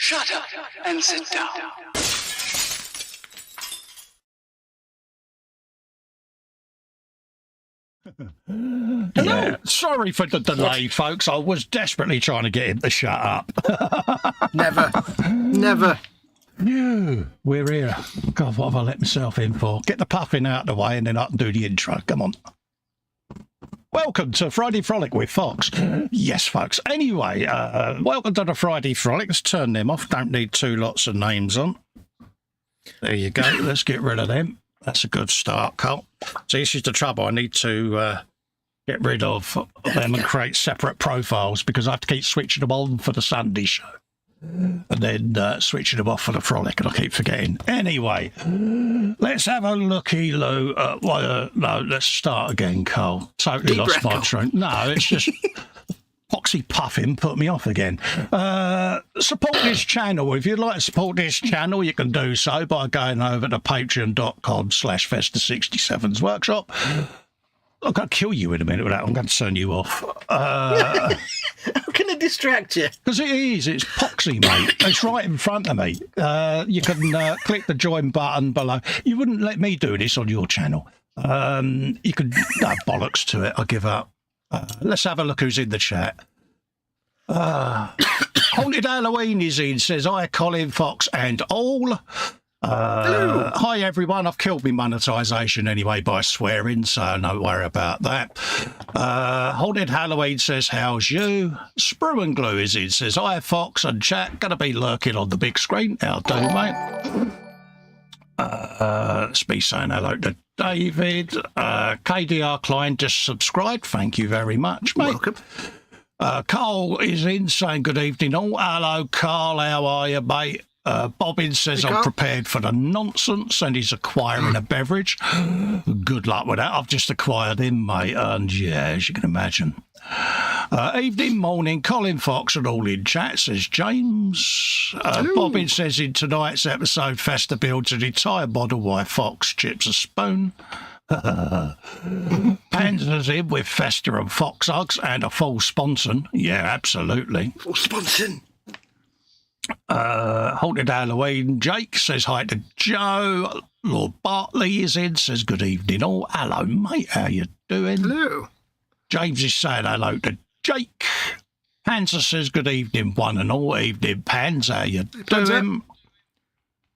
Shut up and sit down. Yeah, sorry for the delay, folks. I was desperately trying to get him to shut up. Never. Yeah, we're here. God, what have I let myself in for? Get the puffing out of the way and then I can do the intro. Come on. Welcome to Friday Frolic with Fox. Yes, folks. Anyway, welcome to the Friday Frolic. Let's turn them off. Don't need two lots of names on. There you go. Let's get rid of them. That's a good start, Cole. So this is the trouble. I need to get rid of them and create separate profiles because I have to keep switching them on for the Sunday show and then switching them off for the Frolic, and I keep forgetting. Anyway, let's have a looky-loo. No, let's start again, Cole. Totally lost my train. No, it's just... Foxy puffing put me off again. Support this channel. If you'd like to support this channel, you can do so by going over to patreon.com/Festa67's workshop. I'm going to kill you in a minute with that. I'm going to turn you off. How can it distract you? Because it is. It's Poxy, mate. It's right in front of me. You can click the join button below. You wouldn't let me do this on your channel. You could... No, bollocks to it. I give up. Let's have a look who's in the chat. Haunted Halloween is in, says, hi, Colin, Fox, and all. Hello. Hi, everyone. I've killed me monetisation anyway by swearing, so no worry about that. Haunted Halloween says, how's you? Sprue and Glue is in, says, hi, Fox and chat. Gonna be lurking on the big screen. How do, mate? Let's be saying hello to David. KDR Klein just subscribed. Thank you very much, mate. Welcome. Carl is in saying good evening. Oh, hello, Carl. How are you, mate? Bobbin says I'm prepared for the nonsense and he's acquiring a beverage. Good luck with that. I've just acquired him, mate. And yeah, as you can imagine. Evening, morning, Colin, Fox and all in chat, says James. Bobbin says in tonight's episode, Festa builds an entire model while Fox chips a spoon. Panzer's in with Festa and Fox Hugs and a full sponson. Yeah, absolutely. Full sponson. Haunted Halloween, Jake says hi to Joe. Lord Bartley is in, says good evening all. Hello, mate, how you doing? Hello. James is saying hello to Jake. Panzer says good evening, one and all. Evening, Pans, how you doing?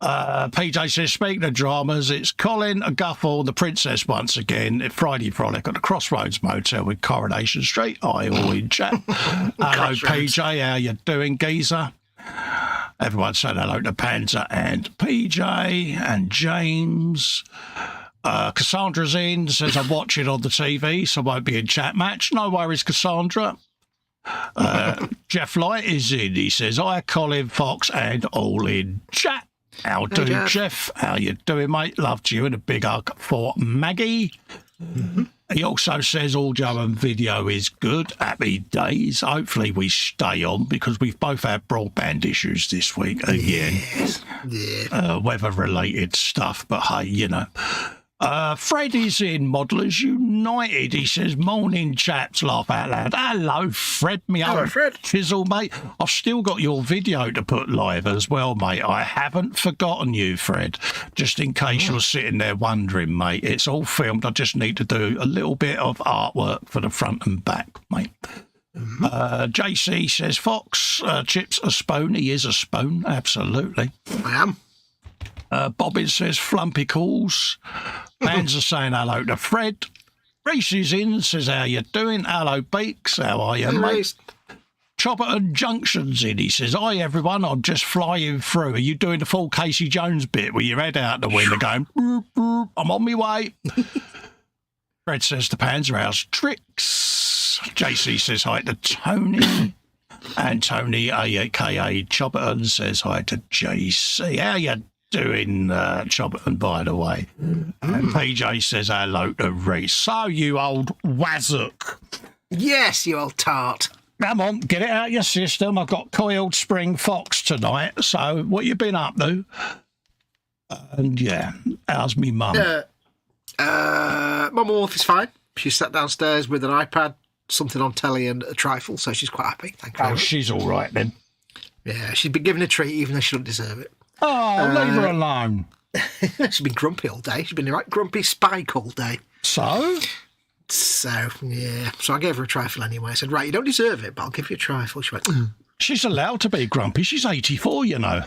PJ says, speaking of dramas, it's Colin, a Guffle, the Princess once again. Friday Frolic at the Crossroads Motel with Coronation Street. I all in chat. Hello, PJ, how you doing, geezer? Everyone said hello to Panzer and PJ and James. Cassandra's in, says I'm watching on the TV, so I won't be in chat match. No worries, Cassandra. Jeff Light is in. He says, hi, Colin, Fox, and all in chat. How do, Jeff? How you doing, mate? Loved you, and a big hug for Maggie. He also says audio and video is good. Happy days. Hopefully we stay on because we've both had broadband issues this week again. Yes. Yeah. Weather-related stuff, but hey, you know. Fred is in Modelers United. He says, morning chaps, laugh out loud. Hello, Fred, me old chisel, mate. I've still got your video to put live as well, mate. I haven't forgotten you, Fred. Just in case you're sitting there wondering, mate. It's all filmed. I just need to do a little bit of artwork for the front and back, mate. JC says, Fox, Chip's a spoon. He is a spoon, absolutely. I am. Bobbin says, Flumpy calls. Fans are saying hello to Fred. Reese is in, says, how you doing? Hello, Beaks. How are you, mate? Chopperton Junction's in. He says, hi, everyone. I'm just flying through. Are you doing the full Casey Jones bit with your head out the window going, boop, boop, I'm on my way? Fred says to Panzerhouse, tricks. JC says hi to Tony. And Tony, a.k.a. Chopperton, says hi to JC. How you doing, Chopperton, by the way? And PJ says hello to Reese. So, you old wazzook. Yes, you old tart. Come on, get it out of your system. I've got Coiled Spring Fox tonight. So, what you been up to? And, yeah, how's me mum? Mum is fine. She sat downstairs with an iPad, something on telly and a trifle, so she's quite happy. Thank you. Oh, she's all right then. Yeah, she's been given a treat even though she doesn't deserve it. Oh, leave her alone. She's been grumpy all day. She's been a right grumpy spike all day. So, yeah. So I gave her a trifle anyway. I said, right, you don't deserve it, but I'll give you a trifle. She went, she's allowed to be grumpy. She's 84, you know.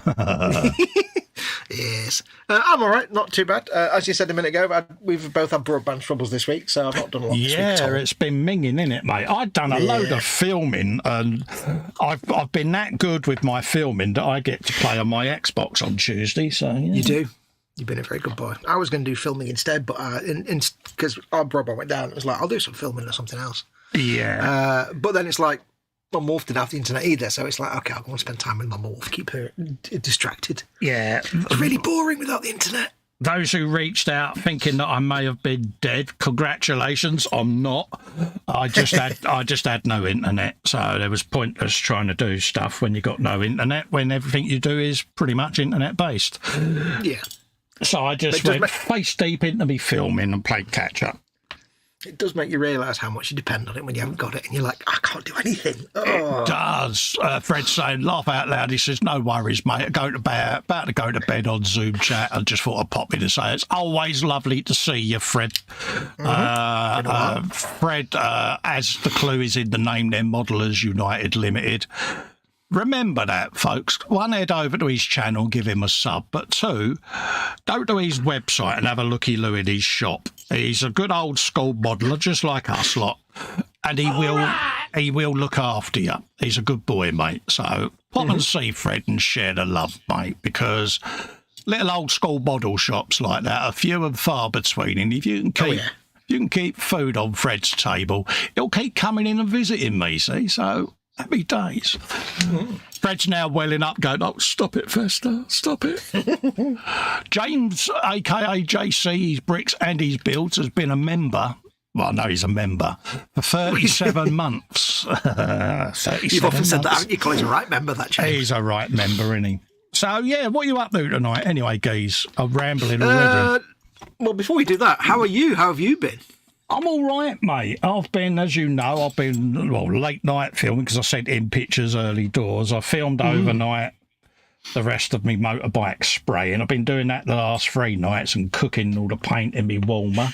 Yes. I'm all right, not too bad. As you said a minute ago, we've both had broadband troubles this week, so I've not done a lot this week at all. It's been minging, innit, mate? I've done a load of filming, and I've been that good with my filming that I get to play on my Xbox on Tuesday, so... Yeah. You do. You've been a very good boy. I was going to do filming instead, but because our broadband went down, it was like, I'll do some filming or something else. Yeah. But then it's like, my wolf didn't have the internet either, so it's like, okay, I want to spend time with my wolf, keep her distracted. Yeah. It's really boring without the internet. Those who reached out thinking that I may have been dead, congratulations, I'm not. I just had no internet, so there was pointless trying to do stuff when you got no internet, when everything you do is pretty much internet based. Yeah. So I just went face deep into me filming and played catch up. It does make you realise how much you depend on it when you haven't got it, and you're like, I can't do anything. Oh. It does. Fred's saying, laugh out loud. He says, no worries, mate. About to go to bed on Zoom chat. I just thought I'd pop in and say it's always lovely to see you, Fred. Fred, as the clue is in the name, they're Modelers United Limited. Remember that, folks. One, head over to his channel, give him a sub. But two, go to his website and have a looky-loo in his shop. He's a good old school modeler, just like us lot. And he will look after you. He's a good boy, mate. So pop and see Fred and share the love, mate, because little old school model shops like that are few and far between. And if you can keep food on Fred's table, he'll keep coming in and visiting me, see? So... happy days. Fred's now welling up, going, oh, stop it, Festa, stop it. James, a.k.a. JC, his bricks and his builds, has been a member. Well, I know he's a member for 37 months. 37 You've often said months. that, haven't you, Colin? He's a right member, that James. He's a right member, isn't he? So, yeah, what are you up to tonight? Anyway, geez, I'm rambling already. Well, before we do that, how are you? How have you been? I'm all right, mate. I've been, as you know, late night filming because I sent in pictures early doors. I filmed overnight the rest of me motorbike spraying. I've been doing that the last 3 nights and cooking all the paint in me warmer.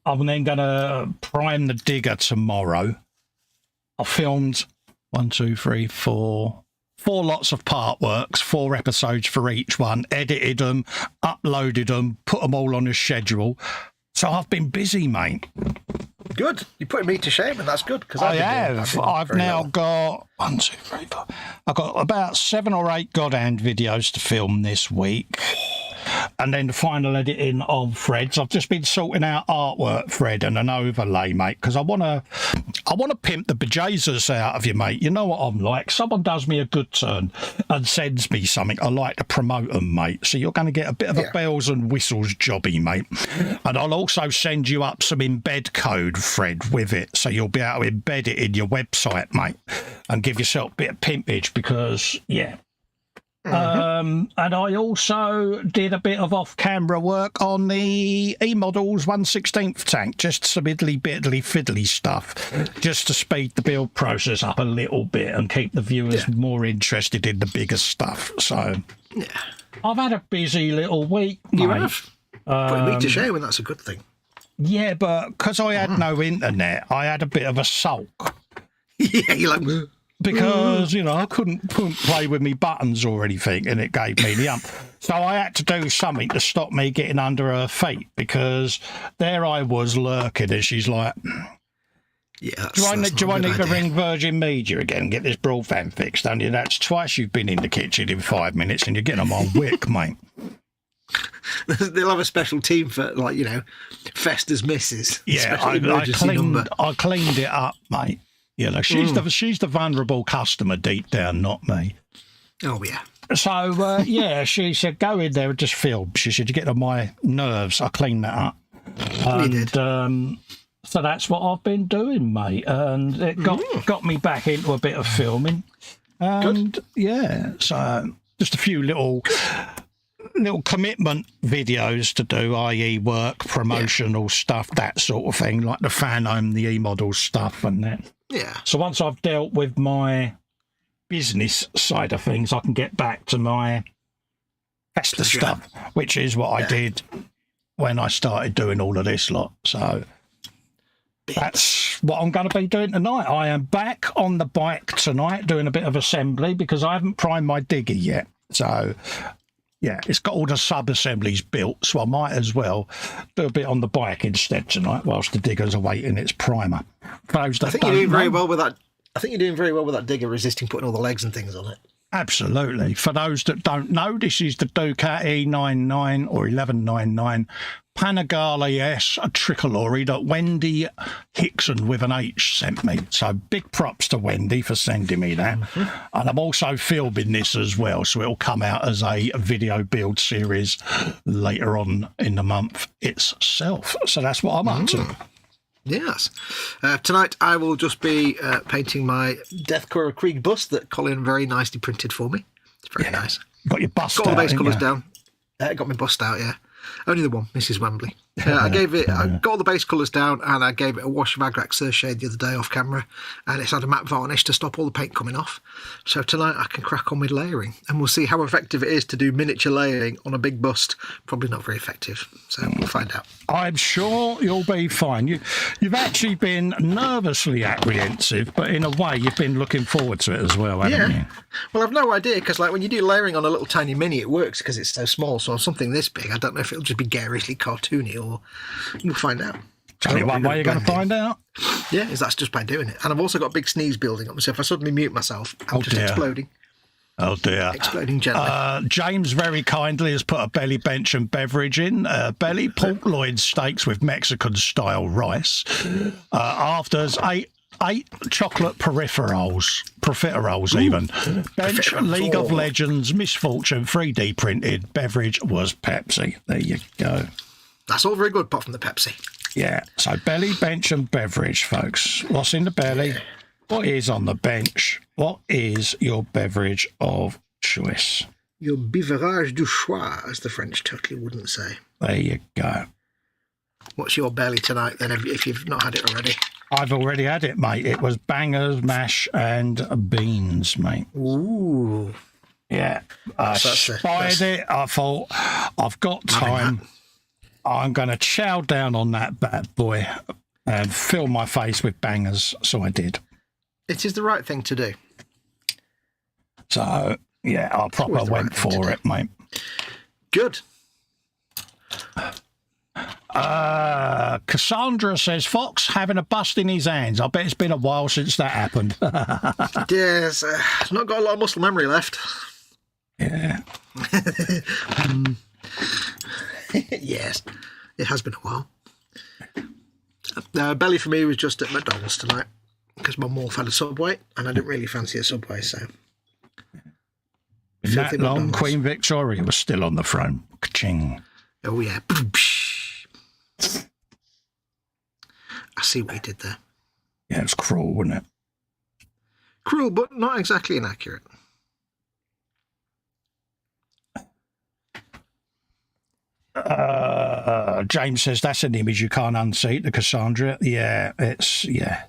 I'm then going to prime the digger tomorrow. I filmed 4 lots of part works, 4 episodes for each one, edited them, uploaded them, put them all on a schedule. So I've been busy, mate. Good. You're putting me to shame, and that's good. Because I have. I've now got 1, 2, 3, 4. I've got about 7 or 8 godhand videos to film this week. And then the final editing of Fred's. I've just been sorting out artwork, Fred, and an overlay, mate, because I want to pimp the bejesus out of you, mate. You know what I'm like. Someone does me a good turn and sends me something, I like to promote them, mate. So you're going to get a bit of a bells and whistles jobby, mate. And I'll also send you up some embed code, Fred, with it, so you'll be able to embed it in your website, mate, and give yourself a bit of pimpage because, yeah. And I also did a bit of off-camera work on the KA.Models 1/16 tank, just some fiddly stuff, just to speed the build process up a little bit and keep the viewers more interested in the bigger stuff. So I've had a busy little week, mate. You have. Putting me to shame, and that's a good thing. Yeah, but because I had no internet, I had a bit of a sulk. Yeah, you're like... Because, you know, I couldn't play with me buttons or anything, and it gave me the ump. So I had to do something to stop me getting under her feet, because there I was lurking, and she's like, do I need to ring Virgin Media again and get this broadband fixed? Only that's twice you've been in the kitchen in 5 minutes, and you're getting them on wick, mate. They'll have a special team for, like, you know, Festa's missus. Yeah, I cleaned it up, mate. You know, she's the vulnerable customer deep down, not me. Oh, yeah. So, she said, go in there and just film. She said, you get on my nerves. I cleaned that up. And, you did. So that's what I've been doing, mate. And it got me back into a bit of filming. And, so just a few little commitment videos to do, i.e. work, promotional stuff, that sort of thing, like the fan home, the KA.Models stuff and that. Yeah. So once I've dealt with my business side of things, I can get back to my Festa stuff, which is what I did when I started doing all of this lot. So that's what I'm going to be doing tonight. I am back on the bike tonight doing a bit of assembly because I haven't primed my digger yet. So, yeah, it's got all the sub-assemblies built, so I might as well do a bit on the bike instead tonight whilst the digger's awaiting its primer. For those that I think you're doing very well with that. I think you're doing very well with that digger, resisting putting all the legs and things on it. Absolutely. For those that don't know, this is the Ducati 99 or 1199 Panigale Tricolore that Wendy Hickson with an H sent me. So big props to Wendy for sending me that. And I'm also filming this as well, so it'll come out as a video build series later on in the month itself. So that's what I'm up to. Yes. Tonight I will just be painting my Deathcore Krieg bust that Colin very nicely printed for me. It's very nice. Got your bust got all out, the base colours you? down. Got my bust out, yeah. Only the one, Mrs. Wembley. I got all the base colours down and I gave it a wash of Agrax Surshade the other day off camera, and it's had a matte varnish to stop all the paint coming off. So tonight I can crack on with layering, and we'll see how effective it is to do miniature layering on a big bust. Probably not very effective, so we'll find out. I'm sure you'll be fine. You've actually been nervously apprehensive, but in a way you've been looking forward to it as well, haven't you? Well, I've no idea, because like when you do layering on a little tiny mini, it works because it's so small. So on something this big, I don't know if it'll just be garishly cartoony, or we'll find out. Tell me one way you're going to find out. Yeah, is that's just by doing it. And I've also got a big sneeze building up, so if I suddenly mute myself, I'm just exploding. Oh dear. Exploding gently. James very kindly has put a belly bench and beverage in. Belly pork loin steaks with Mexican style rice. Afters eight chocolate profiteroles even. Bench League of Legends Misfortune 3D printed. Beverage was Pepsi. There you go. That's all very good, apart from the Pepsi. Yeah, so belly, bench and beverage, folks. What's in the belly? What is on the bench? What is your beverage of choice? Your beverage du choix, as the French turkey wouldn't say. There you go. What's your belly tonight, then, if you've not had it already? I've already had it, mate. It was bangers, mash and beans, mate. Ooh. Yeah. I spied it. I thought, I've got time. I'm going to chow down on that bad boy and fill my face with bangers. So I did. It is the right thing to do. So, yeah, I proper went for it, mate. Good. Cassandra says, Fox having a bust in his hands. I bet it's been a while since that happened. Yes, not got a lot of muscle memory left. Yeah. Yes, it has been a while. Belly for me was just at McDonald's tonight because my morph had a Subway and I didn't really fancy a Subway, so. In that long, Queen Victoria was still on the throne. Ka-ching. Oh, yeah. I see what he did there. Yeah, it was cruel, wasn't it? Cruel, but not exactly inaccurate. James says that's an image you can't unsee, the Cassandra. Yeah, it's, yeah.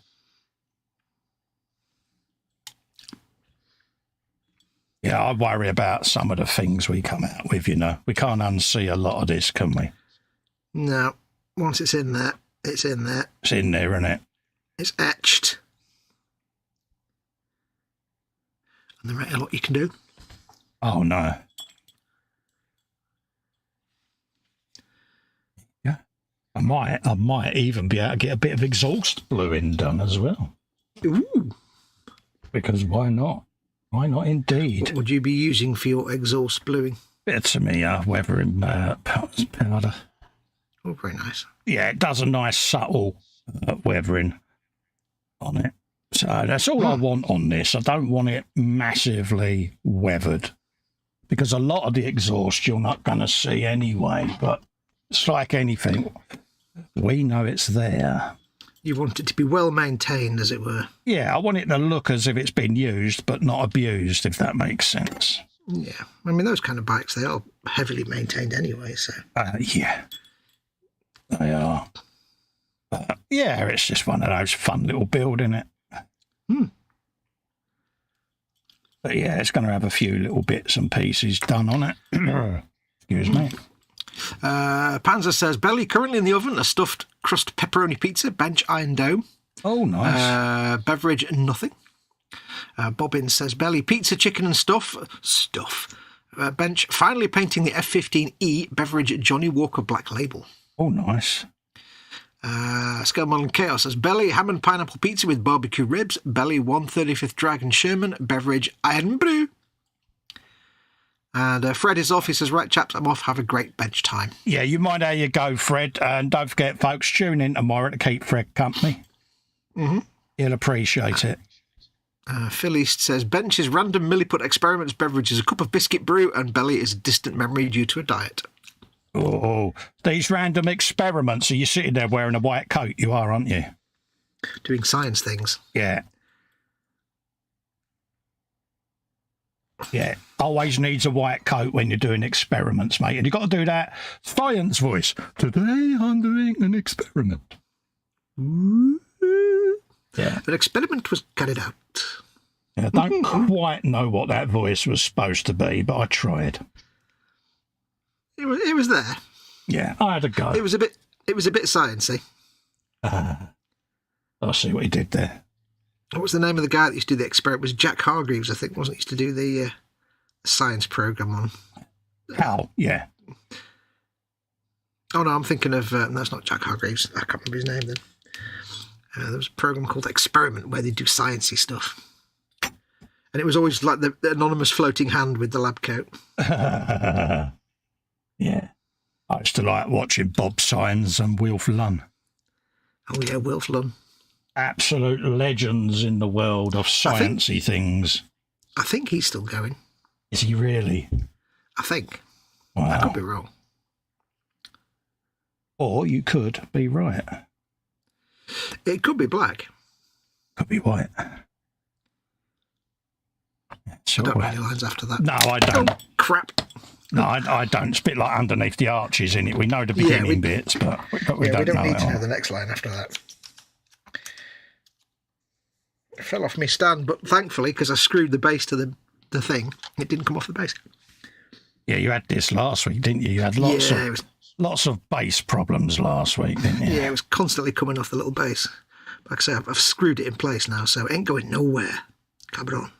Yeah, I worry about some of the things we come out with, you know. We can't unsee a lot of this, can we? No. Once it's in there, it's in there. It's in there, isn't it? It's etched. And there ain't a lot you can do. Oh, no. Yeah. I might even be able to get a bit of exhaust bluing done as well. Ooh. Because why not? Why not indeed? What would you be using for your exhaust bluing? Bits of me weathering powder. Oh, very nice. Yeah, it does a nice subtle weathering on it. So that's all I want on this. I don't want it massively weathered because a lot of the exhaust you're not going to see anyway, but it's like anything. We know it's there. You want it to be well maintained, as it were. Yeah, I want it to look as if it's been used, but not abused, if that makes sense. Yeah. I mean, those kind of bikes, they are heavily maintained anyway, so. Yeah, they are. Yeah, it's just one of those fun little build, isn't it? But yeah, it's going to have a few little bits and pieces done on it. Excuse me. Panzer says, belly currently in the oven, a stuffed crust pepperoni pizza, bench iron dome. Oh, nice. Beverage, nothing. Bobbin says, belly pizza, chicken and stuff. Bench, finally painting the F-15E, beverage Johnny Walker Black Label. Oh, nice. Scale Model Chaos says, belly ham and pineapple pizza with barbecue ribs, belly 135th Dragon Sherman, beverage iron brew. And Fred is off. He says, right, chaps, I'm off. Have a great bench time. Yeah, you mind how you go, Fred. And don't forget, folks, tune in tomorrow to keep Fred company. Mm-hmm. He'll appreciate it. Phil East says, bench is random milliput experiments, beverage is a cup of biscuit brew, and belly is a distant memory due to a diet. Oh, these random experiments. Are you sitting there wearing a white coat? You are, aren't you? Doing science things. Yeah. Yeah, always needs a white coat when you're doing experiments, mate. And you've got to do that science voice. Today I'm doing an experiment. Yeah. An experiment was carried out. Yeah, I don't quite know what that voice was supposed to be, but I tried. It was there. Yeah, I had a go. It was a bit sciencey. I see what he did there. What was the name of the guy that used to do the experiment? It was Jack Hargreaves, I think, wasn't he? Used to do the science program on. How? Yeah. Oh no, I'm thinking of that's not Jack Hargreaves. I can't remember his name then. There was a program called Experiment where they do sciencey stuff, and it was always like the anonymous floating hand with the lab coat. Yeah, I used to like watching Bob Symes and Wilf Lunn. Oh yeah, Wilf Lunn. Absolute legends in the world of sciencey things. I think he's still going. Is he really? I think. Wow. I could be wrong. Or you could be right. It could be black. Could be white. I don't know any lines after that. No, I don't. Oh, crap. No, I don't. It's a bit like Underneath the Arches, in it. We know the beginning bits, but we don't know. We don't need to know the next line after that. It fell off my stand, but thankfully, because I screwed the base to the thing, it didn't come off the base. Yeah, you had this last week, didn't you? You had lots of bass problems last week, didn't you? Yeah, it was constantly coming off the little base. Like I say, I've screwed it in place now, so it ain't going nowhere. Cabron.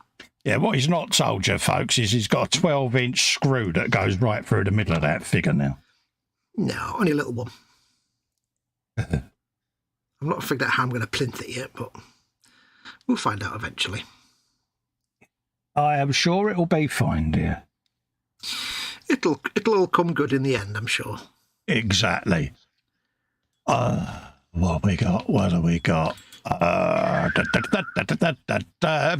Yeah, what he's not told you, folks, is he's got a 12-inch screw that goes right through the middle of that figure now. No, only a little one. I've not figured out how I'm going to plinth it yet, but we'll find out eventually. I am sure it'll be fine, dear. It'll all come good in the end, I'm sure. Exactly. What we got? What do we got? Have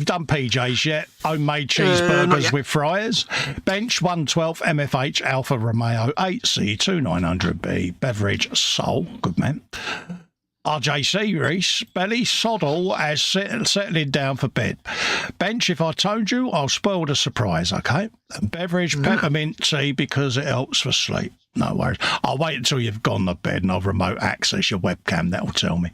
you done PJs yet? Homemade cheeseburgers with fryers. Bench 112 MFH Alfa Romeo 8C2900B. Beverage Soul. Good man. RJC Reese, belly soddle as settling down for bed. Bench, if I told you, I'll spoil the surprise, okay? And beverage, peppermint tea because it helps for sleep. No worries. I'll wait until you've gone to bed and I'll remote access your webcam. That'll tell me.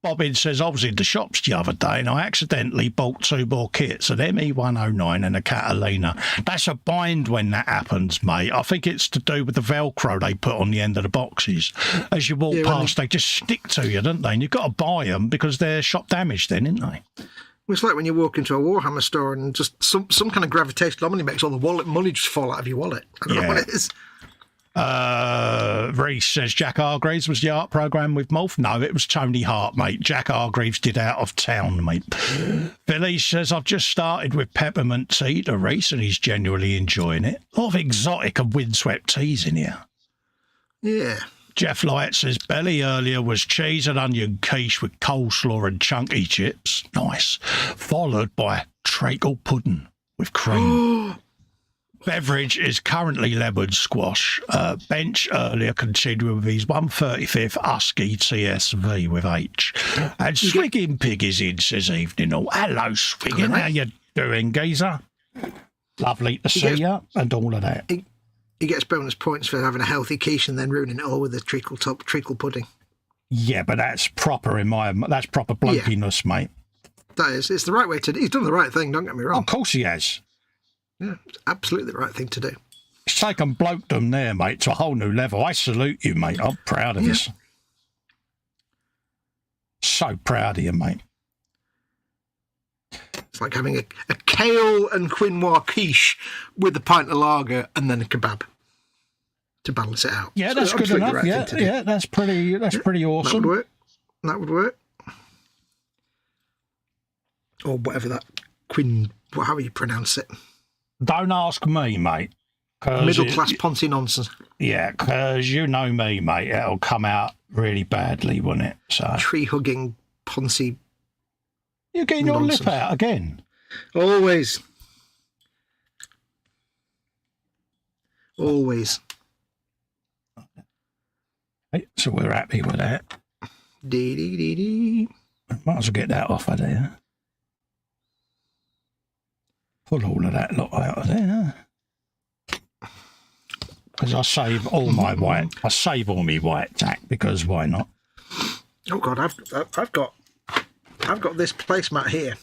Bobbin says, I was in the shops the other day and I accidentally bought 2 more kits, an ME109 and a Catalina. That's a bind when that happens, mate. I think it's to do with the Velcro they put on the end of the boxes. As you walk past, they just stick to you, don't they? And you've got to buy them because they're shop damaged then, isn't they? Well, it's like when you walk into a Warhammer store and just some kind of gravitational anomaly makes all the money just fall out of your wallet. I don't know what it is. Reese says Jack Hargreaves was the art programme with Morph. No, it was Tony Hart, mate. Jack Hargreaves did Out of Town, mate. Billy says I've just started with peppermint tea to Reese and he's genuinely enjoying it. A lot of exotic and windswept teas in here. Yeah. Jeff Light says belly earlier was cheese and onion quiche with coleslaw and chunky chips. Nice. Followed by treacle pudding with cream. Beverage is currently lemon squash. Bench earlier continuing with his 135th Husky TSV with H. And Swigging Pig is in, says evening. Oh, hello, Swigging. How you doing, geezer? Lovely to see you and all of that. He gets bonus points for having a healthy quiche and then ruining it all with a treacle pudding. Yeah, but that's proper that's proper blunkiness, mate. That is. It's the right way to do. He's done the right thing, don't get me wrong. Of course he has. Yeah, it's absolutely the right thing to do. It's taken blokedom there, mate, to a whole new level. I salute you, mate. I'm proud of this. So proud of you, mate. It's like having a kale and quinoa quiche with a pint of lager and then a kebab to balance it out. Yeah, So that's good absolutely enough. the right thing to do. Yeah, that's pretty awesome. That would work. That would work. Or whatever that how you pronounce it. Don't ask me, mate. Middle class Ponzi nonsense. Yeah, because you know me, mate. It'll come out really badly, won't it? So Tree hugging Ponzi. you're getting your lip out again. Always. Always. Right, so we're happy with that. Dee dee dee dee. Might as well get that off of there. Pull all of that lot out of there. Because I save all my white. I save all my white tack because why not? Oh God, I've got this placemat here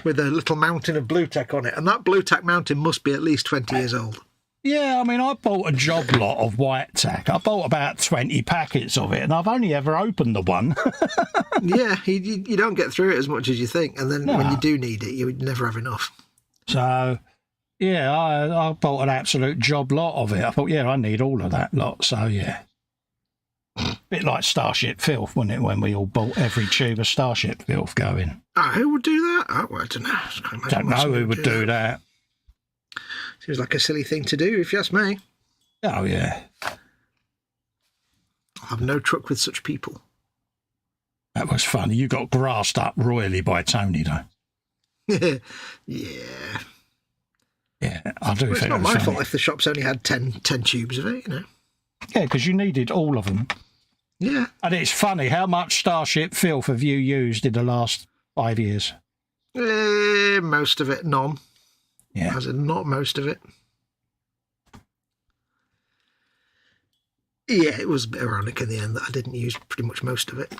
with a little mountain of blue tack on it, and that blue tack mountain must be at least 20 years old. Yeah, I mean, I bought a job lot of white tack. I bought about 20 packets of it, and I've only ever opened the one. Yeah, you don't get through it as much as you think, and then when you do need it, you would never have enough. So, yeah, I bought an absolute job lot of it. I thought, yeah, I need all of that lot. So, yeah. Bit like Starship Filth, wasn't it, when we all bought every tube of Starship Filth going? Who would do that? Oh, well, I don't know. Don't know who would do that. Seems like a silly thing to do, if you ask me. Oh, yeah. I'll have no truck with such people. That was funny. You got grassed up royally by Tony, though. Yeah. Yeah, I do Well, think it's not it was my funny. fault if the shop's only had 10 tubes of it, you know. Yeah, because you needed all of them. Yeah. And it's funny, how much Starship Filth have you used in the last 5 years? Most of it, none. Yeah. As in, not most of it. Yeah, it was a bit ironic in the end that I didn't use pretty much most of it.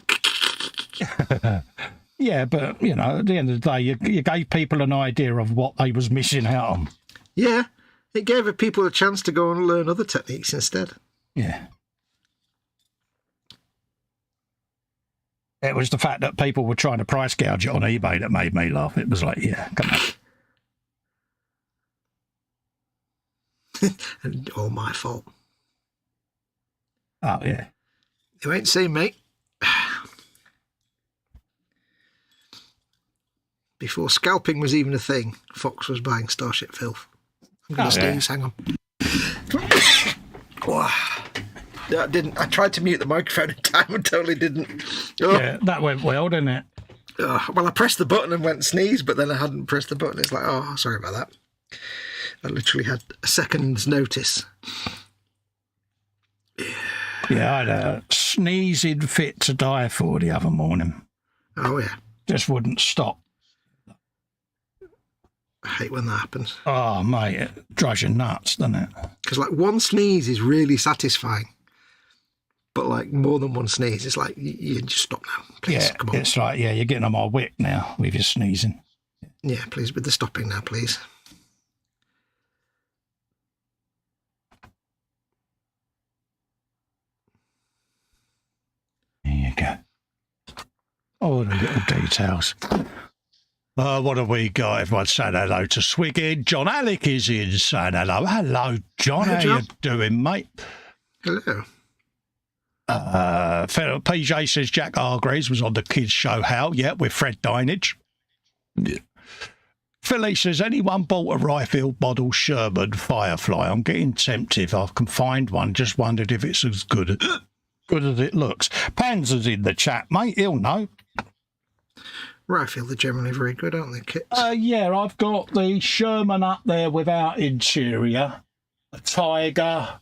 Yeah, but, you know, at the end of the day, you gave people an idea of what they was missing out on. Yeah, it gave people a chance to go and learn other techniques instead. Yeah. It was the fact that people were trying to price gouge it on eBay that made me laugh. It was like, yeah, come on. And all my fault. Oh, yeah. You ain't seen me. Before scalping was even a thing, Fox was buying Starship Filth. I'm going to sneeze, hang on. I tried to mute the microphone in time and totally didn't. Oh. Yeah, that went well, didn't it? Well, I pressed the button and went sneeze, but then I hadn't pressed the button. It's like, oh, sorry about that. I literally had a second's notice. Yeah, I had a sneezing fit to die for the other morning. Oh, yeah. Just wouldn't stop. I hate when that happens. Oh, mate, it drives you nuts, doesn't it? Because, like, one sneeze is really satisfying. But, like, more than one sneeze, it's like, you just stop now. Please, come on. It's like, yeah, you're getting on my wick now with your sneezing. Yeah, please, with the stopping now, please. There you go. All the little details. What have we got? Everyone saying hello to Swiggin. John Alec is in saying hello. Hello, John. Hello, How John. you doing, mate? Hello. PJ says Jack Hargreaves was on the kids' show How, yeah, with Fred Dinage. Yeah. Philly says, anyone bought a Revell.Model Sherman Firefly? I'm getting tempted if I can find one. Just wondered if it's as good as it looks. Panzer's in the chat, mate. He'll know. Right, I feel they're generally very good, aren't they, kits? Yeah, I've got the Sherman up there without interior, a Tiger,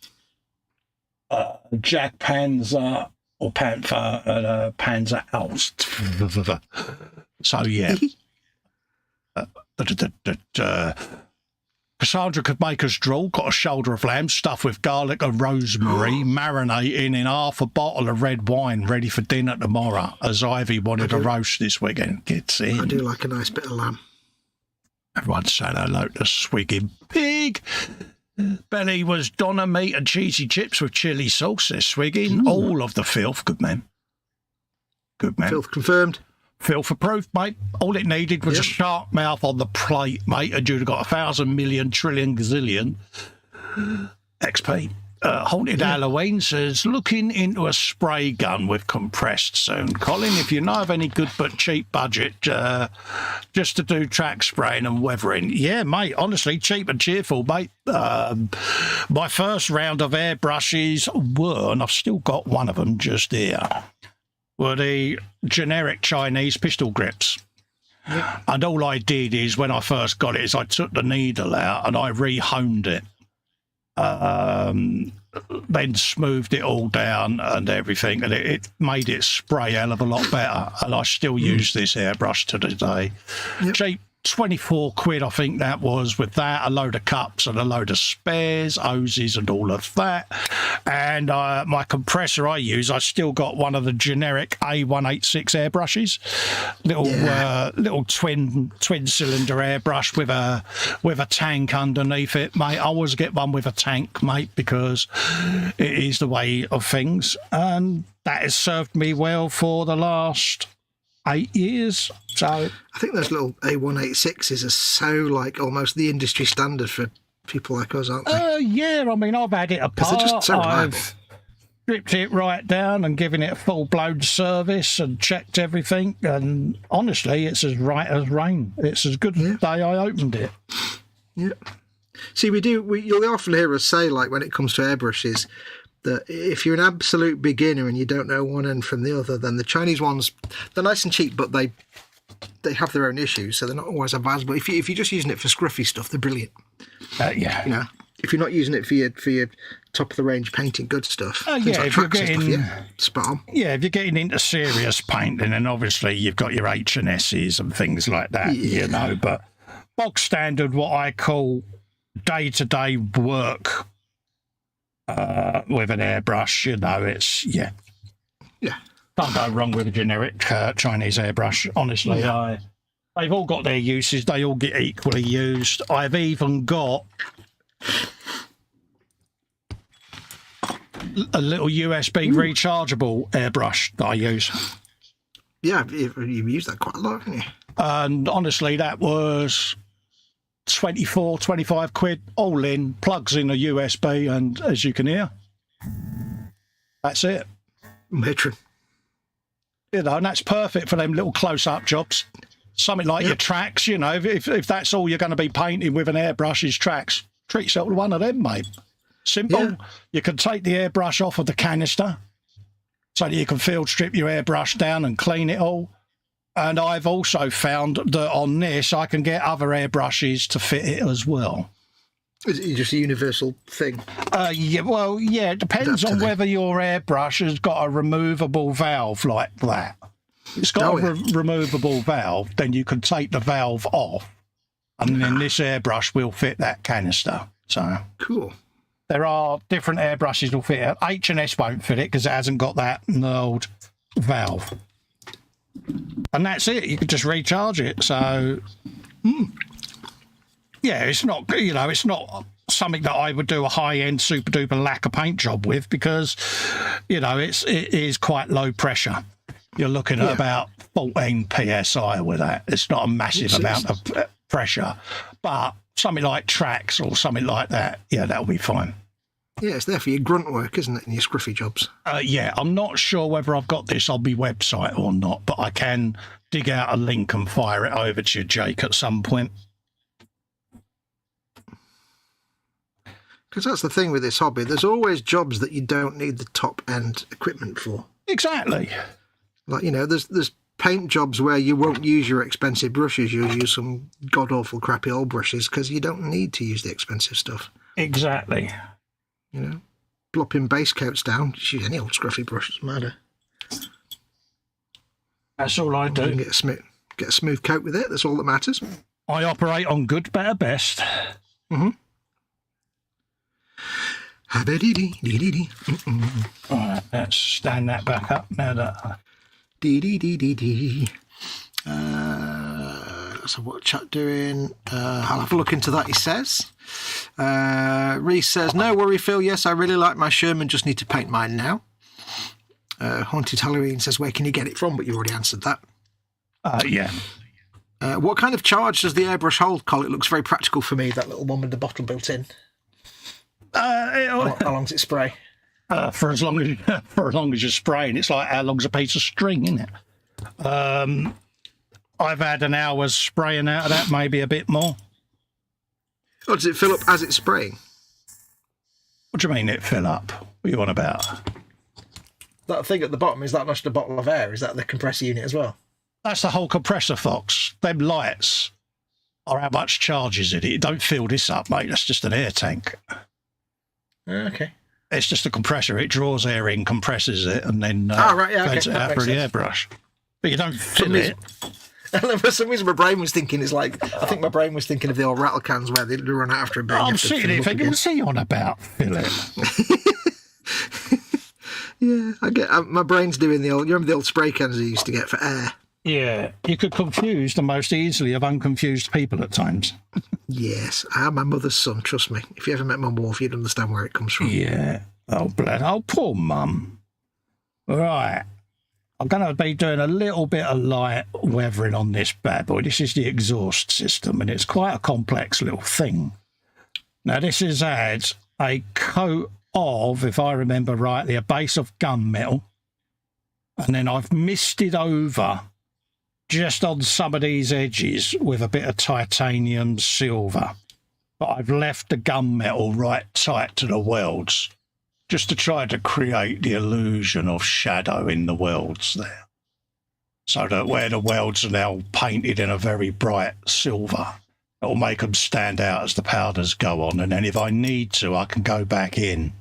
Jack Panzer, or Panther, and a Panzer Alst. So, yeah. Cassandra could make us drool. Got a shoulder of lamb stuffed with garlic and rosemary, marinating in half a bottle of red wine, ready for dinner tomorrow, as Ivy wanted a roast this weekend. Gets in. I do like a nice bit of lamb. Everyone said hello to Swigging Pig. Belly was doner meat and cheesy chips with chili sauce. They're swigging. All of the filth. Good man. Good man. Filth confirmed. Filth approved, mate. All it needed was a shark mouth on the plate, mate, and you'd have got 1,000 million trillion gazillion XP. Haunted Halloween says, looking into a spray gun with compressed soon. Colin, if you know of any good but cheap budget, just to do track spraying and weathering. Yeah, mate, honestly, cheap and cheerful, mate. My first round of airbrushes were, and I've still got one of them just here, were the generic Chinese pistol grips. Yep. And all I did is, when I first got it, is I took the needle out and I re-honed it. Then smoothed it all down and everything, and it made it spray a hell of a lot better. And I still use this airbrush to today. Yep. Cheap, 24 quid, I think that was, with that, a load of cups and a load of spares, hoses and all of that. And my compressor I use, I still got one of the generic A186 airbrushes, little twin cylinder airbrush with a tank underneath it, mate. I always get one with a tank, mate, because it is the way of things, and that has served me well for the last 8 years. So I think those little A186s are so like almost the industry standard for people like us, aren't they? Yeah, I mean, I've had it apart. They're just so reliable. I've stripped it right down and given it a full-blown service and checked everything, and honestly, it's as right as rain. It's as good as the day I opened it. Yeah. See, you'll often hear us say, like, when it comes to airbrushes, that if you're an absolute beginner and you don't know one end from the other, then the Chinese ones, they're nice and cheap, but they have their own issues, so they're not always advisable. If you're just using it for scruffy stuff, they're brilliant. Yeah. You know, if you're not using it for your top of the range painting good stuff, if you're getting spot on. Yeah, if you're getting into serious painting, then obviously you've got your H&S's and things like that, you know. But bog standard, what I call day-to-day work with an airbrush, you know, it's can't go wrong with a generic Chinese airbrush. Honestly, they've all got their uses. They all get equally used. I've even got a little USB rechargeable airbrush that I use. Yeah, you've used that quite a lot, haven't you? And honestly, that was 24, 25 quid, all in, plugs in a USB, and as you can hear, that's it. Matron. You know, and that's perfect for them little close-up jobs. Something like your tracks, you know, if that's all you're going to be painting with an airbrush is tracks, treat yourself to one of them, mate. Simple. Yeah. You can take the airbrush off of the canister so that you can field strip your airbrush down and clean it all. And I've also found that on this, I can get other airbrushes to fit it as well. Is it just a universal thing? It depends on whether your airbrush has got a removable valve like that. If it's got a removable valve, then you can take the valve off, and then this airbrush will fit that canister. So cool. There are different airbrushes that will fit it. H&S won't fit it because it hasn't got that old valve. And that's it. You can just recharge it. So, yeah, it's not, you know, it's not something that I would do a high-end super-duper lacquer paint job with because, you know, it is quite low pressure. You're looking at about 14 PSI with that. It's not a massive amount of pressure. But something like tracks or something like that, yeah, that'll be fine. Yeah, it's there for your grunt work, isn't it, and your scruffy jobs? Yeah, I'm not sure whether I've got this on my website or not, but I can dig out a link and fire it over to you, Jake, at some point. Because that's the thing with this hobby. There's always jobs that you don't need the top-end equipment for. Exactly. Like, you know, there's paint jobs where you won't use your expensive brushes. You'll use some god-awful crappy old brushes because you don't need to use the expensive stuff. Exactly. You know, plopping base coats down, just use any old scruffy brush, doesn't matter. That's all I do. You can get a smooth coat with it, that's all that matters. I operate on good, better, best. Right, let's stand that back up now that... So what chat doing? I'll have a look into that, he says. Reese says, no worry, Phil. Yes, I really like my Sherman. Just need to paint mine now. Haunted Halloween says, where can you get it from? But you already answered that. Yeah. What kind of charge does the airbrush hold, Colin? It looks very practical for me, that little one with the bottle built in. How long does it spray? For as long as you're spraying, it's like how long's a piece of string, isn't it? I've had an hour's spraying out of that, maybe a bit more. Oh, does it fill up as it's spraying? What do you mean it fill up? What are you on about? That thing at the bottom, is that just a bottle of air? Is that the compressor unit as well? That's the whole compressor, Fox. Them lights are how much charge is it. It don't fill this up, mate. That's just an air tank. Okay. It's just a compressor. It draws air in, compresses it, and then vents it out through the airbrush. But you don't fill it. And for some reason, my brain was thinking, I think my brain was thinking of the old rattle cans where they run out after a bit. I'm sitting here thinking, what's he on about, Philip? Yeah, I get. My brain's doing you remember the old spray cans they used to get for air? Yeah, you could confuse the most easily of unconfused people at times. Yes, I am my mother's son, trust me. If you ever met my wolf, you'd understand where it comes from. Yeah. Oh, bless. Oh, poor mum. Right. I'm going to be doing a little bit of light weathering on this bad boy. This is the exhaust system, and it's quite a complex little thing. Now, this has had a coat of, if I remember rightly, a base of gunmetal, and then I've misted over just on some of these edges with a bit of titanium silver. But I've left the gunmetal right tight to the welds, just to try to create the illusion of shadow in the welds there. So that where the welds are now painted in a very bright silver, it'll make them stand out as the powders go on. And then if I need to, I can go back in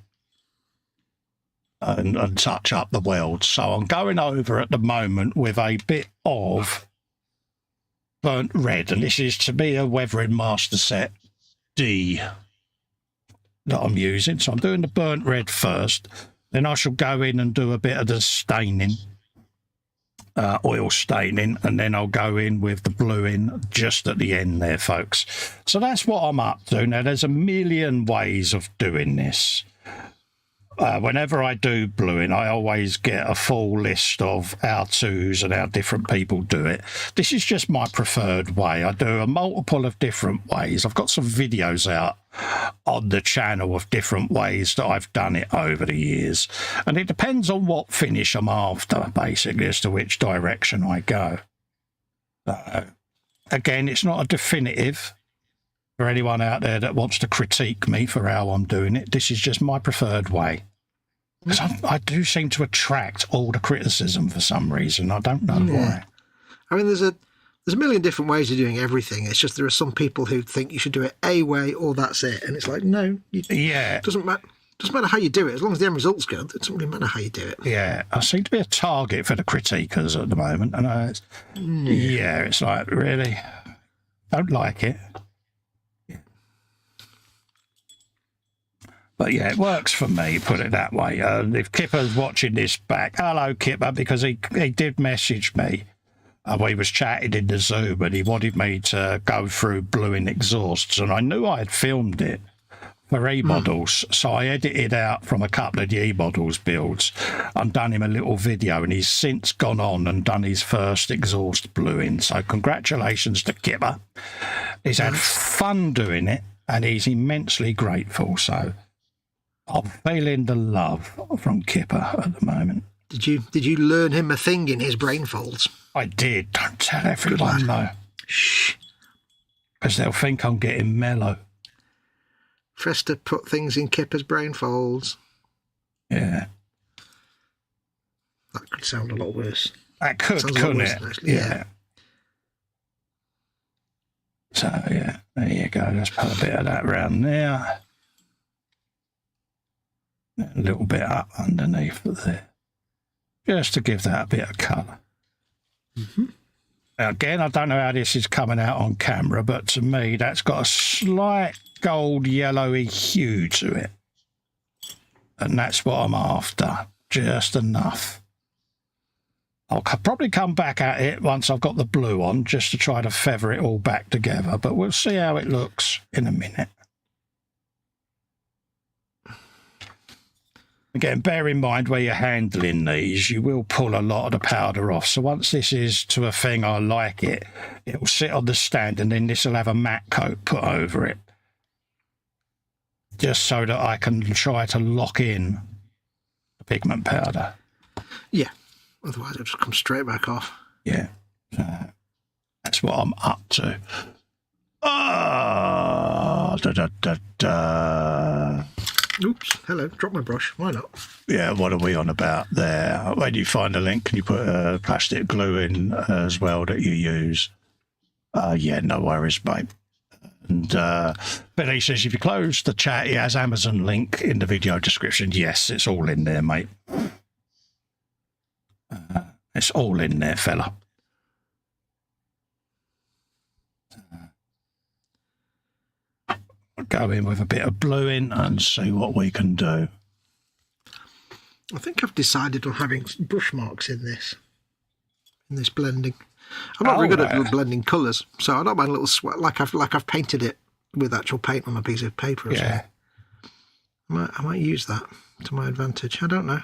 and touch up the welds. So I'm going over at the moment with a bit of burnt red. And this is to be a Weathering Master Set D that I'm using. So I'm doing the burnt red first, then I shall go in and do a bit of the staining, oil staining, and then I'll go in with the bluing just at the end there, folks. So that's what I'm up to. Now, there's a million ways of doing this. Whenever I do bluing, I always get a full list of how-tos and how different people do it. This is just my preferred way. I do a multiple of different ways. I've got some videos out on the channel of different ways that I've done it over the years. And it depends on what finish I'm after, basically, as to which direction I go. Again, it's not a definitive for anyone out there that wants to critique me for how I'm doing it. This is just my preferred way. Because I do seem to attract all the criticism for some reason. I don't know why. I mean, there's a million different ways of doing everything. It's just there are some people who think you should do it a way or that's it. And it's like, no. It doesn't matter how you do it. As long as the end result's good, it doesn't really matter how you do it. Yeah, I seem to be a target for the critiquers at the moment. And it's like, really? Don't like it. But yeah, it works for me, put it that way. If Kipper's watching this back, hello Kipper, because he did message me. We was chatting in the Zoom and he wanted me to go through bluing exhausts, and I knew I had filmed it for E-Models, so I edited out from a couple of the E-Models builds and done him a little video, and he's since gone on and done his first exhaust bluing. So congratulations to Kipper. He's had fun doing it and he's immensely grateful. So I'm feeling the love from Kipper at the moment. Did you learn him a thing in his brain folds? I did. Don't tell everyone, though. Shh. Because they'll think I'm getting mellow. Festa put things in Kipper's brain folds. Yeah. That could sound a lot worse. That could, couldn't it? Yeah. So, yeah, there you go. Let's put a bit of that around there. A little bit up underneath there. Just to give that a bit of colour. Now, again, I don't know how this is coming out on camera, but to me, that's got a slight gold yellowy hue to it. And that's what I'm after. Just enough. I'll probably come back at it once I've got the blue on, just to try to feather it all back together, but we'll see how it looks in a minute. Again, bear in mind where you're handling these, you will pull a lot of the powder off. So once this is to a thing I like it, it'll sit on the stand and then this will have a matte coat put over it. Just so that I can try to lock in the pigment powder. Yeah, otherwise it'll just come straight back off. Yeah, that's what I'm up to. Oops, hello, drop my brush, why not? Yeah, what are we on about there? Where do you find a link? Can you put plastic glue in as well that you use? Yeah, no worries, mate. And Billy says, if you close the chat, he has Amazon link in the video description. Yes, it's all in there, mate. It's all in there, fella. Go in with a bit of blue in and see what we can do. I think I've decided on having brush marks in this blending. I'm not very good at blending colours, so I don't mind a little sweat, like I've painted it with actual paint on a piece of paper or something. I might use that to my advantage. I don't know.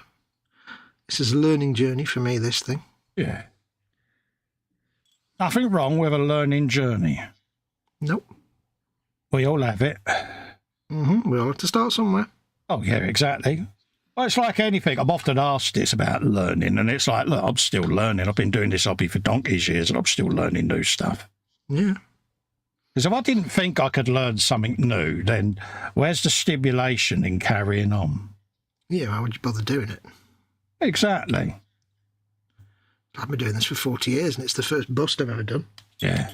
This is a learning journey for me, this thing. Yeah. Nothing wrong with a learning journey. Nope. We all have it. We all have to start somewhere. Oh, yeah, exactly. Well, it's like anything. I'm often asked this about learning, and it's like, look, I'm still learning. I've been doing this hobby for donkey's years, and I'm still learning new stuff. Yeah. Because if I didn't think I could learn something new, then where's the stimulation in carrying on? Yeah, why would you bother doing it? Exactly. I've been doing this for 40 years, and it's the first bust I've ever done. Yeah.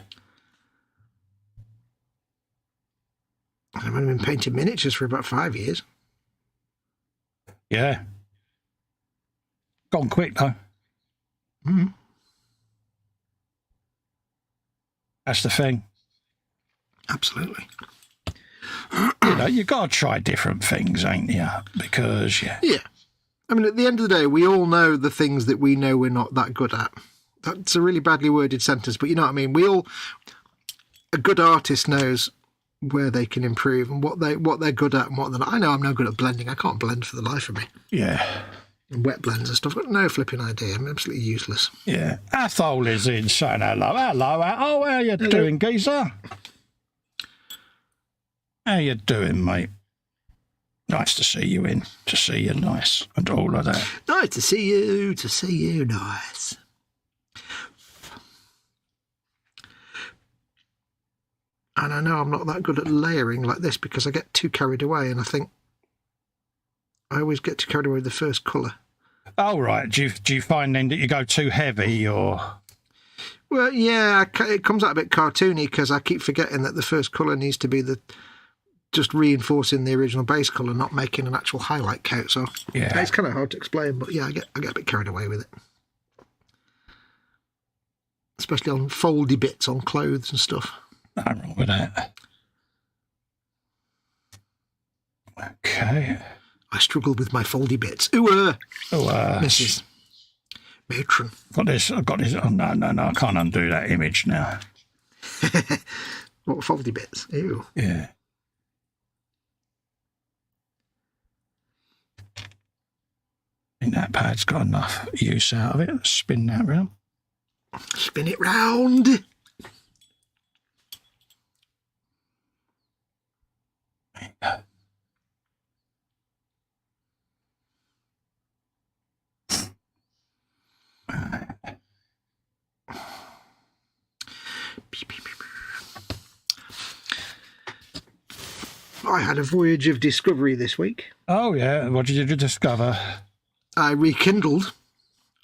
I've only been painting miniatures for about 5 years. Yeah. Gone quick, though. That's the thing. Absolutely. You know, you've got to try different things, ain't you? Because, yeah. Yeah. I mean, at the end of the day, we all know the things that we know we're not that good at. That's a really badly worded sentence, but you know what I mean? A good artist knows where they can improve and what they're good at and what they're not. I know I'm no good at blending. I can't blend for the life of me. Yeah. And wet blends and stuff. I've got no flipping idea. I'm absolutely useless. Yeah. Athol is in saying hello. Hello. Oh, how you doing, geezer? How you doing, mate? Nice to see you in. To see you nice and all of that. Nice to see you. To see you nice. And I know I'm not that good at layering like this because I get too carried away, and I think I always get too carried away with the first colour. Oh, right. Do you find then that you go too heavy, or...? Well, yeah, it comes out a bit cartoony because I keep forgetting that the first colour needs to be just reinforcing the original base colour, not making an actual highlight coat. So yeah, it's kind of hard to explain, but yeah, I get a bit carried away with it. Especially on foldy bits on clothes and stuff. Nothing wrong with that. Okay. I struggle with my foldy bits. Ooh, Mrs. Matron. I've got this. Oh, no, I can't undo that image now. What foldy bits? Ew. Yeah. I think that pad's got enough use out of it. Let's spin that round. Spin it round. There you go. I had a voyage of discovery this week. Oh, yeah. What did you discover? I rekindled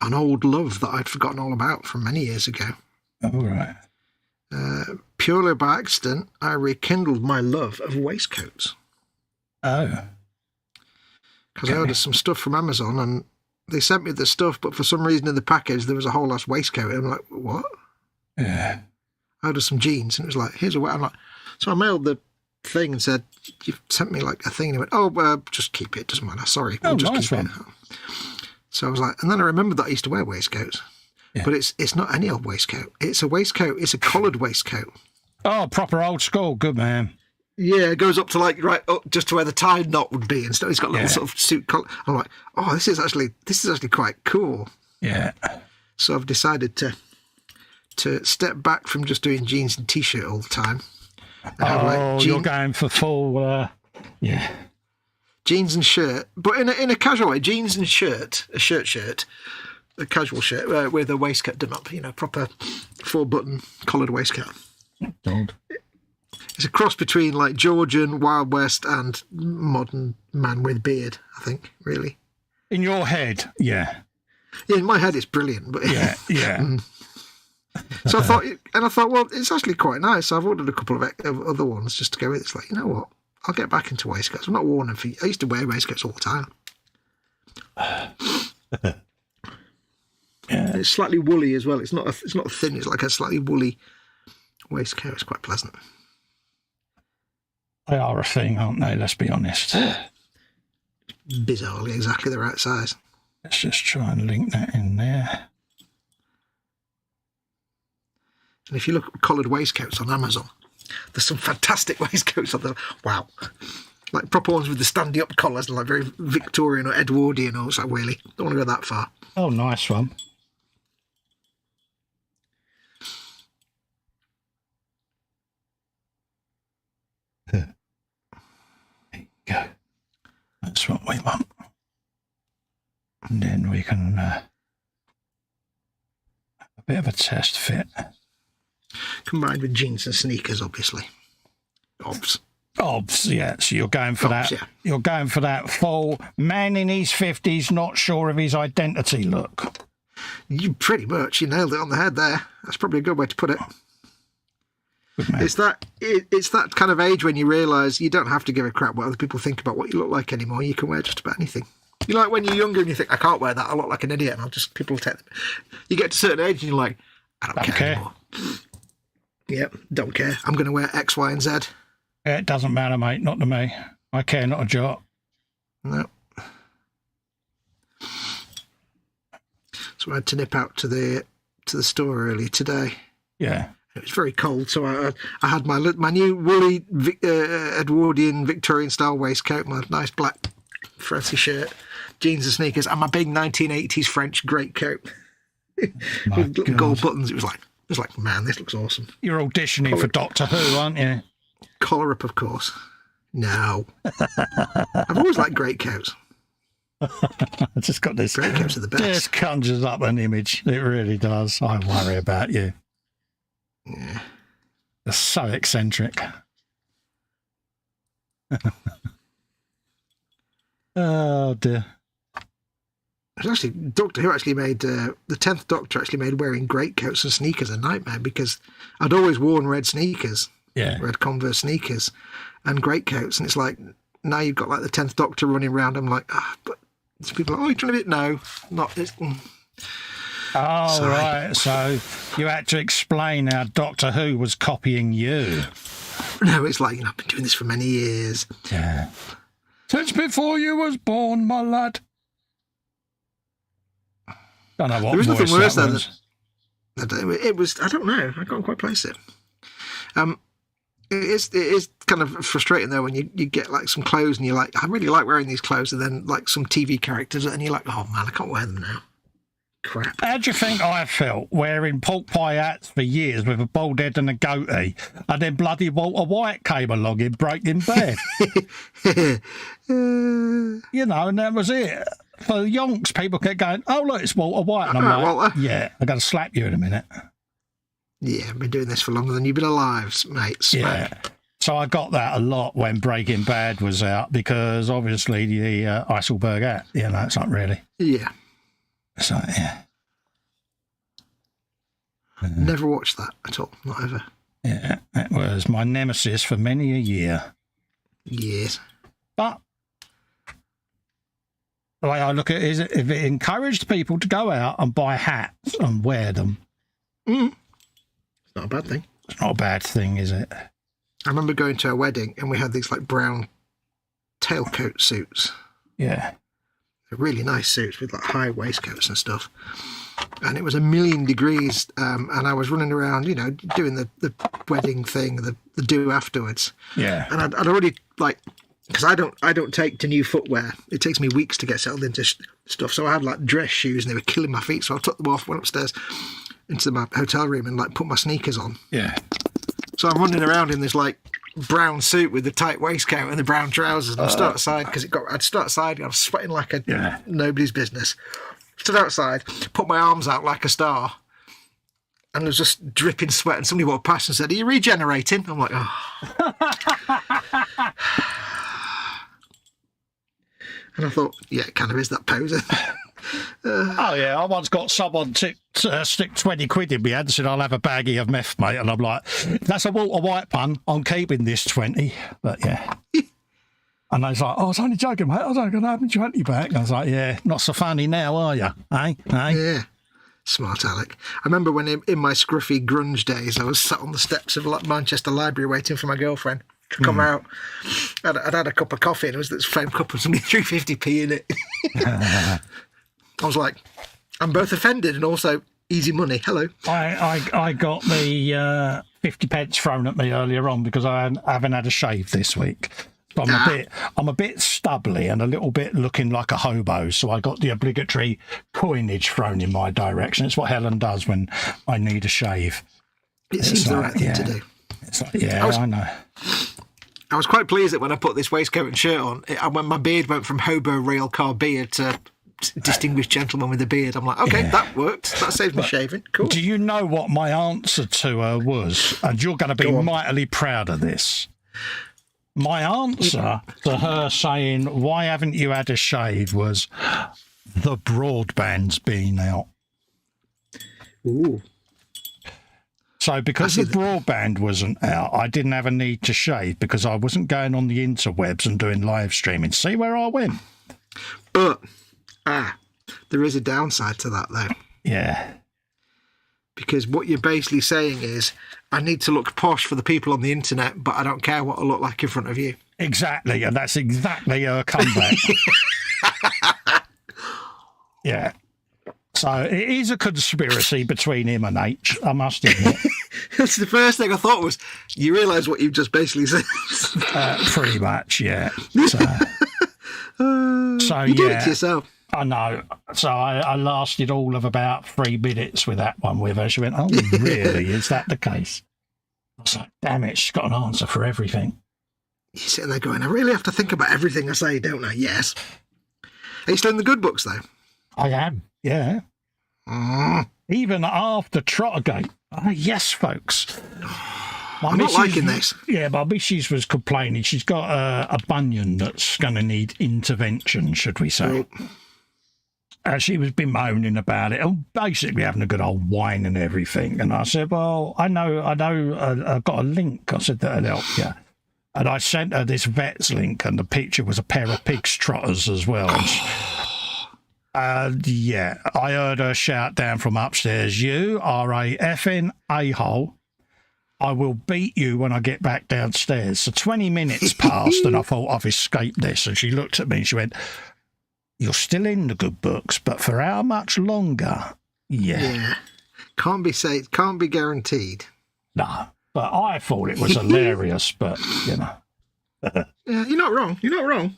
an old love that I'd forgotten all about from many years ago. Oh, right. Purely by accident, I rekindled my love of waistcoats. Oh. Because I ordered some stuff from Amazon and they sent me the stuff, but for some reason in the package there was a whole ass waistcoat. And I'm like, what? Yeah. I ordered some jeans and it was like, here's a way. I'm like, so I mailed the thing and said, "You've sent me like a thing." And he went, just keep it. Doesn't matter. Sorry. Oh, just nice keep one. it. So I was like, and then I remembered that I used to wear waistcoats. Yeah. But it's not any old waistcoat. It's a waistcoat. It's a collared waistcoat. Oh, proper old school. Good man. Yeah, it goes up to like right up just to where the tie knot would be and stuff. It's got a little sort of suit collar. I'm like, oh, this is actually quite cool. Yeah. So I've decided to step back from just doing jeans and t-shirt all the time. And have, like, you're going for full. Yeah. Jeans and shirt, but in a casual way. Jeans and shirt, a shirt, a casual shirt with a waistcoat done up. Proper 4-button collared waistcoat. Don't. It's a cross between like Georgian, Wild West and modern man with beard, I think, really. In your head, yeah. Yeah, in my head it's brilliant, but yeah. So I thought, well, it's actually quite nice. So I've ordered a couple of other ones just to go with. It's like, you know what? I'll get back into waistcoats. I'm not worn them I used to wear waistcoats all the time. Yeah. It's slightly woolly as well. It's not thin. It's like a slightly woolly waistcoat. It's quite pleasant. They are a thing, aren't they? Let's be honest. Bizarrely exactly the right size. Let's just try and link that in there. And if you look at collared waistcoats on Amazon, there's some fantastic waistcoats on there. Wow. Like proper ones with the standing up collars and like very Victorian or Edwardian or something, really. Don't want to go that far. Oh, nice one. There you go. That's what we want. And then we can have a bit of a test fit. Combined with jeans and sneakers, obviously. Obs, yeah. So you're going for that. Yeah. You're going for that full man in his 50s, not sure of his identity look. You pretty much, you nailed it on the head there. That's probably a good way to put it. Good man. It's that kind of age when you realise you don't have to give a crap what other people think about what you look like anymore. You can wear just about anything. You know, like when you're younger and you think, I can't wear that, I look like an idiot, and people will take them. You get to a certain age and you're like, I don't care anymore. Yep, don't care. I'm going to wear X, Y, and Z. It doesn't matter, mate. Not to me. I care not a jot. No. So I had to nip out to the store earlier today. Yeah. It was very cold, so I had my new woolly Edwardian Victorian style waistcoat, my nice black fancy shirt, jeans and sneakers, and my big 1980s French greatcoat with little gold buttons. It was like, man, this looks awesome. You're auditioning for Doctor Who, aren't you? Collar up, of course. No. I've always liked greatcoats. I just got this. Greatcoats are the best. This conjures up an image. It really does. I worry about you. Yeah. They're so eccentric. Oh dear. Actually, Doctor Who actually made the 10th Doctor actually made wearing greatcoats and sneakers a nightmare, because I'd always worn red sneakers, red Converse sneakers, and greatcoats, and it's like now you've got like the 10th Doctor running around. I'm like, but people are like, oh, you're trying to be no, not this. Oh, Sorry. right. So you had to explain how Doctor Who was copying you. No, it's like, I've been doing this for many years. Yeah. Since before you was born, my lad. Don't know what There was nothing worse that than was. It was, I don't know, I can't quite place it. It is kind of frustrating though when you get like some clothes and you're like, I really like wearing these clothes, and then like some TV characters and you're like, oh man, I can't wear them now. Crap. How do you think I felt wearing pork pie hats for years with a bald head and a goatee, and then bloody Walter White came along in Breaking Bad? You know, and that was it. For yonks, people kept going, oh, look, it's Walter White. And I'm like, Walter. yeah, I'm going to slap you in a minute. Yeah, I've been doing this for longer than you've been alive, mate. Smack. Yeah. So I got that a lot when Breaking Bad was out, because obviously the Eiselberg hat, it's not really. Yeah. It's like, yeah. Never watched that at all, not ever. Yeah, it was my nemesis for many a year. Yes. But the way I look at it is, if it encouraged people to go out and buy hats and wear them, It's not a bad thing. it's not a bad thing, is it? I remember going to a wedding and we had these like brown tailcoat suits. Yeah. Really nice suits with like high waistcoats and stuff. And it was 1,000,000 degrees, and I was running around, you know, doing the wedding thing, the do afterwards. Yeah. And I'd already, like, because I don't take to new footwear. It takes me weeks to get settled into stuff. So I had like dress shoes and they were killing my feet. So I took them off, went upstairs into my hotel room and like put my sneakers on. Yeah. So I'm running around in this like brown suit with the tight waistcoat and the brown trousers. And I stood outside because I'd stood outside. I was sweating like nobody's business. Stood outside, put my arms out like a star, and was just dripping sweat. And somebody walked past and said, "Are you regenerating?" I'm like, oh. And I thought, yeah, it kind of is that poser. Oh, yeah, I once got someone stick 20 quid in me hand and said, "I'll have a baggie of meth, mate." And I'm like, "That's a Walter White pun. I'm keeping this 20. But, yeah. And they was like, "Oh, I was only joking, mate. I was going to have my 20 back." And I was like, "Yeah, not so funny now, are you? Eh? Yeah. Smart Alec. I remember when in my scruffy grunge days, I was sat on the steps of Manchester Library waiting for my girlfriend to come out. I'd had a cup of coffee and it was this foam cup with something 350p in it. I was like, I'm both offended and also easy money. Hello. I got the 50 pence thrown at me earlier on because I haven't had a shave this week. So I'm a bit stubbly and a little bit looking like a hobo, so I got the obligatory coinage thrown in my direction. It's what Helen does when I need a shave. It seems the right thing to do. It's like, I know. I was quite pleased that when I put this waistcoat and shirt on, when my beard went from hobo rail car beard to distinguished gentleman with a beard, I'm like, okay, that worked. That saves me shaving. Cool. Do you know what my answer to her was? And you're going to be mightily proud of this. My answer to her saying, "Why haven't you had a shave?" was, "The broadband's been out." Ooh. So because the broadband wasn't out, I didn't have a need to shave because I wasn't going on the interwebs and doing live streaming. See where I went? But, there is a downside to that, though. Yeah. Because what you're basically saying is, I need to look posh for the people on the internet, but I don't care what I look like in front of you. Exactly, and that's exactly her comeback. Yeah. So it is a conspiracy between him and H, I must admit. That's the first thing I thought was, you realise what you've just basically said. Pretty much, yeah. So you did it to yourself. I know. So I lasted all of about 3 minutes with that one with her. She went, "Oh, really? Is that the case?" I was like, damn it, she's got an answer for everything. You're sitting there going, I really have to think about everything I say, don't I? Yes. Are you still in the good books, though? I am, yeah. Even after Trottergate. Yes, folks. I'm not liking this. Yeah, my missus was complaining. She's got a bunion that's going to need intervention, should we say. She was bemoaning about it and basically having a good old whine and everything. And I said, "Well, I know, I've got a link." I said, "That'll help you." And I sent her this vet's link, and the picture was a pair of pig's trotters as well. Yeah, I heard her shout down from upstairs, "You are a effing a-hole. I will beat you when I get back downstairs." So 20 minutes passed and I thought, I've escaped this. And she looked at me and she went, "You're still in the good books, but for how much longer?" Yeah. Can't be guaranteed. No, but I thought it was hilarious, but, you know. Yeah, you're not wrong. You're not wrong.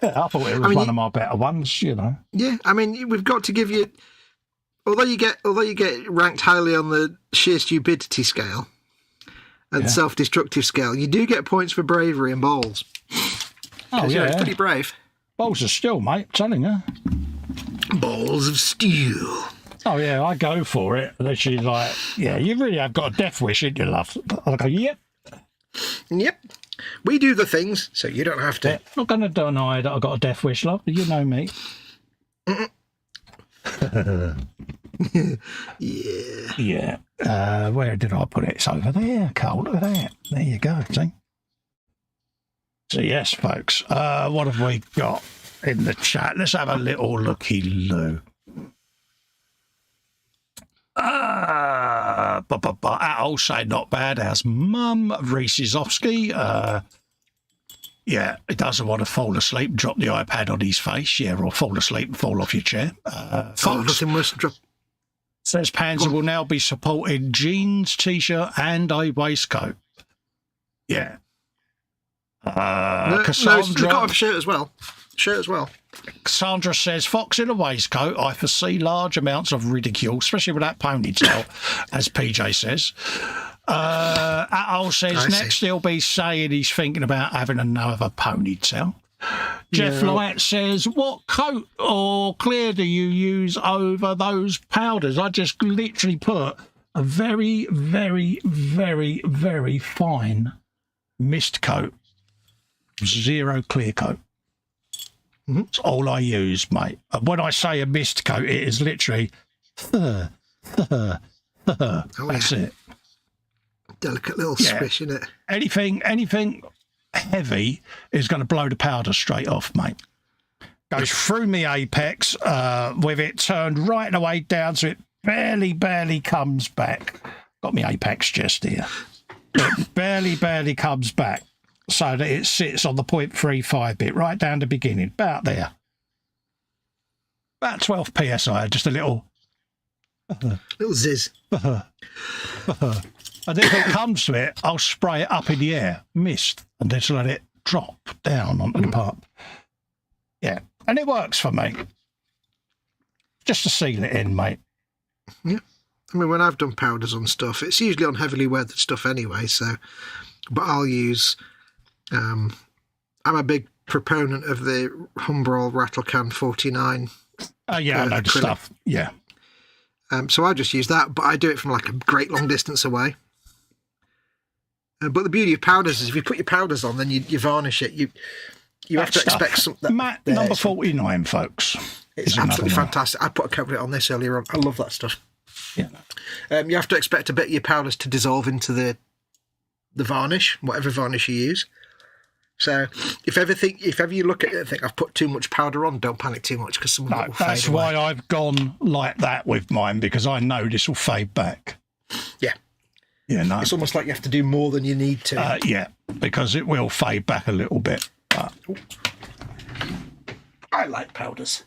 Yeah, I thought it was one of my better ones, you know. Yeah, I mean, we've got to give you, although you get ranked highly on the sheer stupidity scale and self-destructive scale, you do get points for bravery and balls. Oh, yeah. It's pretty brave. Balls of steel, mate, I'm telling you. Balls of steel. Oh, yeah, I go for it. And then she's like, "Yeah, you really have got a death wish, ain't you, love?" I go, "Yep." Yep. We do the things, so you don't have to. Yeah, not going to deny that I've got a death wish, love. You know me. Yeah. Where did I put it? It's over there, Cole. Look at that. There you go, see? So, yes, folks, what have we got in the chat? Let's have a little looky-loo. I'll say not bad. How's Mum? Reesizowski. Yeah, he doesn't want to fall asleep and drop the iPad on his face. Yeah, or fall asleep and fall off your chair. Fox nothing worse than drop. Says Panzer will now be supporting jeans, T-shirt and a waistcoat. Yeah. Cassandra... They've got a shirt as well. Cassandra says, Fox in a waistcoat, I foresee large amounts of ridicule, especially with that ponytail, as PJ says. Atul says, next he'll be saying he's thinking about having another ponytail. Jeff Light says, what coat or clear do you use over those powders? I just literally put a very, very, very, very fine mist coat. Zero clear coat. That's all I use, mate. And when I say a mist coat, it is literally that's it. Delicate little swish, isn't it? Anything heavy is going to blow the powder straight off, mate. Goes through me apex with it turned right away down so it barely comes back. Got me apex just here. It barely comes back so that it sits on the 0.35 bit right down the beginning, about there. About 12 psi, just a little ziz. And if it comes to it, I'll spray it up in the air, mist, and just let it drop down onto the part. Yeah, and it works for me. Just to seal it in, mate. Yeah. I mean, when I've done powders on stuff, it's usually on heavily weathered stuff anyway, so... But I'll use... I'm a big proponent of the Humbrol Rattlecan 49. Yeah, I know the stuff. Yeah. So I just use that, but I do it from like a great long distance away. But the beauty of powders is if you put your powders on, then you varnish it. You have to expect something. Matte number 49, folks. It's absolutely fantastic. I put a cover on this earlier on. I love that stuff. Yeah. You have to expect a bit of your powders to dissolve into the varnish, whatever varnish you use. So if ever you look at it and think I've put too much powder on, don't panic too much because some of it will fade away. That's why I've gone like that with mine, because I know this will fade back. Yeah. Yeah, no. It's almost like you have to do more than you need to. Yeah, because it will fade back a little bit. But I like powders.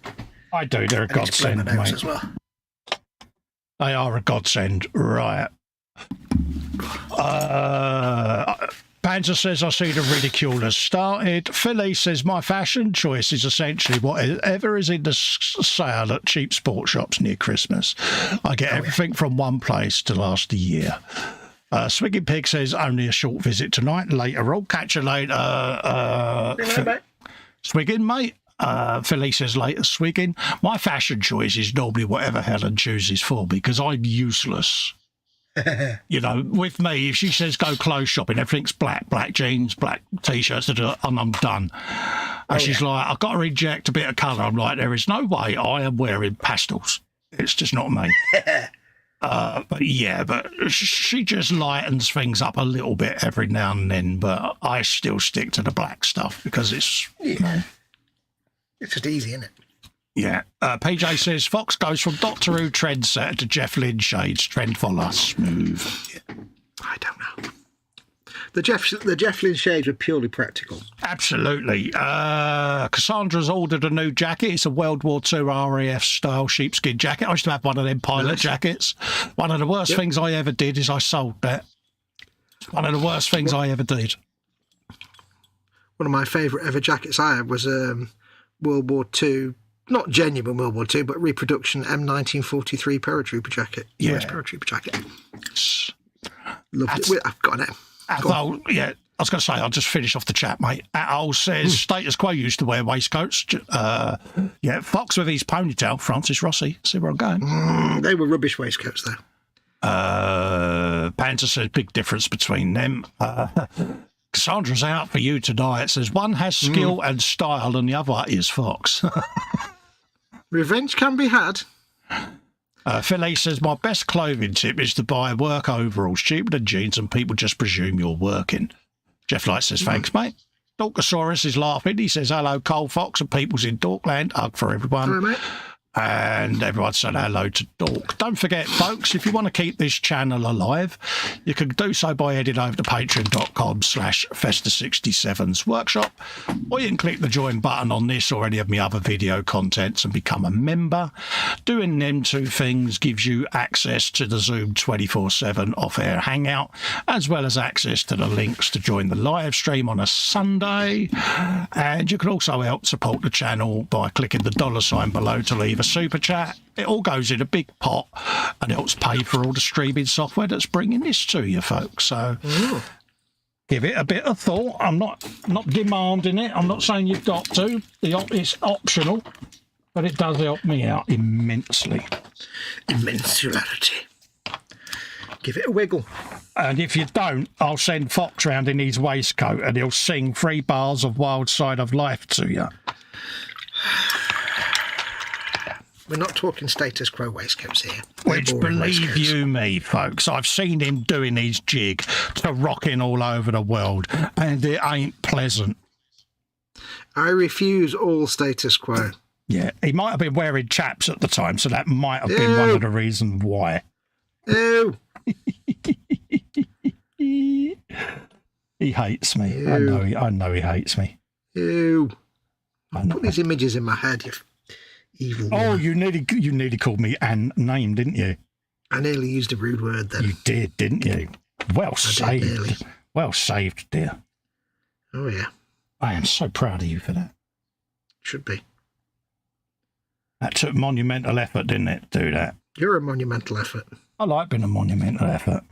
I do. They're a godsend, mate. As well. They are a godsend, right? Panzer says, I see the ridicule has started. Philly says, my fashion choice is essentially whatever is in the sale at cheap sports shops near Christmas. I get everything from one place to last a year. Swigging Pig says, only a short visit tonight. Later on, catch you later. Swigging, mate. Philly says later, Swigging. My fashion choice is normally whatever Helen chooses for me because I'm useless. You know, with me, if she says go clothes shopping, everything's black jeans, black T-shirts, and I'm done. And she's like, I've got to reject a bit of colour. I'm like, there is no way I am wearing pastels. It's just not me. But she just lightens things up a little bit every now and then, but I still stick to the black stuff because it's... You know, it's just easy, isn't it? Yeah. PJ says, Fox goes from Doctor Who trendsetter to Jeff Lynne shades. Trend follower. Smooth. Yeah. I don't know. The Jeff Lynne shades are purely practical. Absolutely. Cassandra's ordered a new jacket. It's a World War II RAF style sheepskin jacket. I used to have one of them pilot jackets. One of the worst things I ever did is I sold that. One of the worst things I ever did. One of my favourite ever jackets I had was World War II. Not genuine World War II, but reproduction M1943 paratrooper jacket. Yeah. US paratrooper jacket. Loved it. I've got it. I was going to say, I'll just finish off the chat, mate. Atul says, Status Quo used to wear waistcoats. Fox with his ponytail, Francis Rossi. See where I'm going? They were rubbish waistcoats, though. Panzer says, big difference between them. Cassandra's out for you tonight. It says, one has skill and style and the other is Fox. Revenge can be had. Philly says, my best clothing tip is to buy work overalls, cheaper than jeans, and people just presume you're working. Jeff Light says, thanks, mate. Dorkosaurus is laughing. He says, hello, Cole Fox and peoples in Dorkland. Hug for everyone. Hello, mate. And everyone said hello to Dork. Don't forget, folks, if you want to keep this channel alive, you can do so by heading over to patreon.com/Festa67's workshop, or you can click the join button on this or any of my other video contents and become a member. Doing them two things gives you access to the Zoom 24/7 off-air hangout, as well as access to the links to join the live stream on a Sunday. And you can also help support the channel by clicking the $ below to leave a super chat. It all goes in a big pot and helps pay for all the streaming software that's bringing this to you, folks. So give it a bit of thought. I'm not demanding it. I'm not saying you've got to. It's optional, but it does help me out immensely. Immensularity. Give it a wiggle. And if you don't, I'll send Fox round in his waistcoat and he'll sing 3 bars of Wild Side of Life to you. We're not talking status quo waistcoats here. Which, believe you me, folks, I've seen him doing his jig to rocking all over the world, and it ain't pleasant. I refuse all status quo. Yeah, he might have been wearing chaps at the time, so that might have been one of the reasons why. Ew. He hates me. Ew. I know he hates me. Ew. Put these images in my head, you evil woman. Oh, you nearly called me an name, didn't you? I nearly used a rude word then. You did, didn't you? Well saved. Well saved, dear. Oh, yeah. I am so proud of you for that. Should be. That took monumental effort, didn't it, to do that? You're a monumental effort. I like being a monumental effort.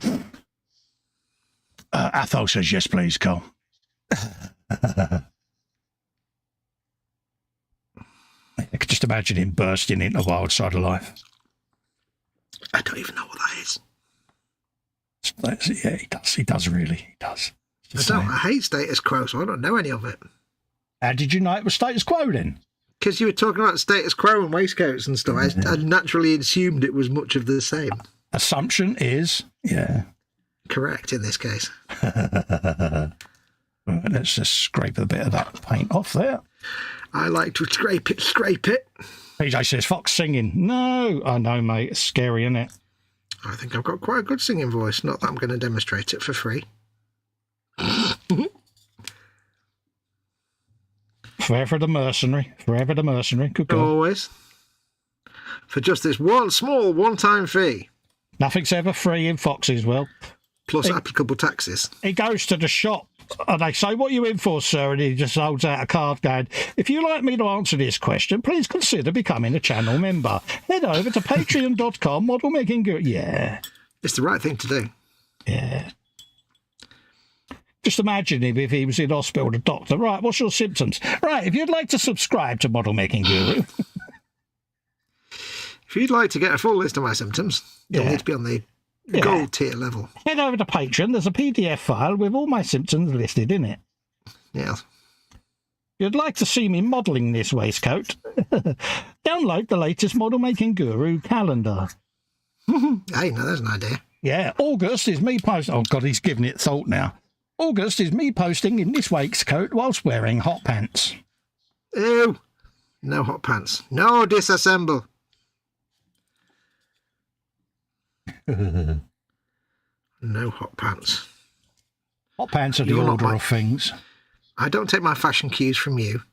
Athol says, yes, please, Cole. I could just imagine him bursting into Wild Side of Life. I don't even know what that is. Yeah, he does. He does, really. He does. I hate status quo, so I don't know any of it. How did you know it was status quo then? Because you were talking about status quo and waistcoats and stuff. I naturally assumed it was much of the same. Assumption is, yeah. Correct in this case. Right, let's just scrape a bit of that paint off there. I like to scrape it. PJ says, Fox singing. No, I know, mate. It's scary, isn't it? I think I've got quite a good singing voice. Not that I'm going to demonstrate it for free. Forever the mercenary. Forever the mercenary. Good girl. Always. For just this one small one-time fee. Nothing's ever free in Fox's world. Plus applicable taxes. He goes to the shop and they say, what are you in for, sir? And he just holds out a card going, if you'd like me to answer this question, please consider becoming a channel member. Head over to patreon.com, model making good. Yeah. It's the right thing to do. Yeah. Just imagine him if he was in hospital, the doctor. Right, what's your symptoms? Right, if you'd like to subscribe to Model Making Guru. If you'd like to get a full list of my symptoms, you'll need to be on the gold tier level. Head over to Patreon. There's a PDF file with all my symptoms listed in it. Yeah. You'd like to see me modelling this waistcoat? Download the latest Model Making Guru calendar. Hey, now there's an idea. Yeah, August is me posting. Oh, God, he's giving it thought now. August is me posting in this waistcoat whilst wearing hot pants. Ew. No hot pants. No disassemble. No hot pants. Hot pants are the order of things. I don't take my fashion cues from you.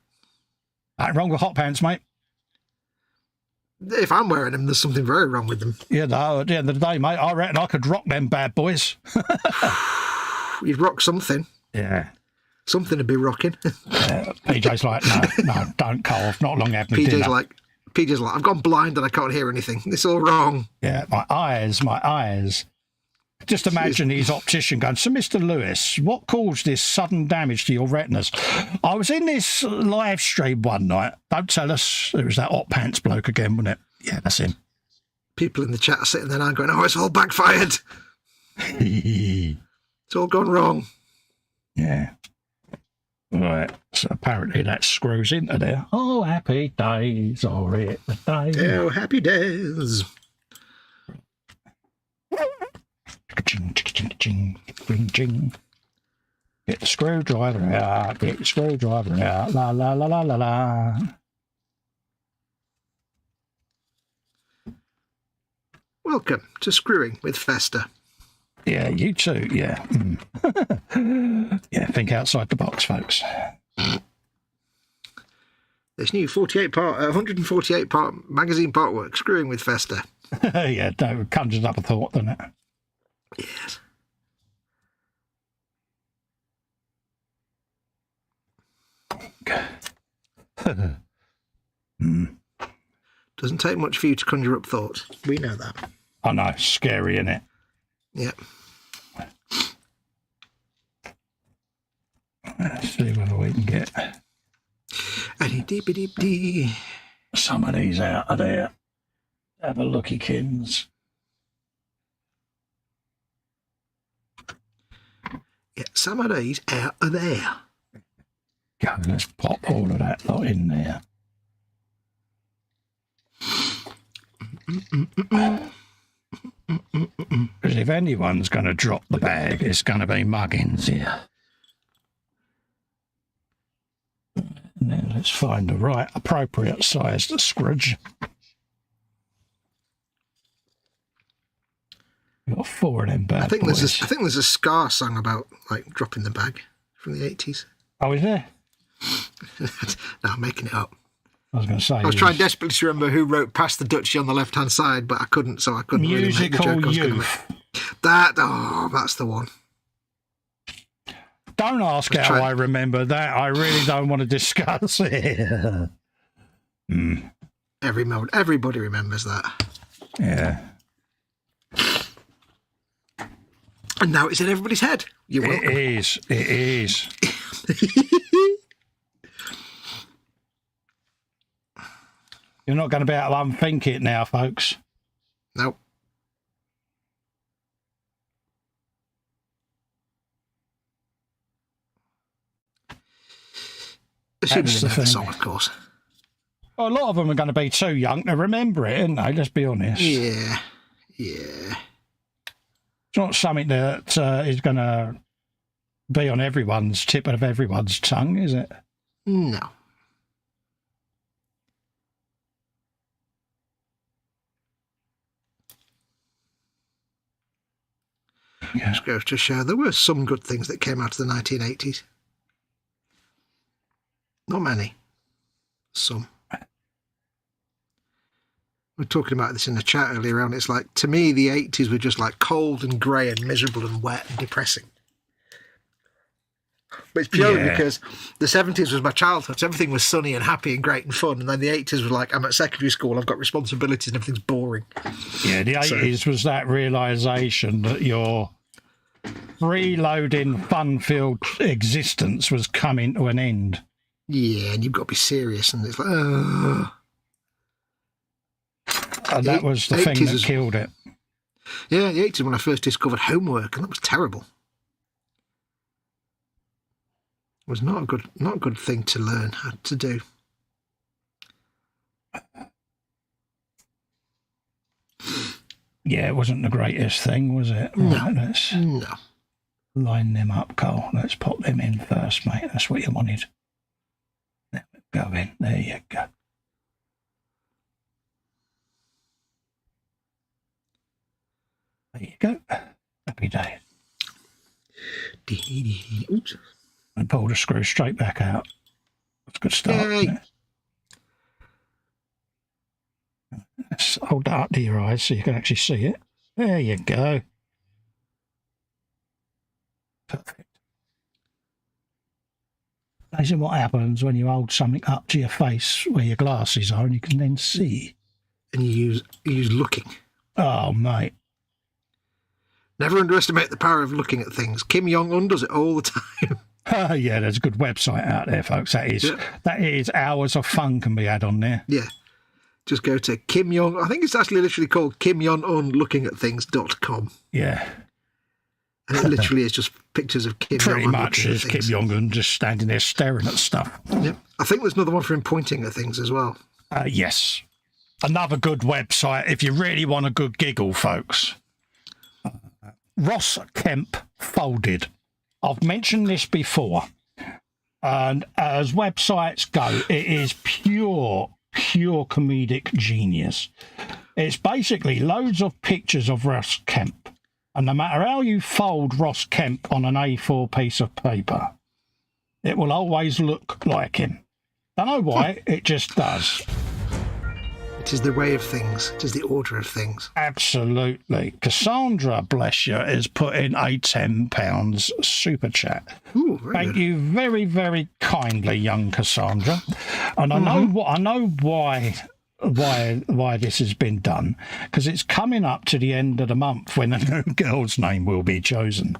Ain't wrong with hot pants, mate. If I'm wearing them, there's something very wrong with them. Yeah, no, at the end of the day, mate, I reckon I could rock them bad boys. You'd rock something. Yeah. Something to be rocking. PJ's like, no, don't, Cole. Not long having PJ's dinner. PJ's like, I've gone blind and I can't hear anything. It's all wrong. Yeah, my eyes. Just imagine his optician going, so Mr. Lewis, what caused this sudden damage to your retinas? I was in this live stream one night. Don't tell us. It was that hot pants bloke again, wasn't it? Yeah, that's him. People in the chat are sitting there now going, oh, it's all backfired. It's all gone wrong. Yeah. Right. So apparently that screws into there. Oh, happy days are it the day. Oh, happy days. Get the screwdriver out. Get the screwdriver out. La la la la la la. welcome to Screwing with Festa. Yeah, you too, yeah. Yeah, think outside the box, folks. This new 148-part magazine part work, Screwing with Festa. Yeah, that conjures up a thought, doesn't it? Yes. Doesn't take much for you to conjure up thoughts. We know that. I know, scary, isn't it? Yep. Let's see whether we can get some of these out of there. Have a looky, kins. Get some of these out of there. Go, let's pop all of that lot in there. Because if anyone's going to drop the bag, it's going to be Muggins here. And then let's find the right appropriate sized scrudge. Got 4 of them bad I think boys. there's a Scar song about like dropping the bag from the 80s. Oh, is there? No, I'm making it up. I was going to say. I was trying desperately to remember who wrote "Past the Dutchie" on the left-hand side, but I couldn't, so I couldn't really make the joke I was going to make. That's the one. Don't ask how I remember that. I really don't want to discuss it. Everybody remembers that. Yeah. And now it's in everybody's head. You're welcome. It is. It is. You're not going to be able to unthink it now, folks. Nope. Assuming you know the song, of course. Well, a lot of them are going to be too young to remember it, aren't they? Let's be honest. Yeah. Yeah. It's not something that is going to be on everyone's tip of everyone's tongue, is it? No. Yeah. Just goes to show there were some good things that came out of the 1980s. Not many. Some. We were talking about this in the chat earlier on. It's like, to me, the 80s were just like cold and grey and miserable and wet and depressing. But it's purely because the 70s was my childhood. So everything was sunny and happy and great and fun. And then the 80s was like, I'm at secondary school, I've got responsibilities and everything's boring. Yeah, the 80s was that realisation that your freeloading, fun-filled existence was coming to an end. Yeah, and you've got to be serious. And it's like, ugh. And that was the thing that killed it. Yeah, the 80s when I first discovered homework, and that was terrible. It was not a good thing to learn how to do. Yeah, it wasn't the greatest thing, was it? No. Right, let's line them up, Cole. Let's pop them in first, mate. That's what you wanted. There we go in. There you go. There you go. Happy days. Oops. And pull the screw straight back out. That's a good start, isn't it? Let's hold that up to your eyes so you can actually see it. There you go. Perfect. Amazing what happens when you hold something up to your face where your glasses are and you can then see. And you use looking. Oh, mate. Never underestimate the power of looking at things. Kim Jong-un does it all the time. Yeah, there's a good website out there, folks. That is hours of fun can be had on there. Yeah. Just go to Kim Jong. I think it's actually literally called KimJong-un lookingattthings.com. Yeah. And it literally is just pictures of Kim Pretty Jong-un. much is Kim Jong-un just standing there staring at stuff. Yep. I think there's another one for him pointing at things as well. Yes. Another good website if you really want a good giggle, folks. Ross Kemp Folded. I've mentioned this before. And as websites go, it is pure pure comedic genius. It's basically loads of pictures of Ross Kemp. And no matter how you fold Ross Kemp on an A4 piece of paper, it will always look like him. Don't know why, it just does. It is the way of things. It is the order of things. Absolutely. Cassandra, bless you, is put in a £10 super chat. Ooh, Thank good. you very, very kindly, young Cassandra. And I know why this has been done, because it's coming up to the end of the month when the new girl's name will be chosen.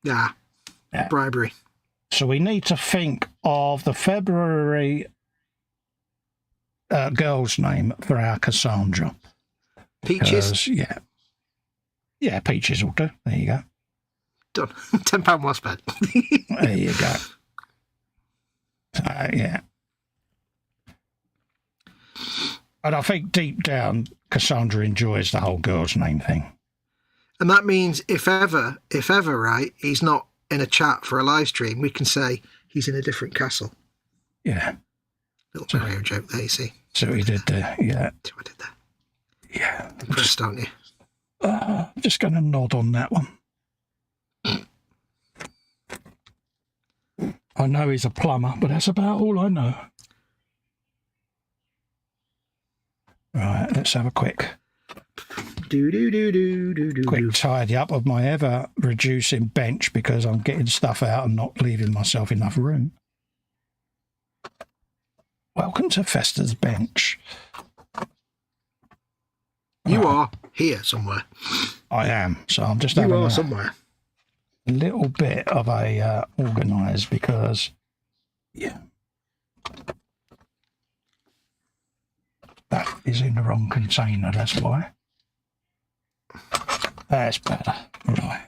Yeah. Bribery. So we need to think of the February girl's name for our Cassandra. Peaches. Yeah, Peaches will do. There you go. Done. £10 well spent. There you go. Yeah. And I think deep down, Cassandra enjoys the whole girl's name thing. And that means if ever, right, he's not in a chat for a live stream, we can say he's in a different castle. Yeah. Little Mario joke there, you see. So he did there, yeah. See what I did there? Yeah. Impressed, aren't you? I'm just going to nod on that one. I know he's a plumber, but that's about all I know. Right, let's have a quick tidy up of my ever-reducing bench because I'm getting stuff out and not leaving myself enough room. Welcome to Festa's bench. You are here somewhere. I am, so I'm just You having are somewhere. a little bit of a organised because, yeah, that is in the wrong container, that's why. That's better, right.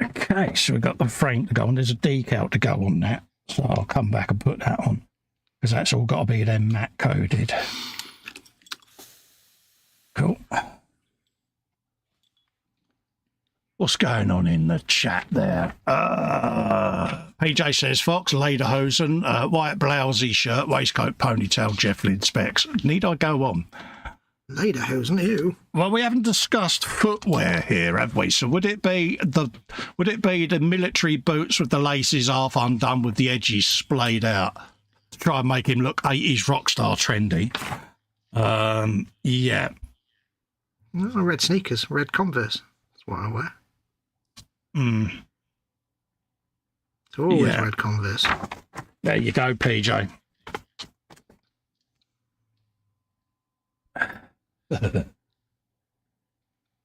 Okay, so we've got the frame to go on. There's a decal to go on that, so I'll come back and put that on because that's all got to be then matte coded. Cool. What's going on in the chat there? PJ says, Fox, lederhosen, white blousey shirt, waistcoat, ponytail, Jeff Lynne specs. Need I go on? Lederhosen, who? Well, we haven't discussed footwear here, have we? So would it be the military boots with the laces half undone with the edges splayed out to try and make him look 80s rock star trendy? Yeah. No, red sneakers, red Converse. That's what I wear. It's always red Converse. There you go, PJ.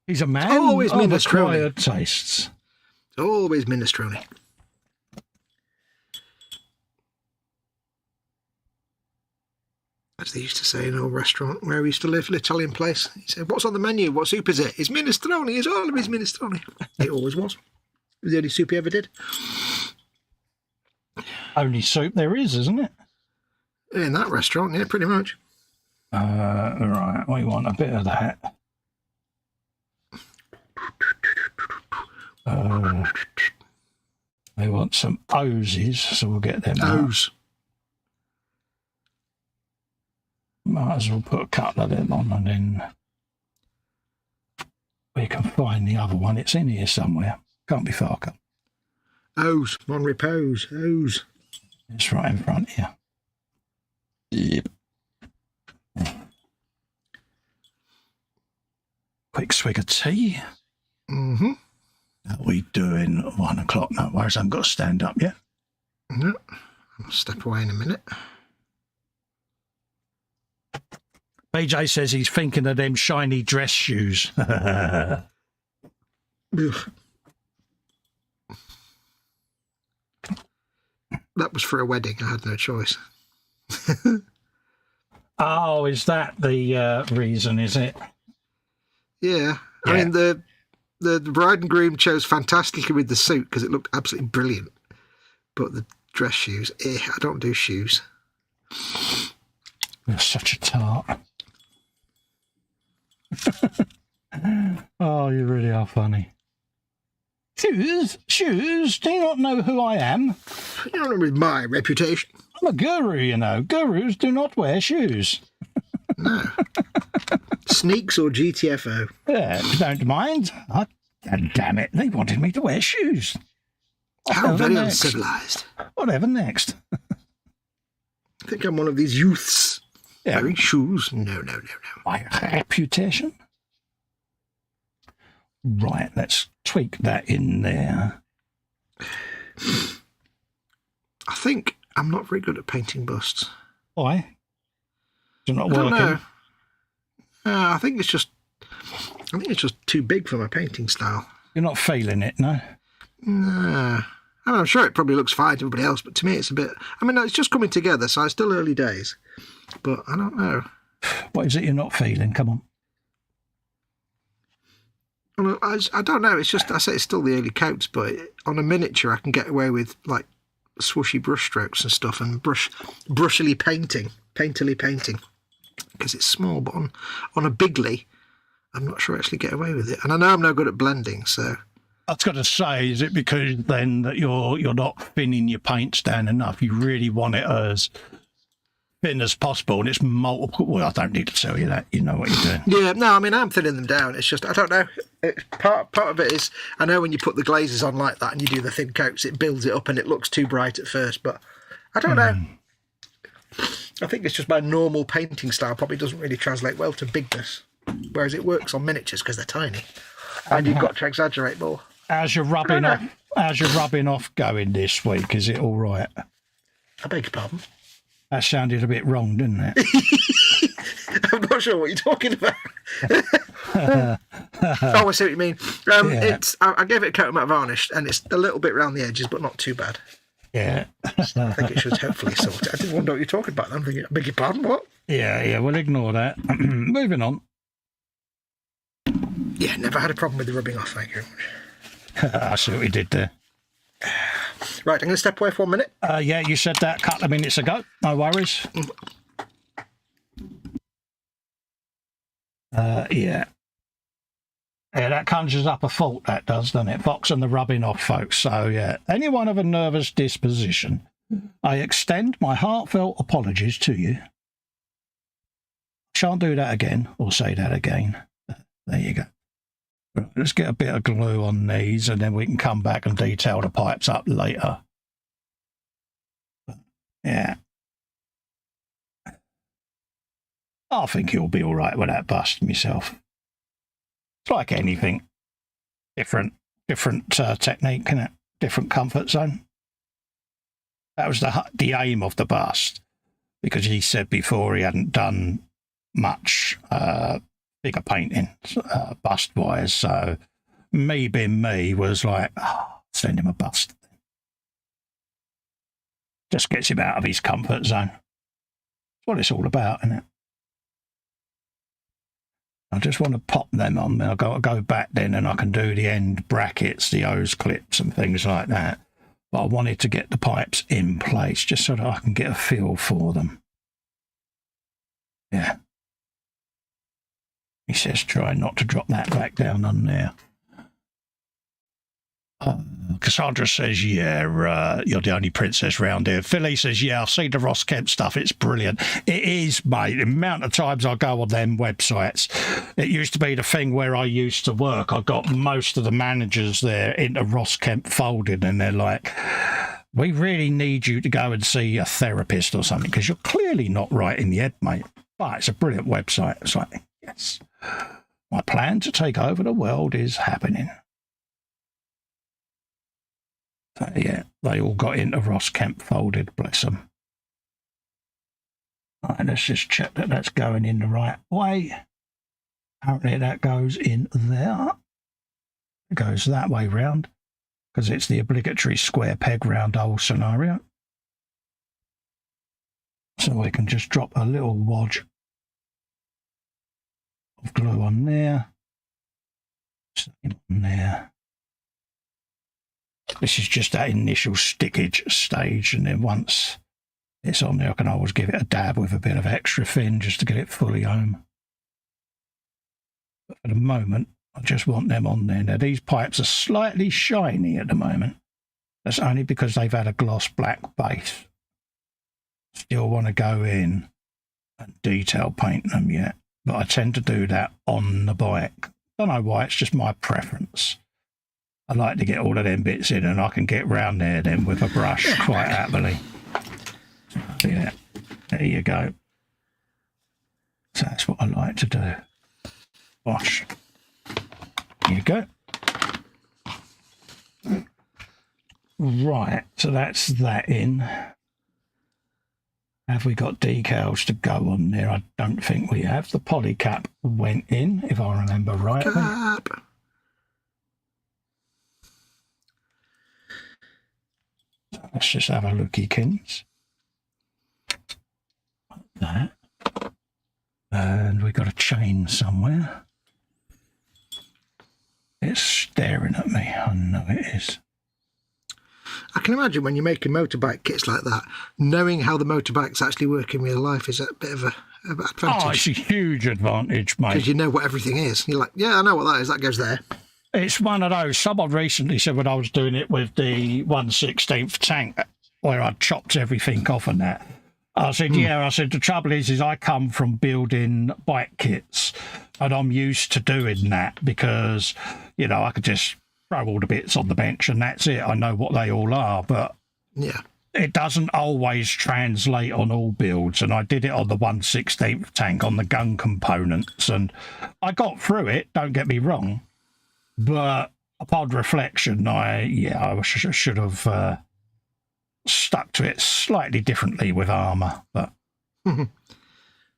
He's a man always of minestrone. acquired tastes. Always minestrone. As they used to say in an old restaurant where we used to live, an Italian place. He said, "What's on the menu? What soup is it?" "It's minestrone. It's always minestrone." It always was. It was the only soup he ever did. Only soup there is, isn't it? In that restaurant, yeah, pretty much. Right, we want a bit of that. We want some O's, so we'll get them O's. Might as well put a couple of them on and then we can find the other one. It's in here somewhere. Can't be far. O's. On repose. O's. It's right in front here. Yep. Quick swig of tea. Mm-hmm. Are we doing 1 o'clock? No worries, I haven't got to stand up yet. No. I'll step away in a minute. BJ says he's thinking of them shiny dress shoes. Ugh. That was for a wedding. I had no choice. Oh, is that the reason, is it? Yeah. I mean, the bride and groom chose fantastically with the suit because it looked absolutely brilliant. But the dress shoes, I don't do shoes. You're such a tart. Oh, you really are funny. Shoes? Do you not know who I am? You don't know with my reputation. I'm a guru, you know. Gurus do not wear shoes. No. Sneaks or GTFO? Yeah, don't mind. God damn it, they wanted me to wear shoes. How Whatever very next? uncivilized. Whatever next? I think I'm one of these youths. Yeah. Wearing shoes? No. My reputation? Right, let's tweak that in there. I think I'm not very good at painting busts. Why? It's not I don't working. know. I think it's just too big for my painting style. You're not feeling it, no? Nah. I mean, I'm sure it probably looks fine to everybody else, but to me it's a bit... I mean, it's just coming together, so it's still early days. But I don't know. What is it you're not feeling? Come on. I don't know. It's just, I say it's still the early coats, but on a miniature I can get away with, like, swooshy brush strokes and stuff and painterly painting, because it's small. But on a bigly, I'm not sure I actually get away with it. And I know I'm no good at blending, so... I was going to say, is it because then that you're not thinning your paints down enough? You really want it as thin as possible, and it's multiple. Well, I don't need to tell you that. You know what you're doing. Yeah, no, I mean, I'm thinning them down. It's just, I don't know. Part of it is, I know when you put the glazes on like that and you do the thin coats, it builds it up and it looks too bright at first, but I don't know. I think it's just my normal painting style probably doesn't really translate well to bigness, whereas it works on miniatures because they're tiny, and you've got to exaggerate more. How's your rubbing off going this week? Is it all right? I beg your pardon? That sounded a bit wrong, didn't it? I'm not sure what you're talking about. Oh, I see what you mean. Yeah. I gave it a coat of matte varnish, and it's a little bit round the edges, but not too bad. Yeah. I think it should hopefully sort it. I didn't wonder what you're talking about. I'm thinking, I beg your pardon, what? Yeah, we'll ignore that. Moving on. Yeah, never had a problem with the rubbing off, thank you very much. I see what we did there. Right, I'm going to step away for 1 minute. Yeah, you said that a couple of minutes ago. No worries. Yeah, that conjures up a fault, that does, doesn't it? Fox and the rubbing off, folks. So, yeah, anyone of a nervous disposition, I extend my heartfelt apologies to you. Shan't do that again, or say that again. There you go. Right, let's get a bit of glue on these, and then we can come back and detail the pipes up later. Yeah. I think you'll be all right with that bust myself. It's like anything. Different technique, isn't it? Different comfort zone. That was the aim of the bust, because he said before he hadn't done much bigger painting, bust-wise. So me being me was like, send him a bust. Just gets him out of his comfort zone. That's what it's all about, isn't it? I just want to pop them on. I'll go back then and I can do the end brackets, the hose clips and things like that. But I wanted to get the pipes in place just so that I can get a feel for them. Yeah. He says try not to drop that back down on there. Cassandra says, yeah, you're the only princess round here. Philly says, yeah, I've seen the Ross Kemp stuff. It's brilliant. It is, mate. The amount of times I go on them websites. It used to be the thing where I used to work. I got most of the managers there into Ross Kemp folded, and they're like, we really need you to go and see a therapist or something, because you're clearly not right in the head, mate. But it's a brilliant website. It's like, yes, my plan to take over the world is happening. So, yeah, they all got into Ross Kemp folded, bless them. Right, let's just check that that's going in the right way. Apparently that goes in there. It goes that way round, because it's the obligatory square peg round hole scenario. So we can just drop a little wodge of glue on there. Same on there. This is just that initial stickage stage, and then once it's on there, I can always give it a dab with a bit of extra thin just to get it fully home. But for the moment, I just want them on there. Now, these pipes are slightly shiny at the moment. That's only because they've had a gloss black base. Still want to go in and detail paint them yet, but I tend to do that on the bike. Don't know why, it's just my preference. I like to get all of them bits in, and I can get round there then with a brush quite happily. So, yeah, there you go. So that's what I like to do. Wash. There you go. Right, so that's that in. Have we got decals to go on there? I don't think we have. The poly cap went in, if I remember rightly. Cap. So let's just have a lookykins. Like that. And we got a chain somewhere. It's staring at me. I know it is. I can imagine when you're making motorbike kits like that, knowing how the motorbikes actually work in real life is a bit of a advantage. Oh, it's a huge advantage, mate. Because you know what everything is. You're like, yeah, I know what that is. That goes there. It's one of those. Someone recently said when I was doing it with the 1/16th tank, where I chopped everything off and that. I said, yeah, I said, the trouble is I come from building bike kits and I'm used to doing that because, you know, I could just throw all the bits on the bench and that's it. I know what they all are, but yeah, it doesn't always translate on all builds. And I did it on the 1/16th tank on the gun components and I got through it, don't get me wrong, but upon reflection, I should have stuck to it slightly differently with armour, but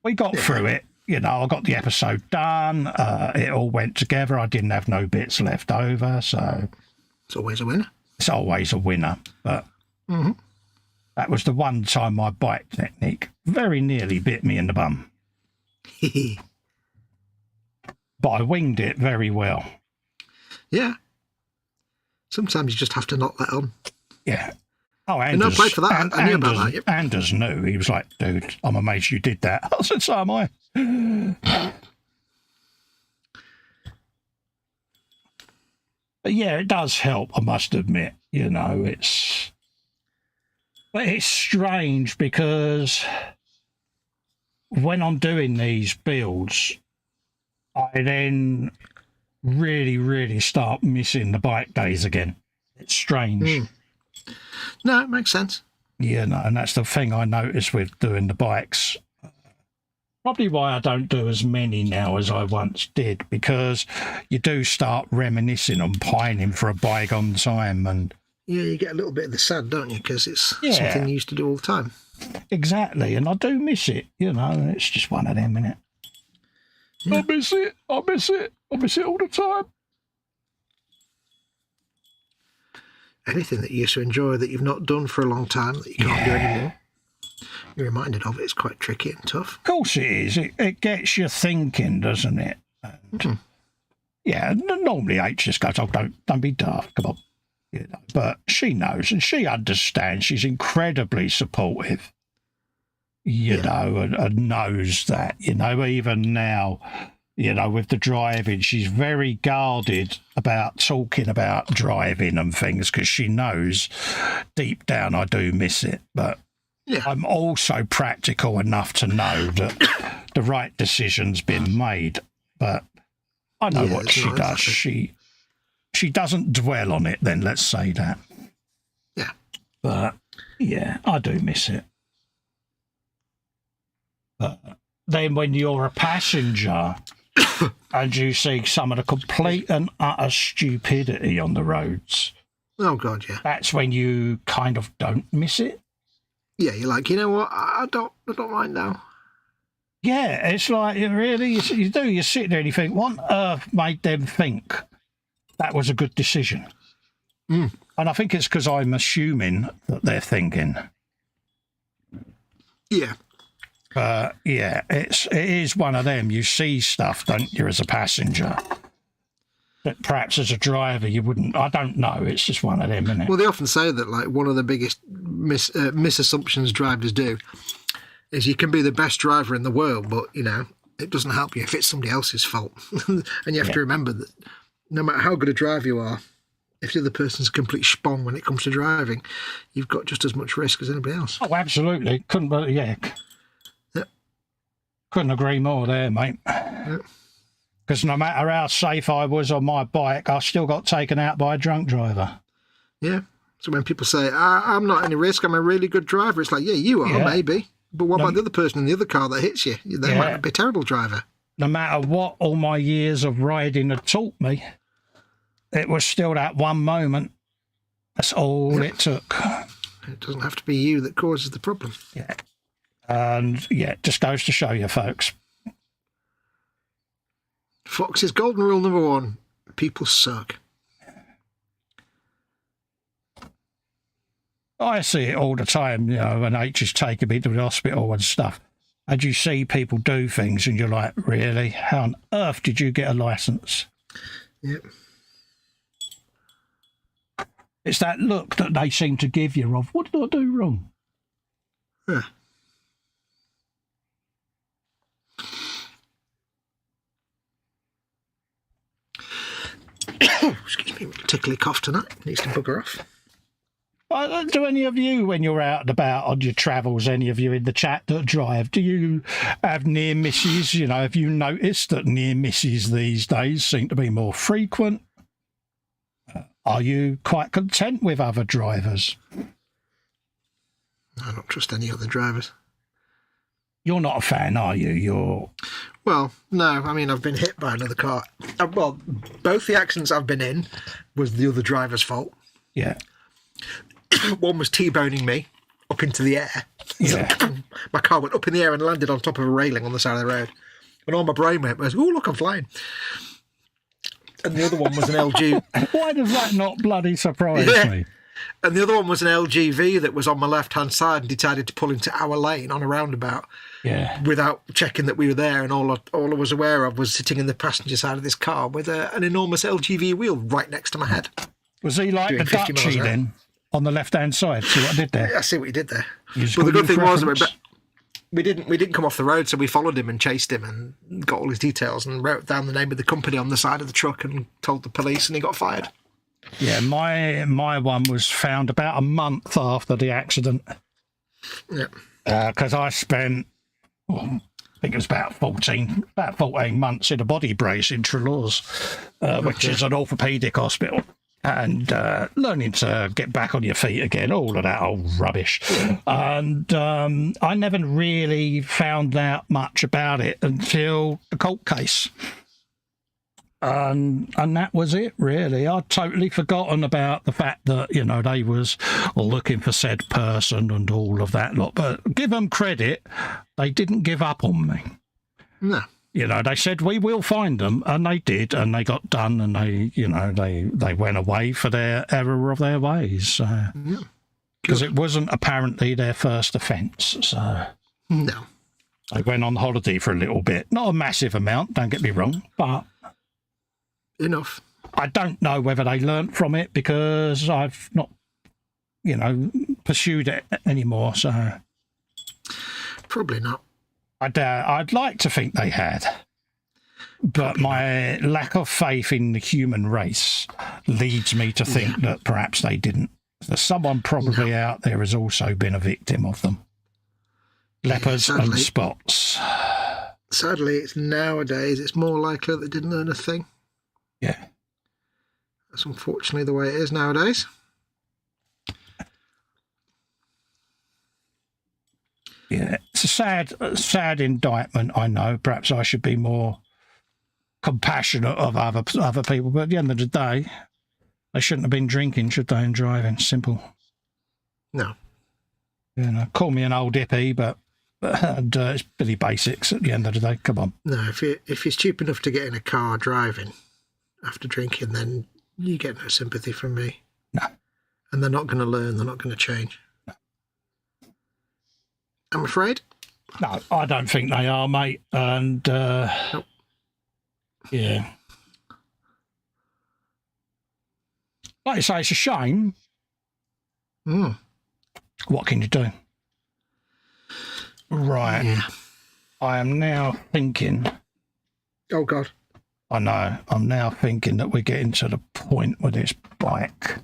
we got through it. You know, I got the episode done. It all went together. I didn't have no bits left over, so it's always a winner. It's always a winner. But that was the one time my bike technique very nearly bit me in the bum. But I winged it very well. Yeah. Sometimes you just have to not let on. Yeah. Oh, no play for that. I knew about that. Yep. Anders knew. He was like, dude, I'm amazed you did that. I said, so am I. But yeah, it does help, I must admit. You know, it's strange because when I'm doing these builds, I then really, really start missing the bike days again. It's strange. No, it makes sense. Yeah, no, and that's the thing I noticed with doing the bikes. Probably why I don't do as many now as I once did, because you do start reminiscing and pining for a bygone time. And yeah, you get a little bit of the sad, don't you? Because it's something you used to do all the time. Exactly, and I do miss it, you know, and it's just one of them, innit? Yeah. I miss it all the time. Anything that you used to enjoy that you've not done for a long time that you can't do anymore, you're reminded of it. It's quite tricky and tough. Of course it is. It gets you thinking, doesn't it? And yeah, normally H just goes, oh, don't be daft, come on. You know, but she knows and she understands. She's incredibly supportive, you know, and knows that, you know, even now, you know, with the driving, she's very guarded about talking about driving and things because she knows deep down I do miss it. But I'm also practical enough to know that the right decision's been made. But I know what she does. She doesn't dwell on it then, let's say that. Yeah. But, yeah, I do miss it. But then when you're a passenger and you see some of the complete and utter stupidity on the roads. Oh, God, yeah. That's when you kind of don't miss it. Yeah, you're like, you know what, I don't mind now. Yeah, it's like, really, you do. You sit there and you think, what on earth made them think that was a good decision? And I think it's because I'm assuming that they're thinking. Yeah. Yeah, it is one of them. You see stuff, don't you, as a passenger, that perhaps as a driver you wouldn't. I don't know. It's just one of them, isn't it? Well, they often say that, like, one of the biggest misassumptions drivers do is you can be the best driver in the world, but, you know, it doesn't help you if it's somebody else's fault. And you have to remember that no matter how good a driver you are, If the other person's a complete spong when it comes to driving, you've got just as much risk as anybody else. Oh, absolutely. Yeah. Yep. Couldn't agree more there, mate. Because no matter how safe I was on my bike, I still got taken out by a drunk driver. Yeah. So when people say, I'm not any risk, I'm a really good driver, it's like, yeah, you are, maybe. But what about the other person in the other car that hits you? They might be a terrible driver. No matter what all my years of riding had taught me, it was still that one moment. That's all it took. It doesn't have to be you that causes the problem. Yeah. And, yeah, it just goes to show you, folks. Fox's golden rule number 1, people suck. I see it all the time, you know, when H is taking me to the hospital and stuff. And you see people do things and you're like, really? How on earth did you get a licence? Yep. It's that look that they seem to give you of, what did I do wrong? Yeah. Excuse me, tickly cough tonight. Needs to bugger off. Do any of you, when you're out and about on your travels, any of you in the chat that drive, do you have near misses? You know, have you noticed that near misses these days seem to be more frequent? Are you quite content with other drivers? I don't trust any other drivers. You're not a fan, are you? Well, no. I mean, I've been hit by another car. Well, both the accidents I've been in was the other driver's fault. Yeah. One was T-boning me up into the air. Yeah. My car went up in the air and landed on top of a railing on the side of the road. And all my brain went was, oh, look, I'm flying. And the other one was an LG. Why does that not bloody surprise me? And the other one was an LGV that was on my left-hand side and decided to pull into our lane on a roundabout. Yeah. Without checking that we were there, and all I was aware of was sitting in the passenger side of this car with an enormous LGV wheel right next to my head. Was he like the Dutchie then, on the left-hand side? See what I did there? Yeah, I see what you did there. But the good thing was we didn't come off the road, so we followed him and chased him and got all his details and wrote down the name of the company on the side of the truck and told the police, and he got fired. Yeah, my one was found about a month after the accident. Yeah. Because I spent, I think it was about 14 months in a body brace in Trelaw's, which is an orthopaedic hospital, and learning to get back on your feet again, all of that old rubbish. And I never really found out much about it until the court case. And that was it, really. I'd totally forgotten about the fact that, you know, they was looking for said person and all of that lot. But give them credit, they didn't give up on me. No. You know, they said, we will find them, and they did, and they got done, and they, you know, they went away for their error of their ways. Because it wasn't apparently their first offence, so... No. They went on holiday for a little bit. Not a massive amount, don't get me wrong, but... Enough. I don't know whether they learnt from it because I've not, you know, pursued it anymore. So probably not. I'd like to think they had, but my lack of faith in the human race leads me to think that perhaps they didn't. There's someone probably out there has also been a victim of them. Lepers and spots. Sadly, it's nowadays it's more likely that they didn't learn a thing. Yeah. That's unfortunately the way it is nowadays. Yeah, it's a sad indictment, I know. Perhaps I should be more compassionate of other people, but at the end of the day, they shouldn't have been drinking, should they, and driving. Simple. No. You know, call me an old hippie, but it's pretty basics at the end of the day. Come on. No, if you're stupid enough to get in a car driving after drinking, then you get no sympathy from me. No. And they're not going to learn. They're not going to change. No. I'm afraid. No, I don't think they are, mate. And, nope. Yeah. Like you say, it's a shame. What can you do? Right. Yeah. I am now thinking... Oh, God. I know. I'm now thinking that we're getting to the point with this bike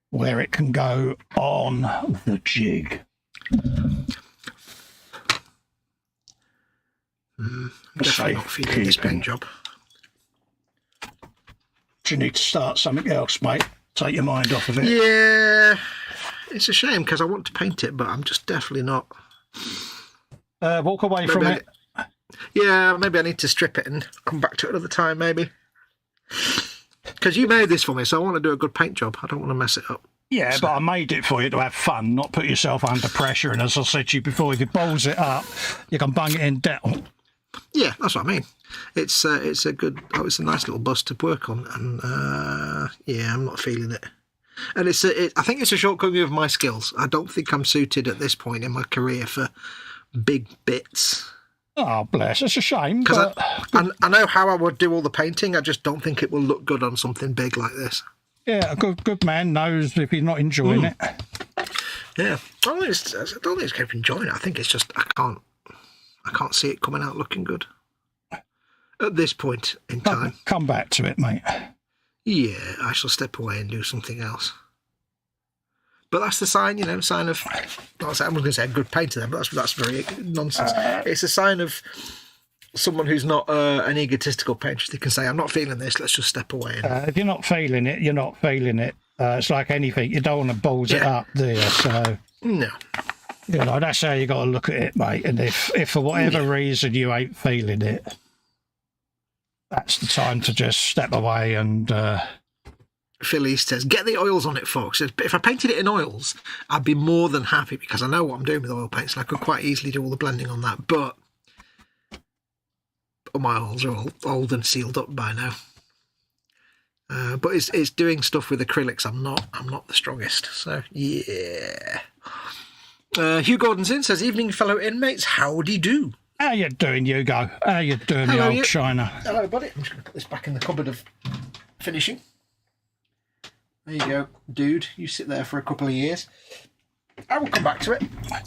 where it can go on the jig. I'm definitely not feeling this paint job. Do you need to start something else, mate? Take your mind off of it. Yeah, it's a shame because I want to paint it, but I'm just definitely not. Walk away from it. Yeah, maybe I need to strip it and come back to it another time, maybe. Because you made this for me, so I want to do a good paint job. I don't want to mess it up. Yeah, so. But I made it for you to have fun, not put yourself under pressure. And as I said to you before, if you balls it up, you can bung it in down. Yeah, that's what I mean. It's a good. Oh, it's a nice little bus to work on, and yeah, I'm not feeling it. And I think it's a shortcoming of my skills. I don't think I'm suited at this point in my career for big bits. Oh, bless. It's a shame. Because I know how I would do all the painting. I just don't think it will look good on something big like this. Yeah, a good man knows if he's not enjoying it. Yeah. I don't think it's kind of enjoying it. I think it's just I can't see it coming out looking good at this point in time. Come back to it, mate. Yeah, I shall step away and do something else. But that's the sign, sign of... I was going to say a good painter then, but that's very nonsense. It's a sign of someone who's not an egotistical painter. They can say, I'm not feeling this, let's just step away. If you're not feeling it, you're not feeling it. It's like anything. You don't want to balls it up, do you? So, no. That's how you got to look at it, mate. And if for whatever reason you ain't feeling it, that's the time to just step away and... Philly says, get the oils on it, Fox. If I painted it in oils, I'd be more than happy because I know what I'm doing with oil paints and I could quite easily do all the blending on that. But my oils are all old and sealed up by now. But it's doing stuff with acrylics. I'm not the strongest. So yeah. Hugh Gordonson says, evening, fellow inmates. Howdy-do. How you doing, Hugo? How you doing, Hello, the old China? Hello, buddy. I'm just going to put this back in the cupboard of finishing. There you go, dude. You sit there for a couple of years. I will come back to it.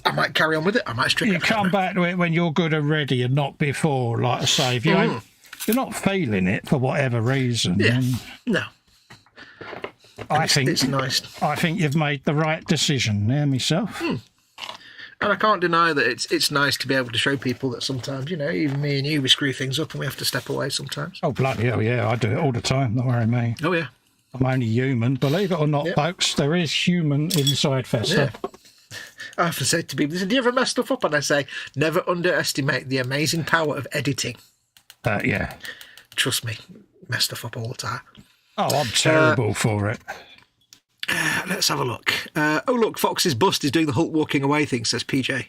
I might carry on with it. I might strip it. You come back to it when you're good and ready and not before. Like I say, if you're not feeling it for whatever reason. Yeah. No. I think it's nice. I think you've made the right decision there myself. And I can't deny that it's nice to be able to show people that sometimes, even me and you, we screw things up and we have to step away sometimes. Oh, bloody hell, yeah. I do it all the time. Don't worry, me. Oh, yeah. I'm only human. Believe it or not, folks, there is human inside Festa. Yeah. I have to say to people, do you ever mess stuff up? And I say, never underestimate the amazing power of editing. Yeah. Trust me, mess stuff up all the time. Oh, I'm terrible for it. Let's have a look. Look, Fox's bust is doing the Hulk walking away thing, says PJ.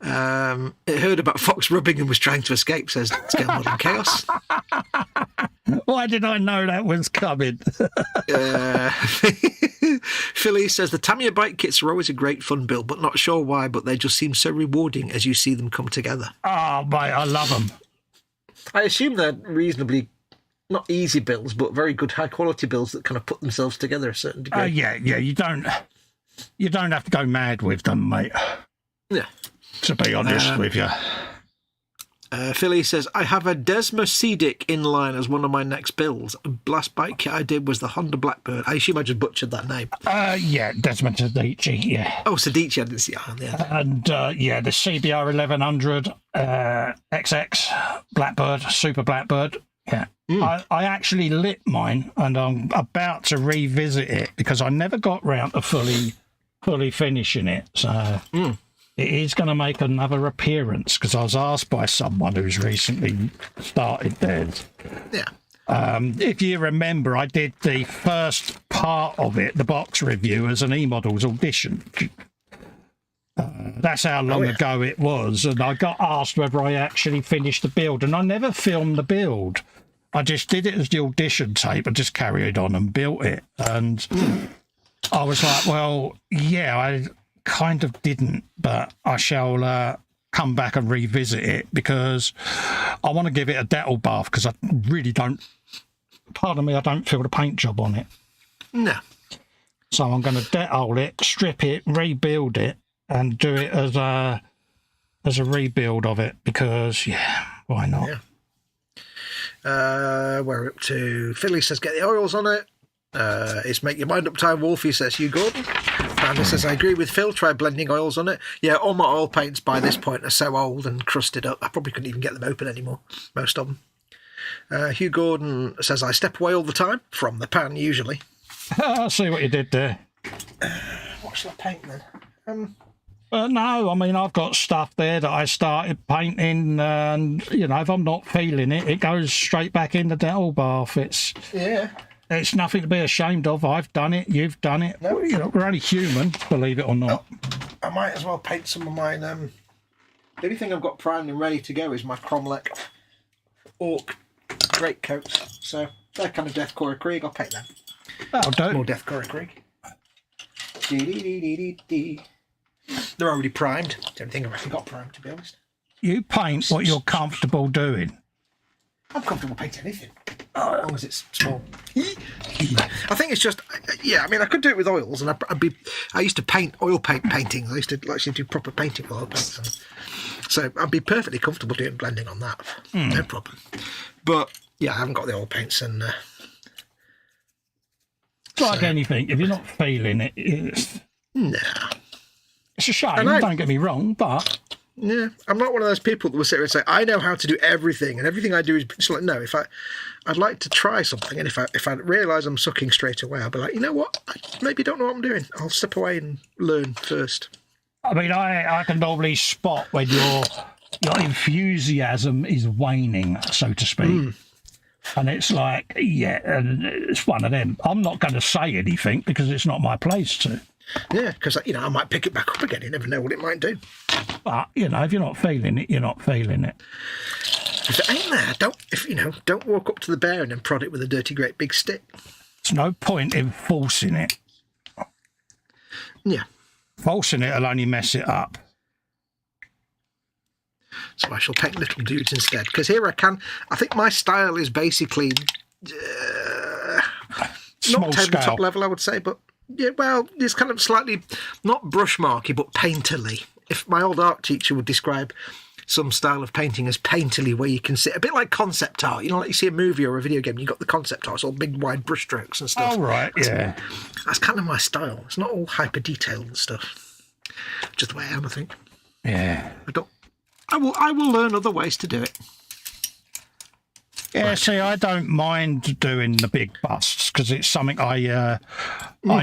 It heard about Fox rubbing and was trying to escape, says Scale Modern Chaos. Why did I know that was coming? Philly says the Tamiya bike kits are always a great fun build, but not sure why, but they just seem so rewarding as you see them come together. Oh, mate, I love them. I assume they're reasonably, not easy builds, but very good high quality builds that kind of put themselves together a certain degree. Yeah, you don't have to go mad with them, mate. Yeah. To be honest with you. Philly says, I have a Desma Cedic in line as one of my next builds. The last bike kit I did was the Honda Blackbird. I assume I just butchered that name. Yeah, Desmond Cedici, yeah. Oh, Cedici, I didn't see it on the other. And, the CBR 1100 XX Blackbird, Super Blackbird. Yeah. I actually lit mine, and I'm about to revisit it because I never got round to fully finishing it. So... It is going to make another appearance because I was asked by someone who's recently started theirs. Yeah. If you remember, I did the first part of it, the box review, as an E-Models audition. That's how long ago it was. And I got asked whether I actually finished the build. And I never filmed the build. I just did it as the audition tape and just carried on and built it. And I was like, well, yeah, I kind of didn't, but I shall come back and revisit it because I want to give it a Dettol bath because I really don't, pardon me, I don't feel the paint job on it. No. So I'm going to Dettol it, strip it, rebuild it, and do it as a rebuild of it because, yeah, why not? We're up to Philly says get the oils on it. It's make your mind up time, Wolfie says Hugh Gordon. Andy says I agree with Phil, try blending oils on it. Yeah, all my oil paints by this point are so old and crusted up I probably couldn't even get them open anymore, most of them. Hugh Gordon says I step away all the time from the pan usually. I see what you did there. What shall I paint then? No, I mean, I've got stuff there that I started painting, and, you know, if I'm not feeling it, it goes straight back in the dental bath. It's nothing to be ashamed of. I've done it, you've done it. No. You know, we're only human, believe it or not. I might as well paint some of mine. The only thing I've got primed and ready to go is my Cromlech Orc greatcoats. So they're kind of Deathcore Krieg. I'll paint them. That'll do. More Deathcore Krieg. They're already primed. Don't think I've actually got primed, to be honest. You paint what you're comfortable doing. I'm comfortable painting anything, as long as it's small. I think it's just, yeah. I mean, I could do it with oils, and I used to paint oil paintings. I used to actually do proper painting with oil paints, so I'd be perfectly comfortable doing blending on that. No problem. But yeah, I haven't got the oil paints, and it's like anything. If you're not feeling it, it's a shame. Don't get me wrong, but. Yeah, I'm not one of those people that will sit here and say, I know how to do everything, and everything I do is just like, no, I'd like to try something, and if I realise I'm sucking straight away, I'll be like, you know what, I maybe don't know what I'm doing. I'll step away and learn first. I mean, I can normally spot when your enthusiasm is waning, so to speak. And it's like, yeah, and it's one of them. I'm not going to say anything because it's not my place to. Yeah, because, you know, I might pick it back up again. You never know what it might do. But, you know, if you're not feeling it, you're not feeling it. If it ain't there, don't walk up to the bear and then prod it with a dirty, great big stick. There's no point in forcing it. Yeah. Forcing it will only mess it up. So I shall paint little dudes instead. Because here I think my style is basically not tabletop level, I would say, but yeah, well, it's kind of slightly, not brush marky, but painterly. If my old art teacher would describe some style of painting as painterly, where you can sit, a bit like concept art, you know, like you see a movie or a video game, you've got the concept art, it's all big, wide brush strokes and stuff. Oh, right, yeah. That's kind of my style. It's not all hyper detailed and stuff. Just the way I am, I think. Yeah. I will learn other ways to do it. Yeah, see, I don't mind doing the big busts because it's something I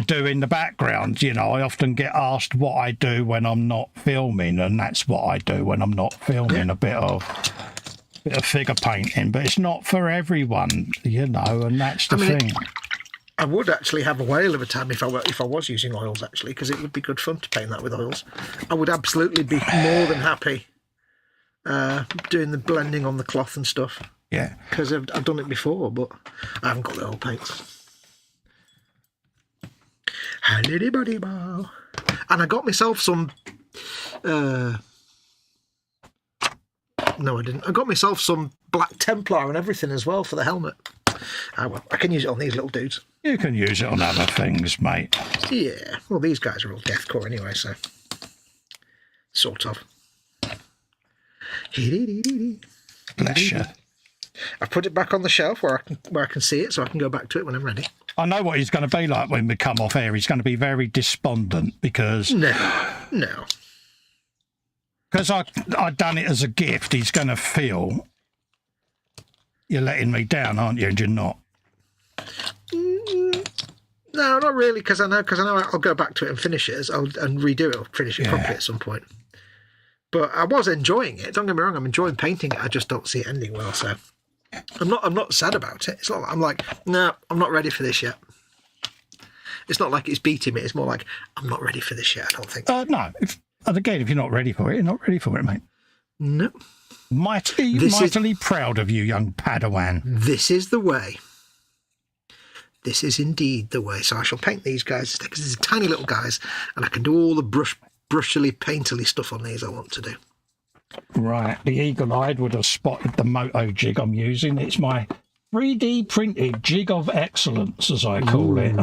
do in the background. You know, I often get asked what I do when I'm not filming, and that's what I do when I'm not filming. A bit of figure painting, but it's not for everyone, you know, and that's the thing. I would actually have a whale of a time if I was using oils, actually, because it would be good fun to paint that with oils. I would absolutely be more than happy doing the blending on the cloth and stuff. Yeah, because I've done it before, but I haven't got the oil paints. And I got myself some. No, I didn't. I got myself some Black Templar and everything as well for the helmet. Well, I can use it on these little dudes. You can use it on other things, mate. Yeah, well, these guys are all deathcore anyway, so sort of. Bless you. I've put it back on the shelf where I can see it, so I can go back to it when I'm ready. I know what he's going to be like when we come off air. He's going to be very despondent because... No. Because I done it as a gift, he's going to feel you're letting me down, aren't you? And you're not. No, not really, because I know I'll go back to it and finish it, and redo it or finish it properly at some point. But I was enjoying it. Don't get me wrong, I'm enjoying painting it. I just don't see it ending well, so I'm not sad about it. It's not. I'm like, no, I'm not ready for this yet. It's not like it's beating me. It's more like I'm not ready for this yet. I don't think. No. If you're not ready for it, you're not ready for it, mate. No. Mightily proud of you, young Padawan. This is the way. This is indeed the way. So I shall paint these guys because these are tiny little guys, and I can do all the brushily, painterly stuff on these I want to do. Right. The eagle-eyed would have spotted the moto jig I'm using. It's my 3D printed jig of excellence, as I call it.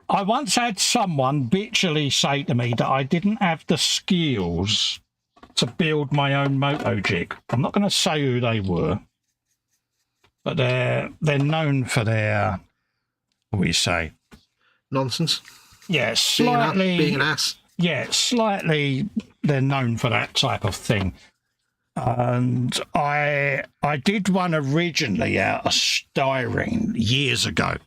I once had someone bitchily say to me that I didn't have the skills to build my own moto jig. I'm not going to say who they were, but they're known for their, what do we say? Nonsense. Yeah, slightly... Being an ass. Yeah, slightly they're known for that type of thing. And I did one originally out of styrene years ago.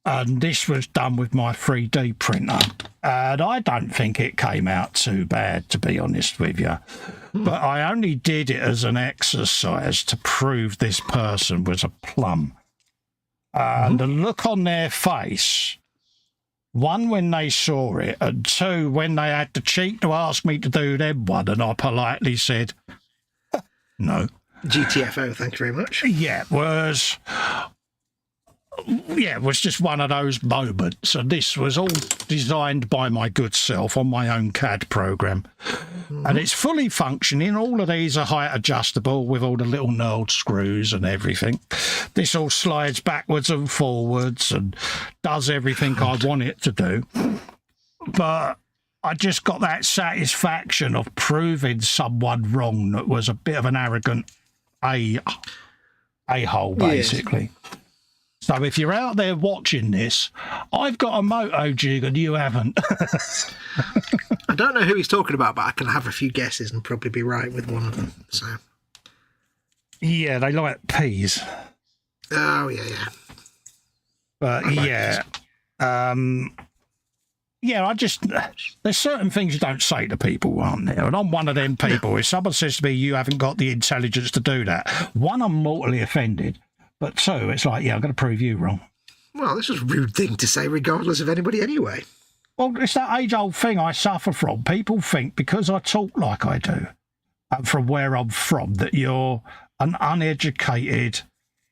And this was done with my 3D printer. And I don't think it came out too bad, to be honest with you. But I only did it as an exercise to prove this person was a plum. And the look on their face, one, when they saw it, and two, when they had the cheek to ask me to do them one, and I politely said, no. GTFO, thank you very much. Yeah, it was just one of those moments, and this was all designed by my good self on my own CAD program. And it's fully functioning. All of these are height adjustable with all the little knurled screws and everything. This all slides backwards and forwards and does everything I want it to do. But I just got that satisfaction of proving someone wrong that was a bit of an arrogant a-hole, basically. Yes. So if you're out there watching this, I've got a moto jig and you haven't. I don't know who he's talking about, but I can have a few guesses and probably be right with one of them. So, yeah, they like peas. Oh, yeah. But yeah, there's certain things you don't say to people, aren't there? And I'm one of them people. No. If someone says to me, you haven't got the intelligence to do that, one, I'm mortally offended. But two, it's like, yeah, I'm going to prove you wrong. Well, this is a rude thing to say regardless of anybody anyway. Well, it's that age-old thing I suffer from. People think because I talk like I do, and from where I'm from, that you're an uneducated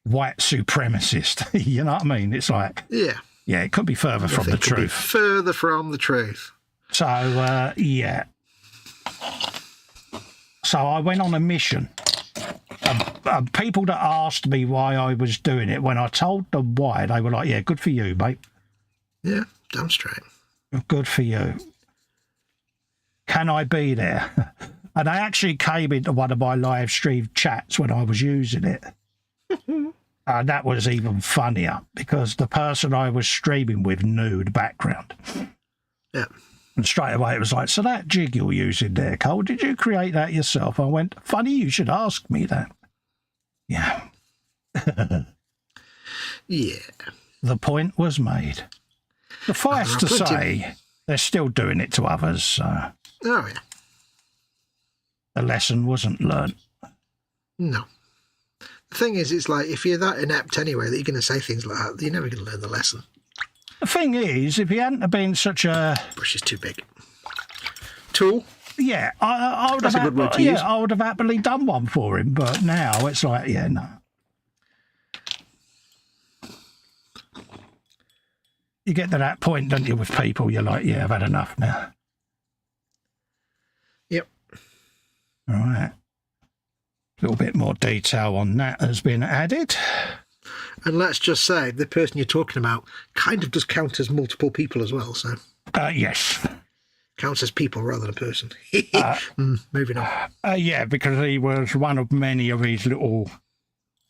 white supremacist. You know what I mean? It's like... Yeah, it could be further from the truth. Further from the truth. So, yeah. So I went on a mission. People that asked me why I was doing it, when I told them why, they were like, yeah, good for you, mate. Yeah, damn straight. Good for you. Can I be there? And I actually came into one of my live stream chats when I was using it. And that was even funnier because the person I was streaming with knew the background. Yeah. And straight away it was like, so that jig you're using there, Cole, did you create that yourself? I went, funny you should ask me that. Yeah. Yeah. The point was made. Suffice to say, they're still doing it to others. So oh, yeah. The lesson wasn't learnt. No. The thing is, it's like, if you're that inept anyway that you're going to say things like that, you're never going to learn the lesson. The thing is, if he hadn't been such a... Brush is too big. Tool? Yeah, I would I would have happily done one for him, but now it's like, yeah, no. You get to that point, don't you, with people, you're like, yeah, I've had enough now. Yep. All right. A little bit more detail on that has been added. And let's just say, the person you're talking about kind of does count as multiple people as well, so... yes. Counts as people rather than a person. Moving on. Yeah, because he was one of many of his little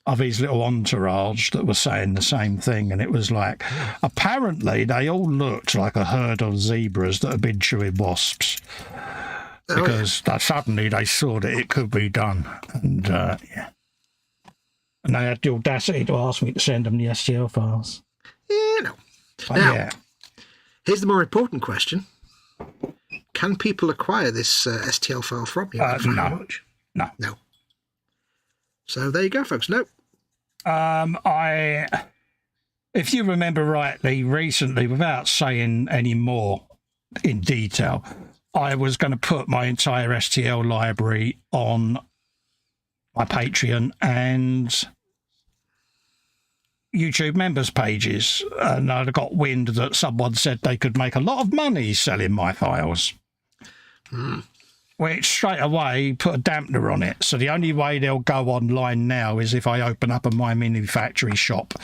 entourage that were saying the same thing, and it was like, apparently they all looked like a herd of zebras that had been chewing wasps, because suddenly they saw that it could be done, and yeah. And they had the audacity to ask me to send them the STL files. Yeah, no. But now, yeah. Here's the more important question. Can people acquire this STL file from you? No. So there you go, folks. No. If you remember rightly, recently, without saying any more in detail, I was going to put my entire STL library on my Patreon and YouTube members pages, and I got wind that someone said they could make a lot of money selling my files, which straight away put a dampener on it. So the only way they'll go online now is if I open up a My Mini Factory shop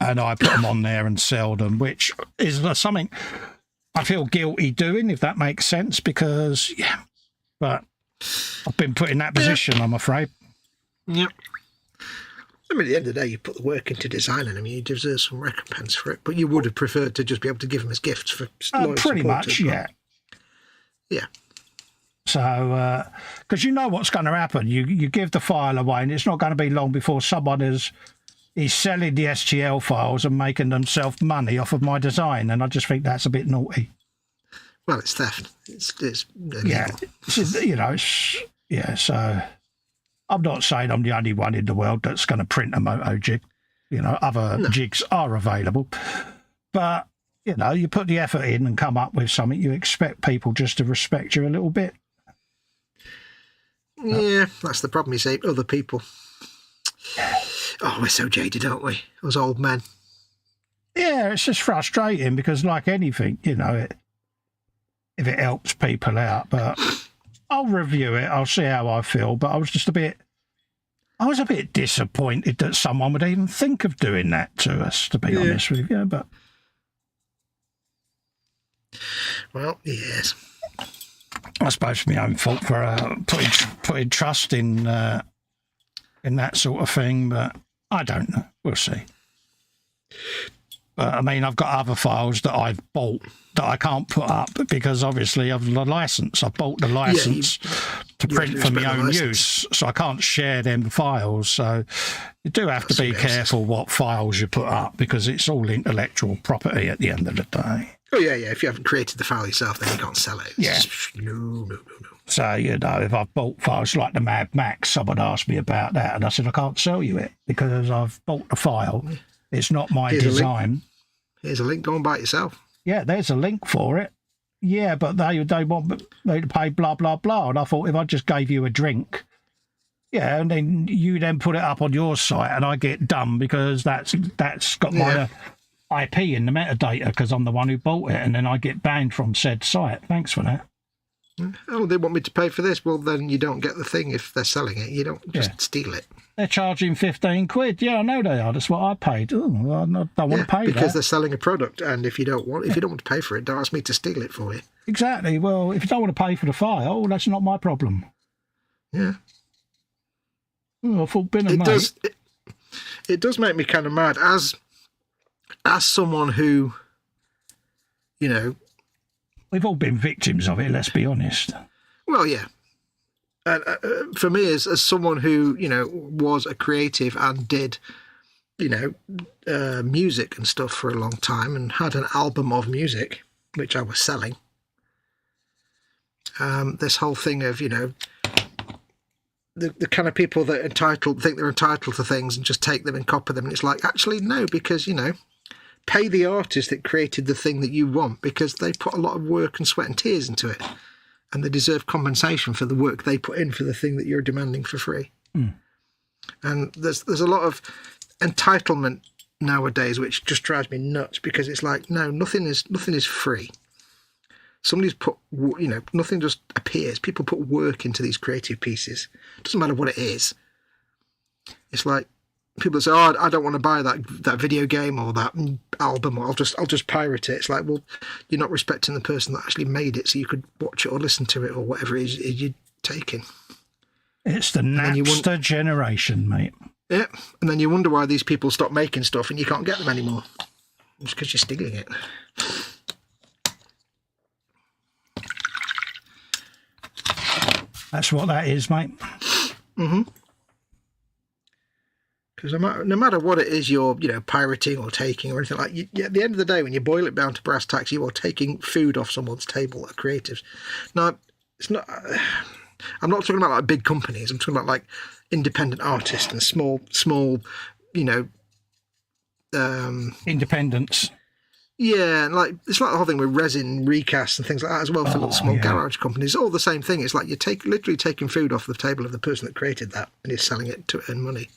and I put them on there and sell them, which is something I feel guilty doing, if that makes sense, because, yeah, but I've been put in that position, I'm afraid. Yep. I mean, at the end of the day, you put the work into designing them, you deserve some recompense for it. But you would have preferred to just be able to give them as gifts for loyal pretty much, supporters, yeah. Yeah. So, because you know what's going to happen. You give the file away, and it's not going to be long before someone is selling the STL files and making themselves money off of my design, and I just think that's a bit naughty. Well, it's theft. It's illegal. Yeah, you know, yeah. So, I'm not saying I'm the only one in the world that's going to print a moto jig. You know, other jigs are available, but you know, you put the effort in and come up with something. You expect people just to respect you a little bit. Yeah, that's the problem, you see. Other people. Oh, we're so jaded, aren't we? Us old men. Yeah, it's just frustrating because, like anything, you know, if it helps people out, but I'll review it. I'll see how I feel. But I was a bit disappointed that someone would even think of doing that to us, to be honest with you. But well, yes. I suppose it's my own fault for putting trust in that sort of thing, but I don't know. We'll see. But I mean, I've got other files that I've bought that I can't put up because obviously of the license. I bought the license to print for my own use, so I can't share them files. So you do have to be careful what files you put up because it's all intellectual property at the end of the day. Oh, yeah. If you haven't created the file yourself, then you can't sell it. No. So, you know, if I've bought files like the Mad Max, someone asked me about that, and I said, I can't sell you it because I've bought the file. It's not my design. Here's a link. Go and buy it yourself. Yeah, there's a link for it. Yeah, but they want me to pay blah, blah, blah. And I thought if I just gave you a drink, yeah, and then you then put it up on your site and I get done because that's got my IP in the metadata because I'm the one who bought it, and then I get banned from said site. Thanks for that. Oh, they want me to pay for this? Well, then you don't get the thing if they're selling it. You don't just steal it. They're charging 15 quid. Yeah, I know they are. That's what I paid. Oh, I don't want to pay because they're selling a product, and if you don't want to pay for it, don't ask me to steal it for you. Exactly. Well, if you don't want to pay for the file, that's not my problem. Yeah. Oh, I thought it does make me kind of mad as someone who, you know, we've all been victims of it. Let's be honest. Well, yeah. For me, as someone who, you know, was a creative and did, you know, music and stuff for a long time and had an album of music, which I was selling, this whole thing of, you know, the kind of people that think they're entitled to things and just take them and copy them. And it's like, actually, no, because, you know, pay the artist that created the thing that you want because they put a lot of work and sweat and tears into it. And they deserve compensation for the work they put in for the thing that you're demanding for free. And there's a lot of entitlement nowadays, which just drives me nuts because it's like, no, nothing is free. Somebody's put, you know, nothing just appears. People put work into these creative pieces. It doesn't matter what it is. It's like people say, "Oh, I don't want to buy that video game or that album, or I'll just pirate it." It's like, well, you're not respecting the person that actually made it, so you could watch it or listen to it or whatever it is you're taking. It's the Napster generation, mate. Yeah, and then you wonder why these people stop making stuff and you can't get them anymore. It's because you're stealing it. That's what that is, mate. Because no matter what it is you're, you know, pirating or taking or anything like that, at the end of the day, when you boil it down to brass tacks, you are taking food off someone's table, a creatives. Now, it's not. I'm not talking about like big companies. I'm talking about like independent artists and small, you know, independents. Yeah, and like it's like the whole thing with resin recasts and things like that as well for little small garage companies. All the same thing. It's like you're literally taking food off the table of the person that created that and is selling it to earn money,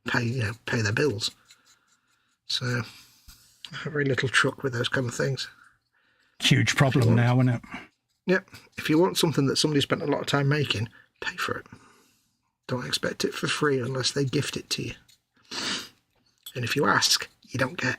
pay their bills. So I have very little truck with those kind of things. Huge problem now, isn't it? Yep. If you want something that somebody spent a lot of time making, pay for it. Don't expect it for free unless they gift it to you. And if you ask, you don't get.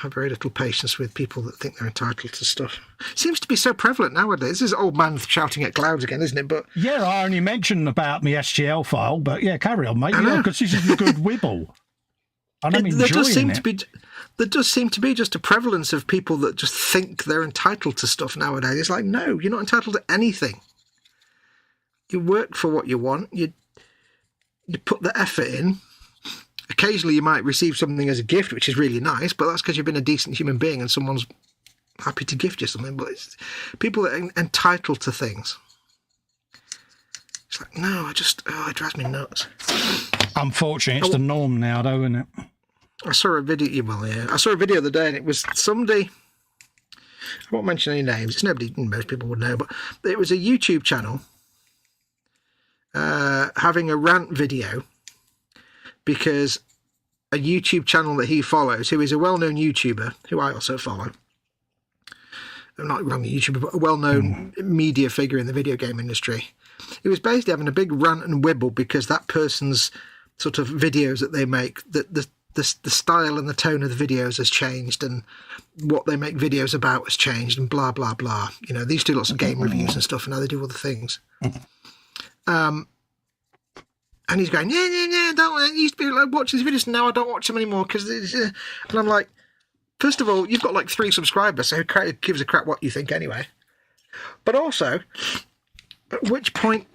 have very little patience with people that think they're entitled to stuff. It seems to be so prevalent nowadays. This is old man shouting at clouds again, isn't it? But yeah, I only mentioned about my SGL file, but yeah, carry on, mate. Yeah, because this is a good wibble. And I'm enjoying there does seem to be just a prevalence of people that just think they're entitled to stuff nowadays. It's like, no, you're not entitled to anything. You work for what you want. You put the effort in. Occasionally you might receive something as a gift, which is really nice, but that's because you've been a decent human being and someone's happy to gift you something. But it's people that are entitled to things. It's like, no, it drives me nuts. Unfortunately, it's the norm now, though, isn't it? I saw a video, I saw a video the other day, and it was somebody, I won't mention any names, it's nobody, most people would know, but it was a YouTube channel having a rant video because a YouTube channel that he follows, who is a well-known YouTuber, who I also follow, I'm not wrong, a YouTuber, but a well-known media figure in the video game industry, he was basically having a big rant and wibble because that person's sort of videos that they make, the style and the tone of the videos has changed and what they make videos about has changed and blah, blah, blah. You know, they used to do lots of game reviews and stuff, and now they do other things. And he's going, yeah, I used to be like watching these videos, and now I don't watch them anymore because and I'm like, first of all, you've got like 3 subscribers, so who gives a crap what you think anyway? But also, at which point,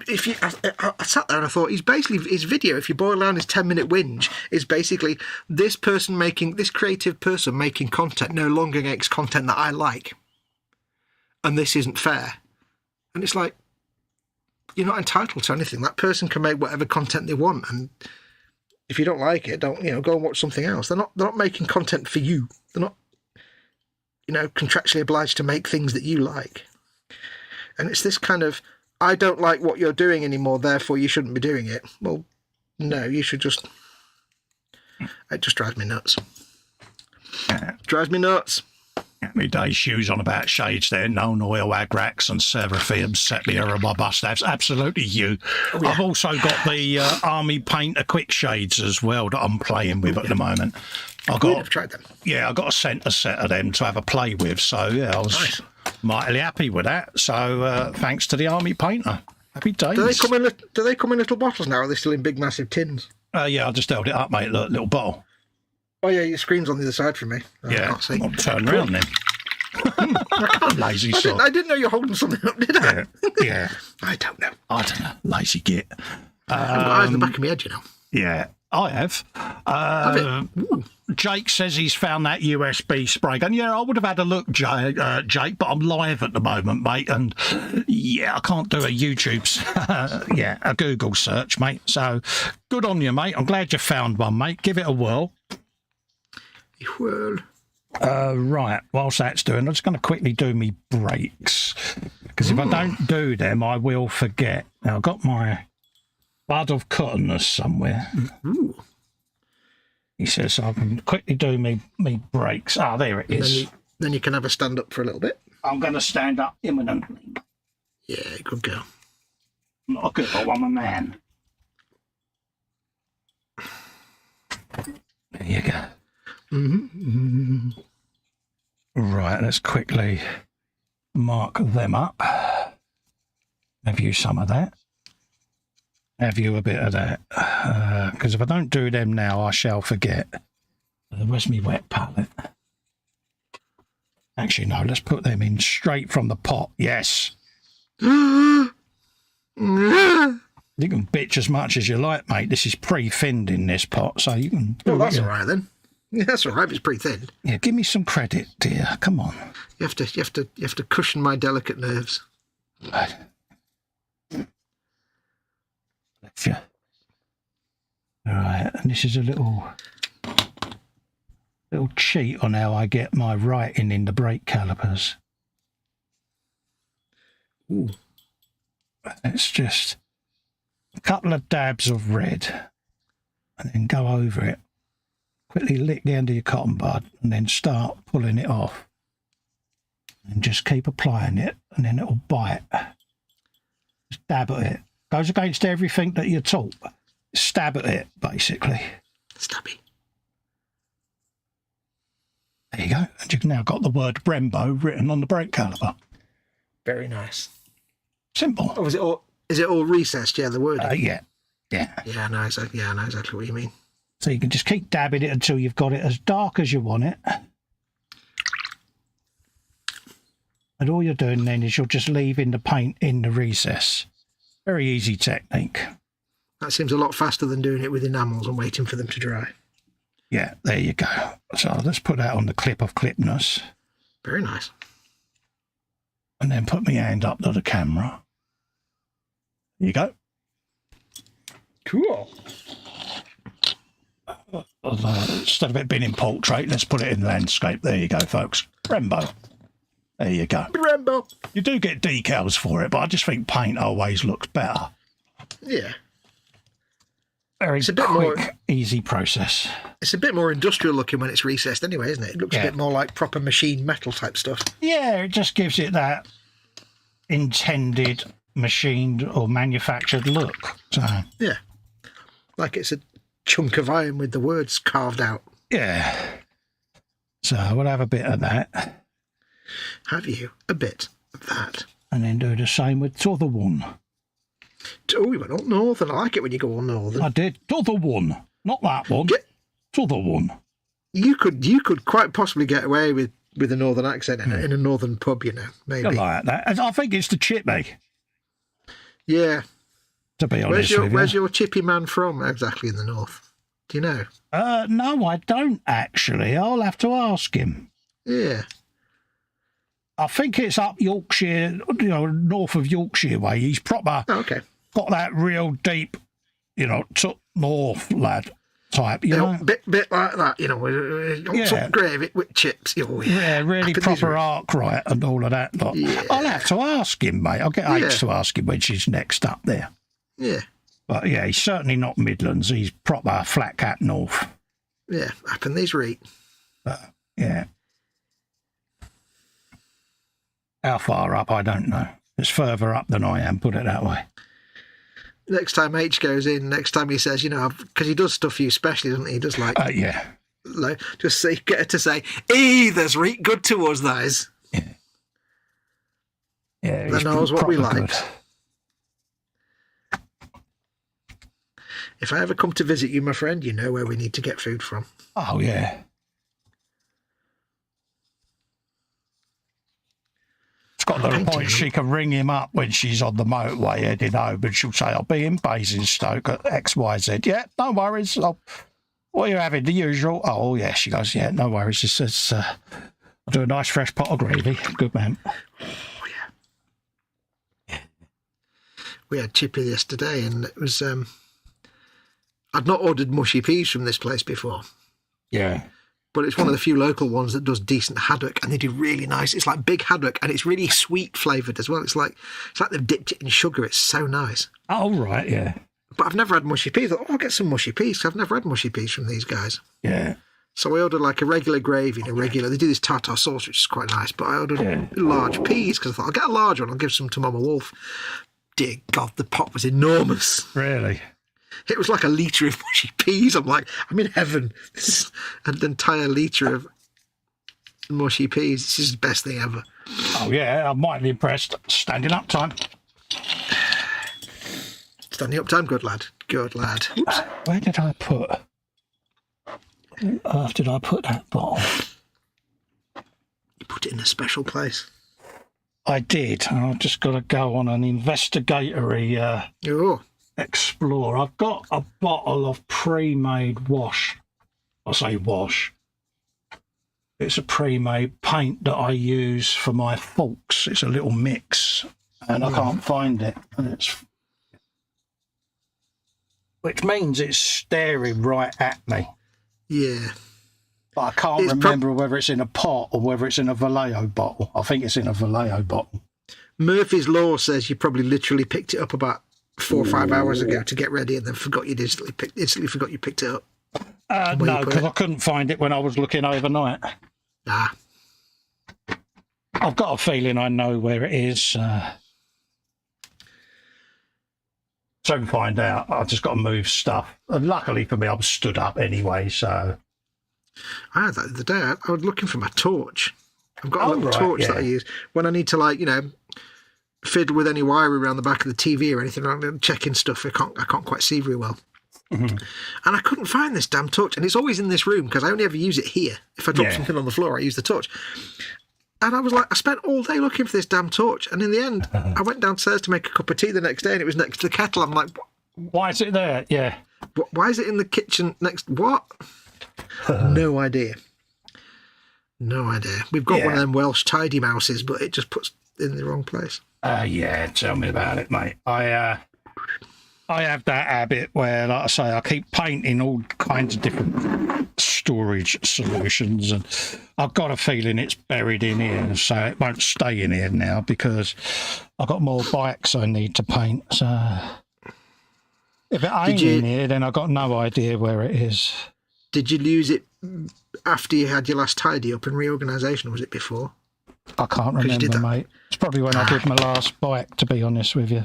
if you, I sat there and I thought, he's basically, his video, if you boil down his 10-minute whinge, is basically this creative person making content no longer makes content that I like, and this isn't fair. And it's like, you're not entitled to anything. That person can make whatever content they want, and if you don't like it, go and watch something else. They're not making content for you. They're not, contractually obliged to make things that you like. And it's this kind of, I don't like what you're doing anymore, therefore you shouldn't be doing it. Well, no, you should just... It just drives me nuts. Drives me nuts. My day shoes on about shades there. No oil agrax and seraphim sepia are my must-haves. Absolutely you. Oh, yeah. I've also got the Army Painter quick shades as well that I'm playing with at the moment. I've tried them. Yeah, I got a centre set of them to have a play with. So, yeah, I was mightily happy with that. So, thanks to the Army Painter. Happy days. Do they come in little bottles now, or are they still in big, massive tins? Yeah, I just held it up, mate, little bottle. Oh, yeah, your screen's on the other side from me. I can't see. I'll turn around then. Lazy sod. I didn't know you were holding something up, did I? Yeah. I don't know. Lazy git. I've got eyes in the back of my head, Yeah, I have. Jake says he's found that USB spray gun. Yeah, I would have had a look, Jake, but I'm live at the moment, mate, and yeah, I can't do a a Google search, mate. So good on you, mate. I'm glad you found one, mate. Give it a whirl. Right, whilst that's doing, I'm just going to quickly do me brakes, because if I don't do them, I will forget. Now, I've got my bud of cottonness somewhere. Ooh. He says, so I can quickly do me brakes. Ah, there it is. Then you can have a stand up for a little bit. I'm going to stand up imminently. Yeah, good girl. Not a girl, I'm a man. There you go. Right, let's quickly mark them up. Have you some of that? Have you a bit of that? Because if I don't do them now, I shall forget. Where's my wet palette? Actually, no, let's put them in straight from the pot. Yes. You can bitch as much as you like, mate. This is pre-thinned in this pot, so you can... Well, that's all right, then. Yeah, that's all right. It's pre-thinned. Yeah, give me some credit, dear. Come on. You have to cushion my delicate nerves. Right. Yeah. All right, and this is a little cheat on how I get my writing in the brake calipers. Ooh. It's just a couple of dabs of red, and then go over it. Quickly lick the end of your cotton bud, and then start pulling it off. And just keep applying it, and then it'll bite. Just dab at it. Goes against everything that you're taught. Stab at it, basically. Stabby. There you go. And you've now got the word Brembo written on the brake caliper. Very nice. Simple. Oh, is it all recessed? Yeah, the word. Yeah. Yeah. Yeah, I know exactly what you mean. So you can just keep dabbing it until you've got it as dark as you want it. And all you're doing then is you're just leaving the paint in the recess. Very easy technique. That seems a lot faster than doing it with enamels and waiting for them to dry. Yeah, there you go. So let's put that on the clip of clipness. Very nice. And then put my hand up to the camera. There you go. Cool. Instead of it being in portrait, let's put it in landscape. There you go, folks. Brembo. There you go. Brembo. You do get decals for it, but I just think paint always looks better. Yeah. Very quick, easy process. It's a bit more industrial looking when it's recessed anyway, isn't it? It looks a bit more like proper machined metal type stuff. Yeah, it just gives it that intended machined or manufactured look. So yeah. Like it's a chunk of iron with the words carved out. Yeah. So we'll have a bit of that. Have you a bit of that? And then do the same with the other one. Oh, you went all northern. I like it when you go all northern. I did. The other one. Not that one. The other one. You could quite possibly get away with a northern accent in a northern pub, you know, maybe. I like that. I think it's the chippy. Yeah. To be honest with you. Where's your chippy man from exactly in the north? Do you know? No, I don't actually. I'll have to ask him. Yeah. I think it's up Yorkshire, north of Yorkshire way. He's proper. Oh, okay. Got that real deep, north lad type, you know. Bit like that, some gravy with chips. Yeah, really proper arc right and all of that lot. Yeah. I'll have to ask him, mate. I'll get H to ask him when she's next up there. Yeah. But yeah, he's certainly not Midlands. He's proper flat cat north. Yeah, up in these reet. Yeah. How far up, I don't know. It's further up than I am, put it that way. Next time H goes in, next time he says, because he does stuff for you specially, doesn't he? He does yeah. Just get her to say, there's reet good to us, that is. Yeah. Yeah. That knows what we like. Good. If I ever come to visit you, my friend, you know where we need to get food from. Oh, yeah. It's got the point she can ring him up when she's on the motorway heading home and she'll say, I'll be in Basingstoke at XYZ. Yeah, no worries. What are you having? The usual? Oh, yeah. She goes, yeah, no worries. She says, I'll do a nice fresh pot of gravy. Good man. Oh, yeah. We had chippy yesterday and it was... I'd not ordered mushy peas from this place before. Yeah. But it's one of the few local ones that does decent haddock, and they do really nice. It's like big haddock, and it's really sweet flavoured as well. It's like they've dipped it in sugar. It's so nice. Oh, right, yeah. But I've never had mushy peas. I thought, I'll get some mushy peas, because I've never had mushy peas from these guys. Yeah. So I ordered like a regular gravy and they do this tartar sauce, which is quite nice, but I ordered large peas, because I thought, I'll get a large one, I'll give some to Mama Wolf. Dear God, the pot was enormous. Really? It was like a litre of mushy peas. I'm like, I'm in heaven. This is an entire litre of mushy peas. This is the best thing ever. Oh, yeah, I'm mightily impressed. Standing up time. Standing up time, good lad. Good lad. Oops. Where did I put... did I put that bottle? You put it in a special place. I did. I've just got to go on an investigatory... explore. I've got a bottle of pre-made wash. I say wash. It's a pre-made paint that I use for my forks. It's a little mix, and I can't find it. And which means it's staring right at me. Yeah. But I can't remember whether it's in a pot or whether it's in a Vallejo bottle. I think it's in a Vallejo bottle. Murphy's Law says you probably literally picked it up about 4 or 5 hours ago to get ready and then forgot you instantly forgot you picked it up. No, because I couldn't find it when I was looking overnight. Ah. I've got a feeling I know where it is. So we find out. I've just got to move stuff. And luckily for me, I was stood up anyway, so... I had that the other day. I was looking for my torch. I've got a little torch that I use when I need to, like, fiddle with any wire around the back of the TV or anything. I'm checking stuff. I can't quite see very well. Mm-hmm. And I couldn't find this damn torch, and it's always in this room because I only ever use it here. If I drop something on the floor, I use the torch. And I was like, I spent all day looking for this damn torch, and in the end, I went downstairs to make a cup of tea the next day, and it was next to the kettle. I'm like, why is it there? Yeah. Why is it in the kitchen next? What? No idea. No idea. We've got one of them Welsh tidy mouses, but it just puts it in the wrong place. Yeah, tell me about it, mate. I have that habit where, like I say, I keep painting all kinds of different storage solutions, and I've got a feeling it's buried in here, so it won't stay in here now because I've got more bikes I need to paint. So if it ain't in here, then I've got no idea where it is. Did you lose it after you had your last tidy up and reorganisation, or was it before? I can't remember, mate. It's probably when I did my last bike, to be honest with you.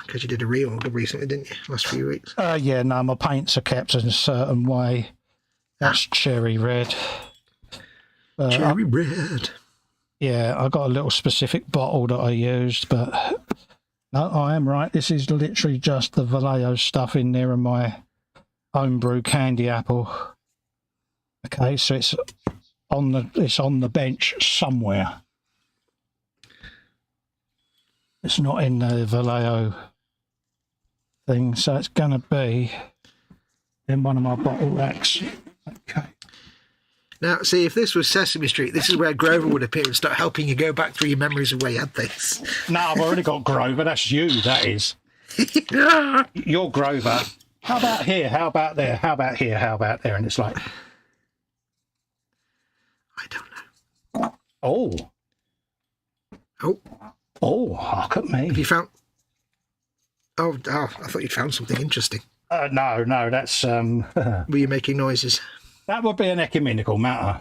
Because you did a reorder recently, didn't you? Last few weeks. Yeah, no, my paints are kept in a certain way. That's cherry red. Cherry red. Yeah, I got a little specific bottle that I used, but no, I am right. This is literally just the Vallejo stuff in there and my homebrew candy apple. Okay, so it's on the bench somewhere. It's not in the Vallejo thing, so it's going to be in one of my bottle racks. Okay. Now, see, if this was Sesame Street, this is where Grover would appear and start helping you go back through your memories of where you had things. No, I've already got Grover. That's you, that is. You're Grover. How about here? How about there? How about here? How about there? And it's like... I don't know. Oh. Oh, look at me. Have you found... Oh, I thought you'd found something interesting. No, that's... Were you making noises? That would be an ecumenical matter.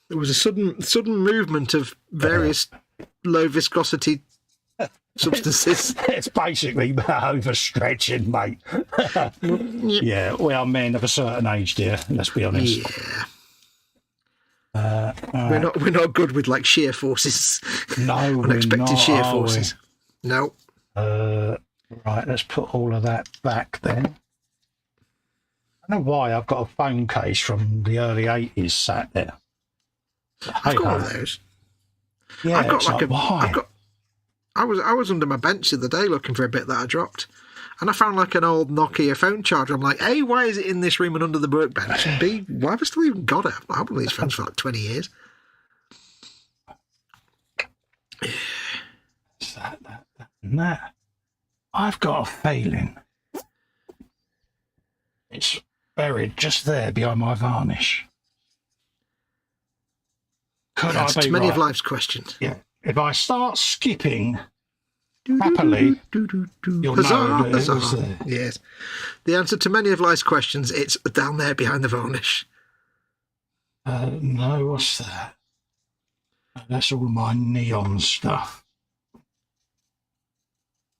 There was a sudden movement of various low viscosity substances. It's basically overstretching, mate. Yeah, we are men of a certain age, dear. Let's be honest. Yeah. We're not good with like shear forces. No, unexpected shear forces. No. Right, let's put all of that back then. I don't know why I've got a phone case from the early 80s sat there. I've got one of those. Yeah, I've got like why? I was under my bench the other day looking for a bit that I dropped, and I found like an old Nokia phone charger. I'm like, A, why is it in this room and under the workbench? And B, why have I still even got it? I've had one of these phones for like 20 years. That. I've got a feeling it's buried just there behind my varnish. Could I be many right? of life's questions. Yeah. If I start skipping happily, you'll know that it was there. Yes. The answer to many of life's questions, it's down there behind the varnish. No, what's that? That's all my neon stuff.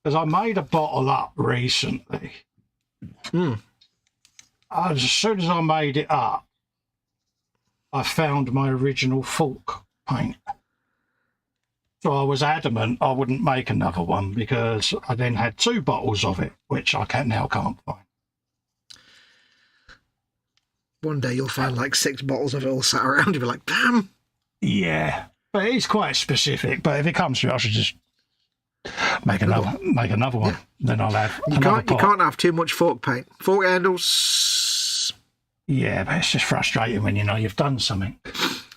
Because I made a bottle up recently. As soon as I made it up, I found my original fork paint. So I was adamant I wouldn't make another one because I then had 2 bottles of it, which I now can't find. One day you'll find like 6 bottles of it all sat around. You'll be like, damn. Yeah, but it's quite specific. But if it comes through, I should just make another one. Yeah. Then I'll have another pot. You can't have too much fork paint. Fork handles. Yeah, but it's just frustrating when you know you've done something.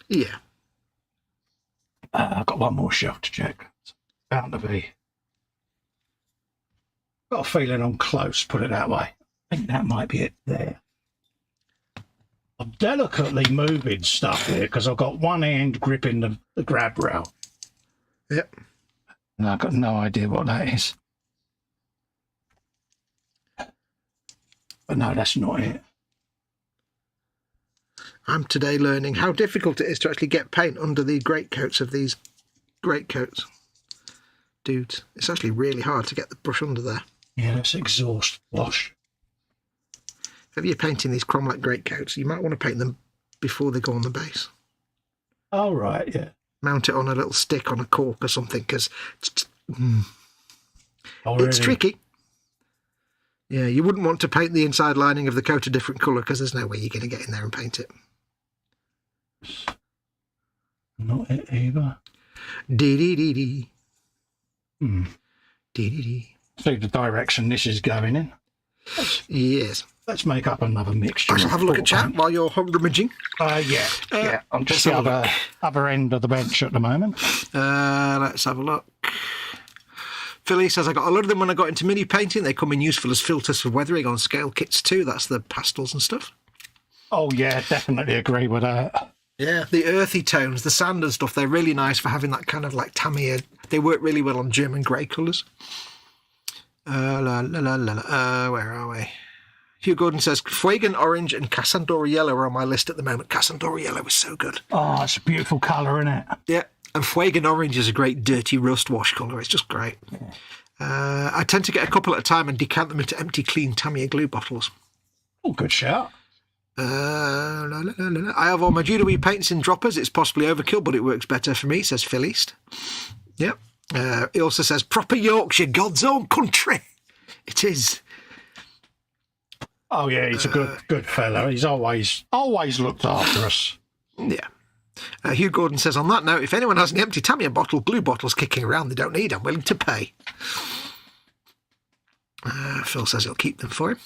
Yeah. I've got one more shelf to check. It's bound to be. Got a feeling I'm close, put it that way. I think that might be it there. I'm delicately moving stuff here because I've got one hand gripping the grab rail. Yep. And I've got no idea what that is. But no, that's not it. I'm today learning how difficult it is to actually get paint under the greatcoats of these greatcoats. Dudes, it's actually really hard to get the brush under there. Yeah, that's exhaust wash. If you're painting these Cromlech greatcoats, you might want to paint them before they go on the base. Oh, right, yeah. Mount it on a little stick on a cork or something, because it's really? tricky. Yeah, you wouldn't want to paint the inside lining of the coat a different colour, because there's no way you're going to get in there and paint it. Not it either. Dee-dee-dee-dee. Dee-dee-dee. See the direction this is going in? Yes. Let's make up another mixture. I shall have a look at chat while you're rummaging. Yeah. I'm just at the other end of the bench at the moment. Let's have a look. Philly says, I got a lot of them when I got into mini painting. They come in useful as filters for weathering on scale kits too. That's the pastels and stuff. Oh, yeah, definitely agree with that. Yeah, the earthy tones, the sand and stuff, they're really nice for having that kind of like Tamiya. They work really well on German grey colours. Where are we? Hugh Gordon says, Fuegan Orange and Cassandra Yellow are on my list at the moment. Cassandra Yellow is so good. Oh, it's a beautiful colour, isn't it? Yeah, and Fuegan Orange is a great dirty rust wash colour. It's just great. Yeah. I tend to get a couple at a time and decant them into empty, clean Tamiya glue bottles. Oh, good shout. I have all my Judo Wee paints in droppers. It's possibly overkill, but it works better for me, says Phil East. Yep. He also says, proper Yorkshire, God's own country. It is. Oh, yeah, he's a good fella. He's always looked after us. Yeah. Hugh Gordon says, on that note, if anyone has an empty Tamiya bottle, glue bottles kicking around they don't need, I'm willing to pay. Phil says he'll keep them for him.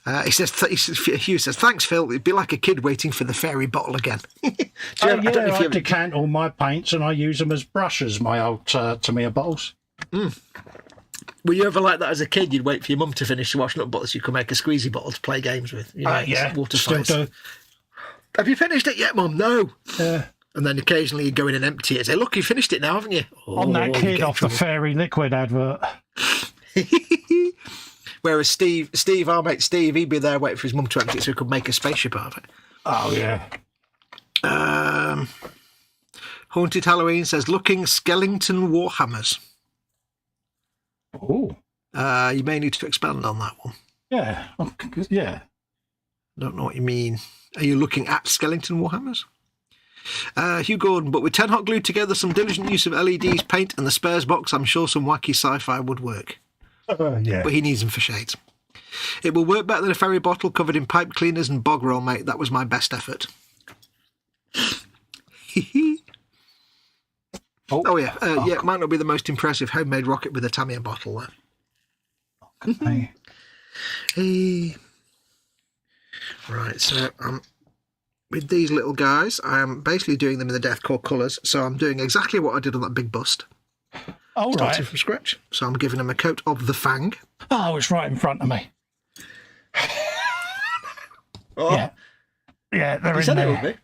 Hugh says, thanks, Phil. It'd be like a kid waiting for the fairy bottle again. I decant all my paints and I use them as brushes, my old Tamiya bottles. Were you ever like that as a kid? You'd wait for your mum to finish the washing up bottles so you could make a squeezy bottle to play games with. You know, yeah, water still fights. do. Have you finished it yet, Mum? No. Yeah. And then occasionally you go in and empty it and say, look, you finished it now, haven't you? I'm that kid off the Fairy Liquid advert. Whereas Steve, our mate Steve, he'd be there waiting for his mum to empty it so he could make a spaceship out of it. Oh, yeah. Haunted Halloween says, looking Skellington Warhammers. Oh. You may need to expand on that one. Yeah. Yeah. Don't know what you mean. Are you looking at Skellington Warhammers? Hugh Gordon, but with 10 hot glued together, some diligent use of LEDs, paint and the spares box, I'm sure some wacky sci-fi would work. Yeah. But he needs them for shades. It will work better than a fairy bottle covered in pipe cleaners and bog roll, mate. That was my best effort. Yeah, it might not be the most impressive homemade rocket with a Tamiya bottle, though. Okay. Hey. Right, so with these little guys, I am basically doing them in the Deathcore colours, so I'm doing exactly what I did on that big bust. Oh, Starting right. from scratch. So I'm giving them a coat of the Fang. Oh, it's right in front of me. Oh. Yeah, they're in there.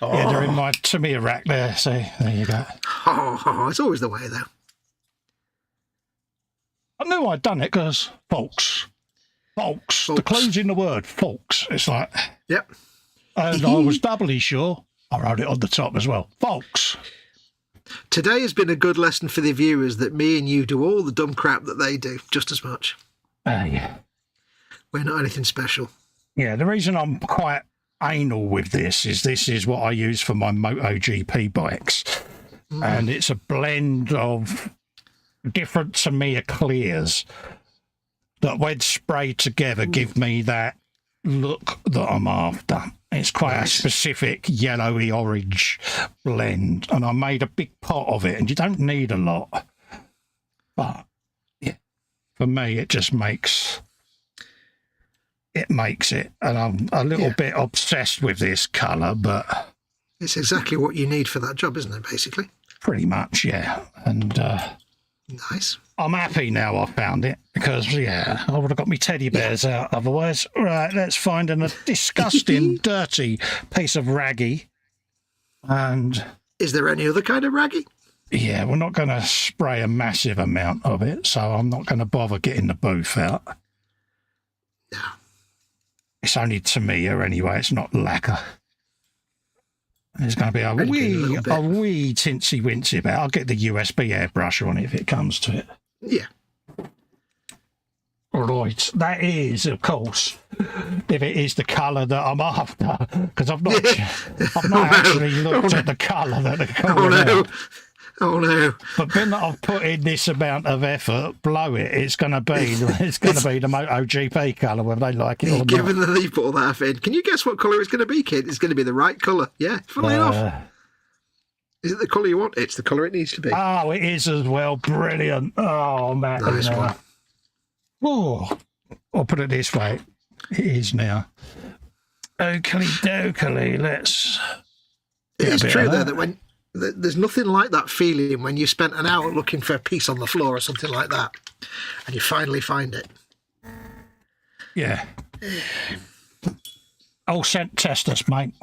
Oh. Yeah, they're in my Tamiya rack there, so there you go. Oh, it's always the way, though. I knew I'd done it because Foxx. The clue's in the word, Foxx. It's like... Yep. And I was doubly sure. I wrote it on the top as well. Foxx. Today has been a good lesson for the viewers that me and you do all the dumb crap that they do, just as much. Yeah. We're not anything special. Yeah, the reason I'm quite anal with this is what I use for my MotoGP bikes. And it's a blend of different Tamiya clears that when sprayed together give me that look that I'm after. It's quite a specific yellowy orange blend, and I made a big pot of it, and you don't need a lot. But yeah, for me, it just makes it. And I'm a little bit obsessed with this colour, but... It's exactly what you need for that job, isn't it, basically? Pretty much, yeah. And nice. I'm happy now I found it, because, I would have got me teddy bears out otherwise. Right, let's find a disgusting, dirty piece of raggy. And... Is there any other kind of raggy? Yeah, we're not going to spray a massive amount of it, so I'm not going to bother getting the booth out. No. It's only Tamiya anyway, it's not lacquer. There's going to be a wee tinsy-wincy about. I'll get the USB airbrush on it if it comes to it. Yeah. Right, that is, of course, if it is the colour that I'm after, because I've not actually looked at the colour that they're calling out. Oh no! But being that I've put in this amount of effort, blow it. It's going to be the MotoGP colour, whether they like it or not. Given that you put all that effort in, can you guess what colour it's going to be, kid? It's going to be the right colour. Yeah, funnily enough. Is it the colour you want? It's the colour it needs to be. Oh, it is as well. Brilliant. Oh, man. Nice one. Oh, I'll put it this way. It is now. Okey dokey, let's... It's true, though, that when... There's nothing like that feeling when you spent an hour looking for a piece on the floor or something like that, and you finally find it. Yeah. All scent testers, mate.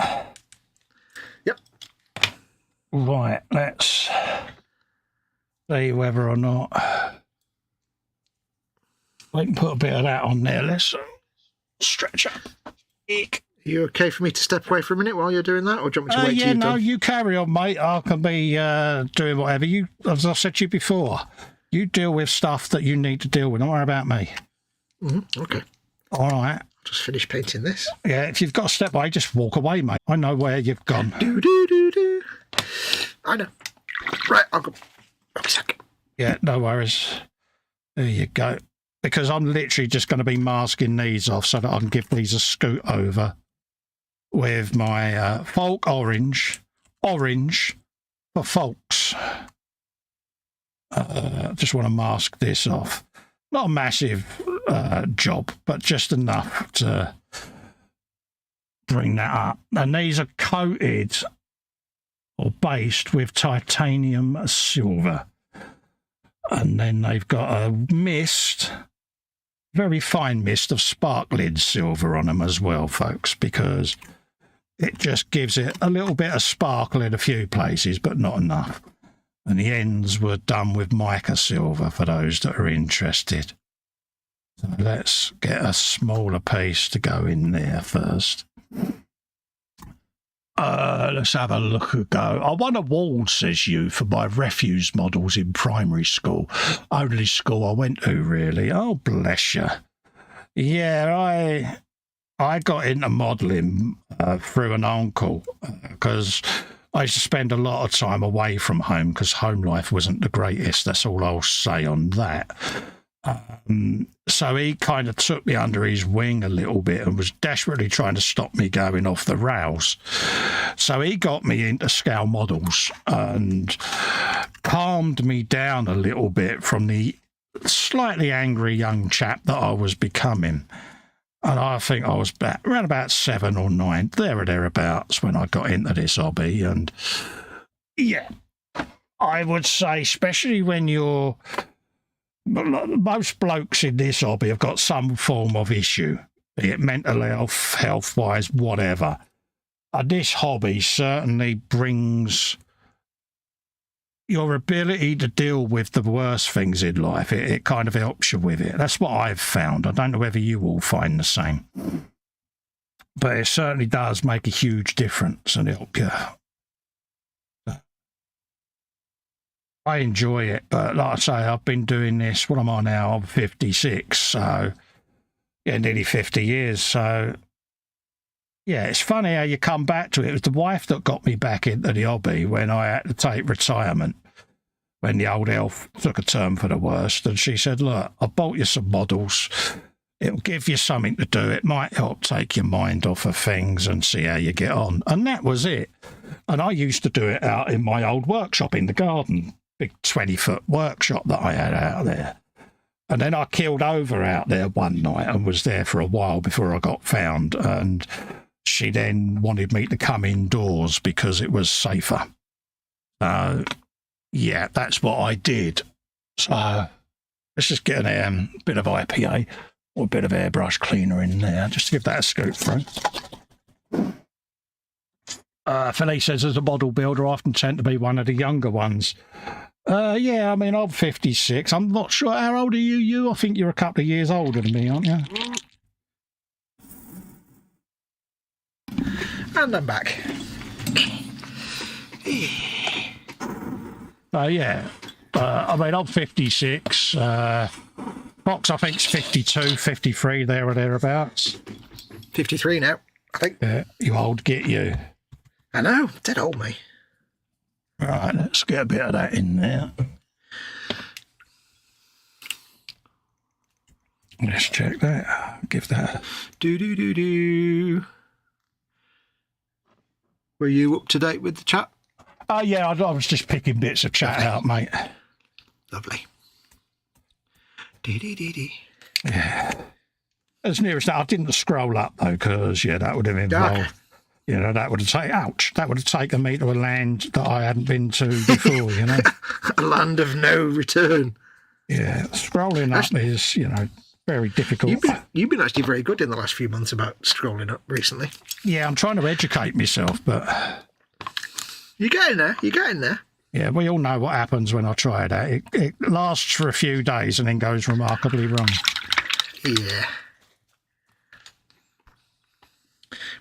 Yep. Right, let's see whether or not we can put a bit of that on there. Let's stretch up. Eek. Are you okay for me to step away for a minute while you're doing that, or do you want me to wait till you're done? You carry on, mate. I can be doing whatever. You, as I said to you before, you deal with stuff that you need to deal with. Don't worry about me. Okay. All right. I'll just finish painting this. Yeah, if you've got to step away, just walk away, mate. I know where you've gone. Do. I know. Right, I'll go. I'll be back. Yeah, no worries. There you go. Because I'm literally just going to be masking these off so that I can give these a scoot over with my Folk Orange for Foxx. Just want to mask this off. Not a massive job, but just enough to bring that up. And these are coated or based with titanium silver. And then they've got a mist, very fine mist of sparkling silver on them as well, folks, because it just gives it a little bit of sparkle in a few places, but not enough. And the ends were done with mica silver for those that are interested. So let's get a smaller piece to go in there first. Let's have a look and go. I won awards, says you, for my refuse models in primary school. Only school I went to, really. Oh, bless you. Yeah, I got into modelling through an uncle because I used to spend a lot of time away from home because home life wasn't the greatest. That's all I'll say on that. So he kind of took me under his wing a little bit and was desperately trying to stop me going off the rails. So he got me into scale models and calmed me down a little bit from the slightly angry young chap that I was becoming. And I think I was around about 7 or 9, there or thereabouts, when I got into this hobby. And yeah, I would say, especially when you're... Most blokes in this hobby have got some form of issue, be it mental health, health-wise, whatever. And this hobby certainly brings your ability to deal with the worst things in life. It kind of helps you with it. That's what I've found. I don't know whether you all find the same. But it certainly does make a huge difference and help you. I enjoy it, but like I say, I've been doing this, what am I now? I'm 56, so yeah, nearly 50 years. So yeah, it's funny how you come back to it. It was the wife that got me back into the hobby when I had to take retirement, when the old health took a turn for the worst. And she said, look, I bought you some models. It'll give you something to do. It might help take your mind off of things and see how you get on. And that was it. And I used to do it out in my old workshop in the garden. Big 20-foot workshop that I had out there. And then I keeled over out there one night and was there for a while before I got found. And she then wanted me to come indoors because it was safer. So, yeah, that's what I did. So let's just get a bit of IPA or a bit of airbrush cleaner in there just to give that a scoop through. Philly says, as a model builder, I often tend to be one of the younger ones. Yeah, I mean, I'm 56. I'm not sure. How old are you? I think you're a couple of years older than me, aren't you? And I'm back. Yeah. I mean, I'm 56. Fox, I think, is 52, 53, there or thereabouts. 53 now, I think. Yeah, you old git you. I know, dead old me. Right, let's get a bit of that in there. Let's check that. Give that. Do. Were you up to date with the chat? Oh, yeah, I was just picking bits of chat out, mate. Lovely. Yeah. As near as that, I didn't scroll up, though, because, yeah, that would have involved... Okay. You know, that would have taken, ouch, that would have taken me to a land that I hadn't been to before, you know. A land of no return. Yeah, scrolling up is, you know, very difficult. You've been actually very good in the last few months about scrolling up recently. Yeah, I'm trying to educate myself, but... You're getting there. Yeah, we all know what happens when I try that. It lasts for a few days and then goes remarkably wrong. Yeah.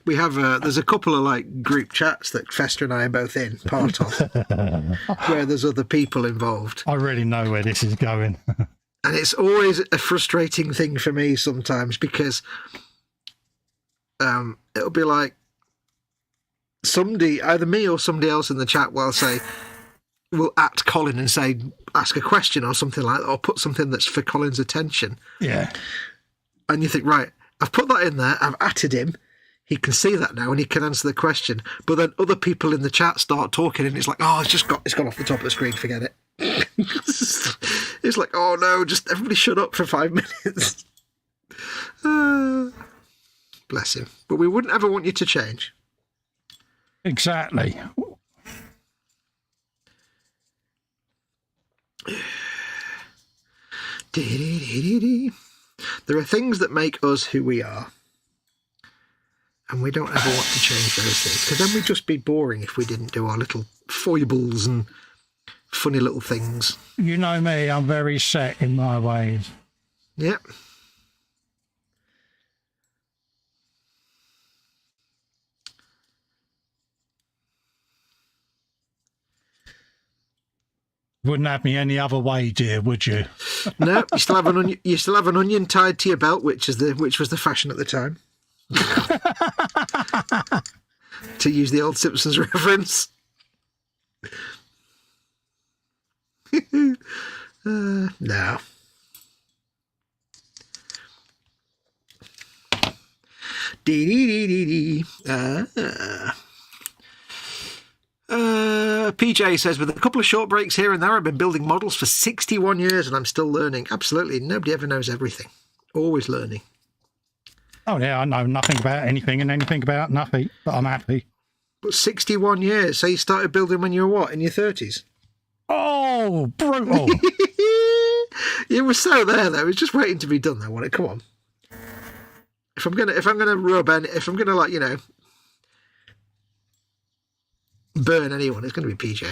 We have there's a couple of like group chats that Festa and I are both in part of, where there's other people involved. I really know where this is going. And it's always a frustrating thing for me sometimes because it'll be like somebody, either me or somebody else in the chat will at Colin and say, ask a question or something like that, or put something that's for Colin's attention. Yeah. And you think, right, I've put that in there, I've atted him, he can see that now and he can answer the question. But then other people in the chat start talking and it's like, oh, it's gone off the top of the screen, forget it. It's like, oh no, just everybody shut up for 5 minutes. Bless him. But we wouldn't ever want you to change. Exactly. There are things that make us who we are. And we don't ever want to change those things, because then we'd just be boring if we didn't do our little foibles and funny little things. You know me, I'm very set in my ways. Yep. Wouldn't have me any other way, dear, would you? No, you still have an onion tied to your belt, which was the fashion at the time. To use the old Simpsons reference. No. PJ says, with a couple of short breaks here and there, I've been building models for 61 years and I'm still learning. Absolutely. Nobody ever knows everything. Always learning. Oh, yeah, I know nothing about anything and anything about nothing, but I'm happy. But 61 years. So you started building when you were what, in your 30s? Oh, brutal. You were so there, though. It was just waiting to be done, though, wasn't it? Come on. If I'm gonna like, you know, burn anyone, it's going to be PJ.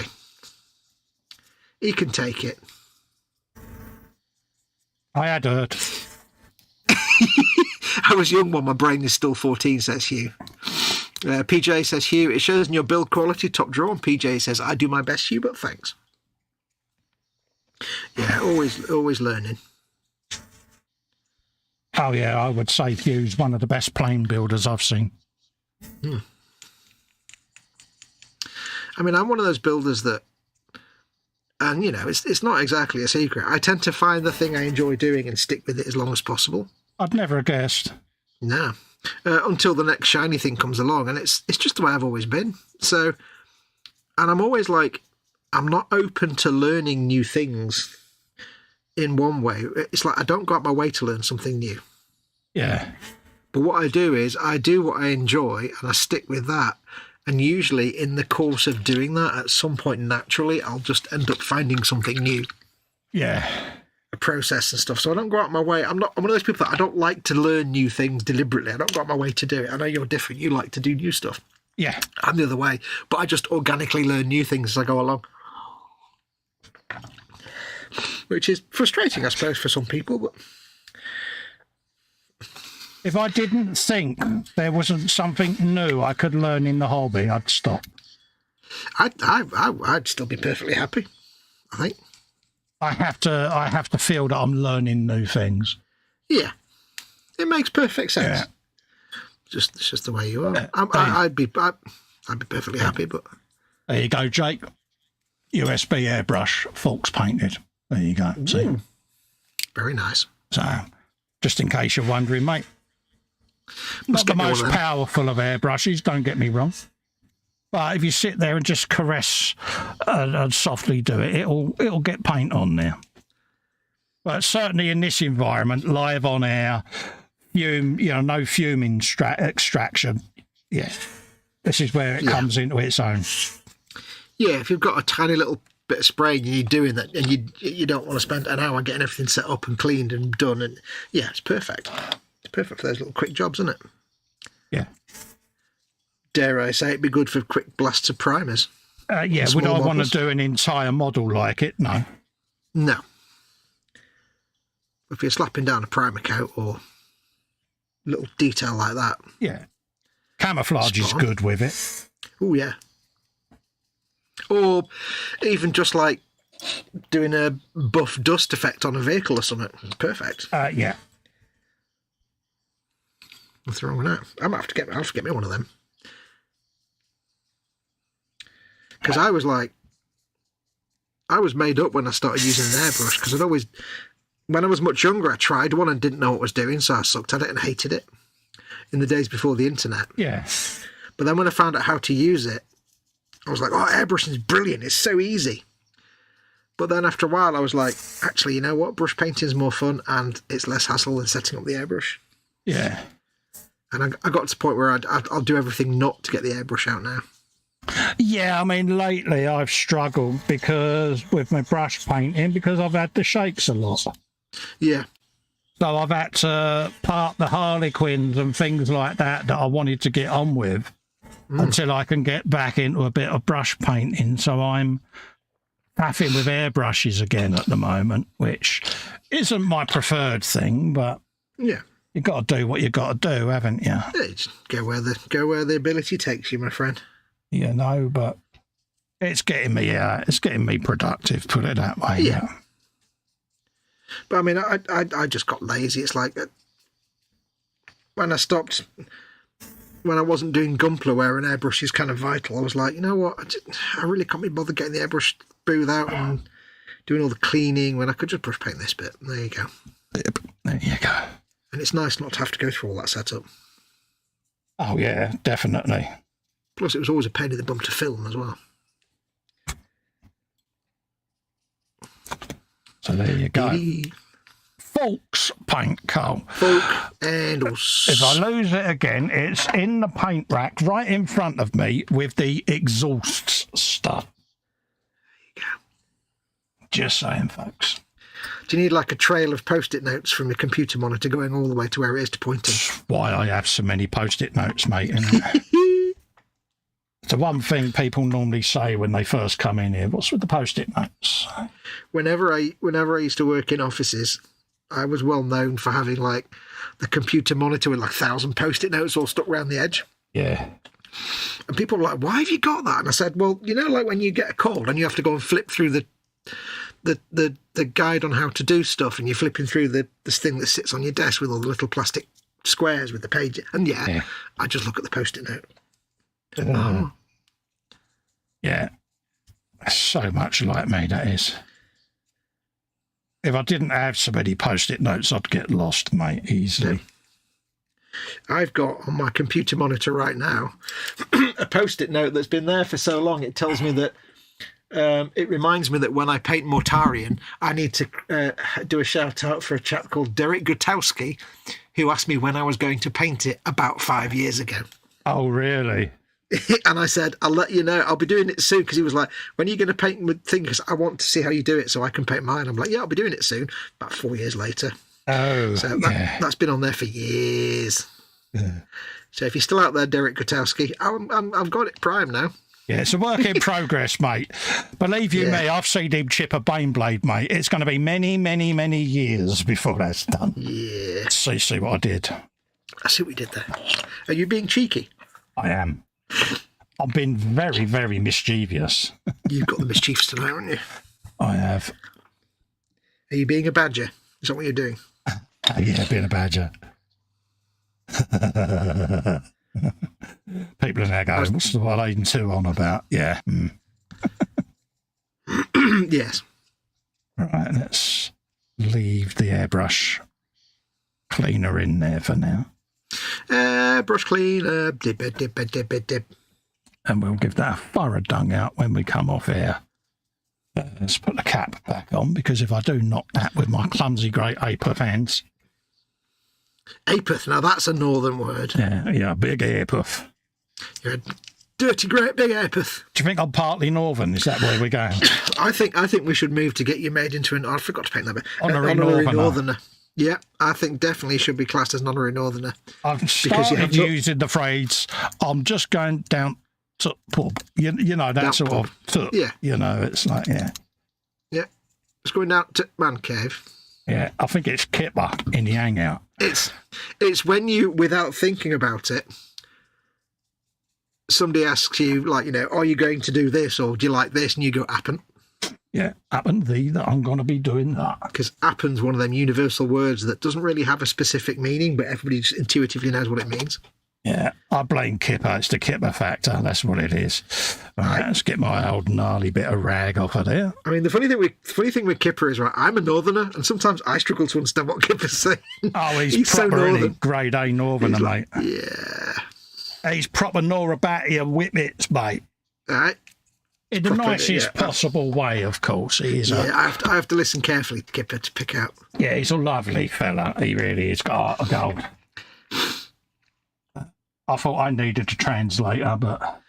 He can take it. I had heard. I was young when my brain is still 14, says Hugh. PJ says, Hugh, it shows in your build quality, top draw. And PJ says, I do my best, Hugh, but thanks. Yeah, always learning. Oh, yeah, I would say Hugh's one of the best plane builders I've seen. I mean, I'm one of those builders that, and, you know, it's not exactly a secret. I tend to find the thing I enjoy doing and stick with it as long as possible. I'd never have guessed. No. Until the next shiny thing comes along, and it's just the way I've always been. So, and I'm always like, I'm not open to learning new things in one way. It's like I don't go out my way to learn something new. Yeah. But what I do is I do what I enjoy and I stick with that. And usually in the course of doing that, at some point naturally, I'll just end up finding something new. Yeah. A process and stuff. So I don't go out my way. I'm one of those people that I don't like to learn new things deliberately. I don't go out my way to do it. I know you're different. You like to do new stuff. Yeah. I'm the other way. But I just organically learn new things as I go along. Which is frustrating, I suppose, for some people. But if I didn't think there wasn't something new I could learn in the hobby, I'd stop. I'd still be perfectly happy, I think. I have to feel that I'm learning new things. Yeah. It makes perfect sense. It's just the way you are. I'd be perfectly happy, but there you go, Jake. USB airbrush, Foxx painted. There you go. See, very nice. So, just in case you're wondering, mate, not the most powerful of airbrushes. Don't get me wrong, but if you sit there and just caress and softly do it, it'll get paint on there. But certainly in this environment, live on air, no fuming extraction. Yeah, this is where it comes into its own. Yeah, if you've got a tiny little bit of spray and you're doing that, and you don't want to spend an hour getting everything set up and cleaned and done, and it's perfect. It's perfect for those little quick jobs, isn't it? Yeah. Dare I say, it'd be good for quick blasts of primers. Would I want to do an entire model like it? No. No. If you're slapping down a primer coat or a little detail like that. Yeah. Camouflage is good with it. Oh, yeah. Or even just like doing a buff dust effect on a vehicle or something. It's perfect. Yeah. Nothing wrong with that. I'll have to get me one of them. Because I was made up when I started using an airbrush, because when I was much younger, I tried one and didn't know what I was doing, so I sucked at it and hated it in the days before the internet. Yeah. But then when I found out how to use it, I was like, oh, airbrushing is brilliant. It's so easy. But then after a while, I was like, actually, you know what? Brush painting is more fun and it's less hassle than setting up the airbrush. Yeah. And I got to the point where I'll do everything not to get the airbrush out now. Yeah, I mean, lately I've struggled with my brush painting because I've had the shakes a lot. Yeah. So I've had to part the Harlequins and things like that I wanted to get on with until I can get back into a bit of brush painting. So I'm faffing with airbrushes again at the moment, which isn't my preferred thing, but yeah, you got to do what you got to do, haven't you? Yeah, just go where the ability takes you, my friend. You know, but it's getting me productive, put it that way. Yeah. But I mean, I just got lazy. It's like when I wasn't doing Gunpla, where an airbrush is kind of vital, I was like, you know what, I really can't be bothered getting the airbrush booth out and doing all the cleaning when I could just brush paint this bit. There you go. Yep. There you go. And it's nice not to have to go through all that setup. Oh, yeah, definitely. Plus, it was always a pain in the bum to film as well. So there you go. Foxx paint, Cole. Foxx and if I lose it again, it's in the paint rack right in front of me with the exhausts stuff. There you go. Just saying, folks. Do you need like a trail of post-it notes from your computer monitor going all the way to where it is to point them? Why I have so many post-it notes, mate. It's the one thing people normally say when they first come in here. What's with the post-it notes? Whenever I used to work in offices, I was well known for having like the computer monitor with like 1,000 post-it notes all stuck around the edge. Yeah. And people were like, why have you got that? And I said, well, you know, like when you get a call and you have to go and flip through the guide on how to do stuff, and you're flipping through this thing that sits on your desk with all the little plastic squares with the page. And yeah. I just look at the post-it note. Yeah. So much like me, that is. If I didn't have so many post-it notes, I'd get lost, mate, easily. I've got on my computer monitor right now a post-it note that's been there for so long. It tells me that it reminds me that when I paint Mortarian, I need to do a shout out for a chap called Derek Gutowski, who asked me when I was going to paint it about 5 years ago. Oh, really? And I said, I'll let you know. I'll be doing it soon, because he was like, when are you going to paint my thing? Because I want to see how you do it so I can paint mine. I'm like, yeah, I'll be doing it soon. About 4 years later. Oh, so that's been on there for years. Yeah. So if you're still out there, Derek Gutowski, I've got it prime now. Yeah, it's a work in progress, mate. Believe you me, I've seen him chip a Bane blade, mate. It's going to be many, many, many years before that's done. Yeah. See what I did. I see what you did there. Are you being cheeky? I am. I've been very, very mischievous. You've got the mischiefs tonight, haven't you? I have. Are you being a badger? Is that what you're doing? Yeah, being a badger. People are now going, what's the 182 on about? Yeah. Yes. Right, let's leave the airbrush cleaner in there for now. Brush clean, dip. And we'll give that a thorough dung out when we come off air. Let's put the cap back on, because if I do knock that with my clumsy great Apeth hands. Apeth, now that's a northern word. Yeah, big Apeth. You're a dirty, great big Apeth. Do you think I'm partly northern? Is that where we're going? I think we should move to get you made into an... I forgot to paint that bit. Honorary northerner. Yeah, I think definitely should be classed as an honorary northerner. I've started using the phrase, I'm just going down to pub. You know, that sort of... Yeah. You know, it's like, yeah. Yeah. It's going down to man cave. Yeah, I think it's Kipper in the hangout. It's when you, without thinking about it, somebody asks you, like, you know, are you going to do this, or do you like this? And you go, happen. Yeah, happen thee that I'm going to be doing that. Because happen's one of them universal words that doesn't really have a specific meaning, but everybody just intuitively knows what it means. Yeah, I blame Kipper. It's the Kipper factor. That's what it is. All right, let's get my old gnarly bit of rag off of there. I mean, the funny thing with Kipper is, right, I'm a northerner, and sometimes I struggle to understand what Kipper's saying. Oh, he's proper, so northern. Grade A northerner, like, mate. Yeah. He's proper Norabatia whippets, mate. All right. In the nicest possible way, of course. He is. I have to listen carefully to Kipper to pick out. Yeah, he's a lovely fella. He really is. Got a gold. I thought I needed a translator, but...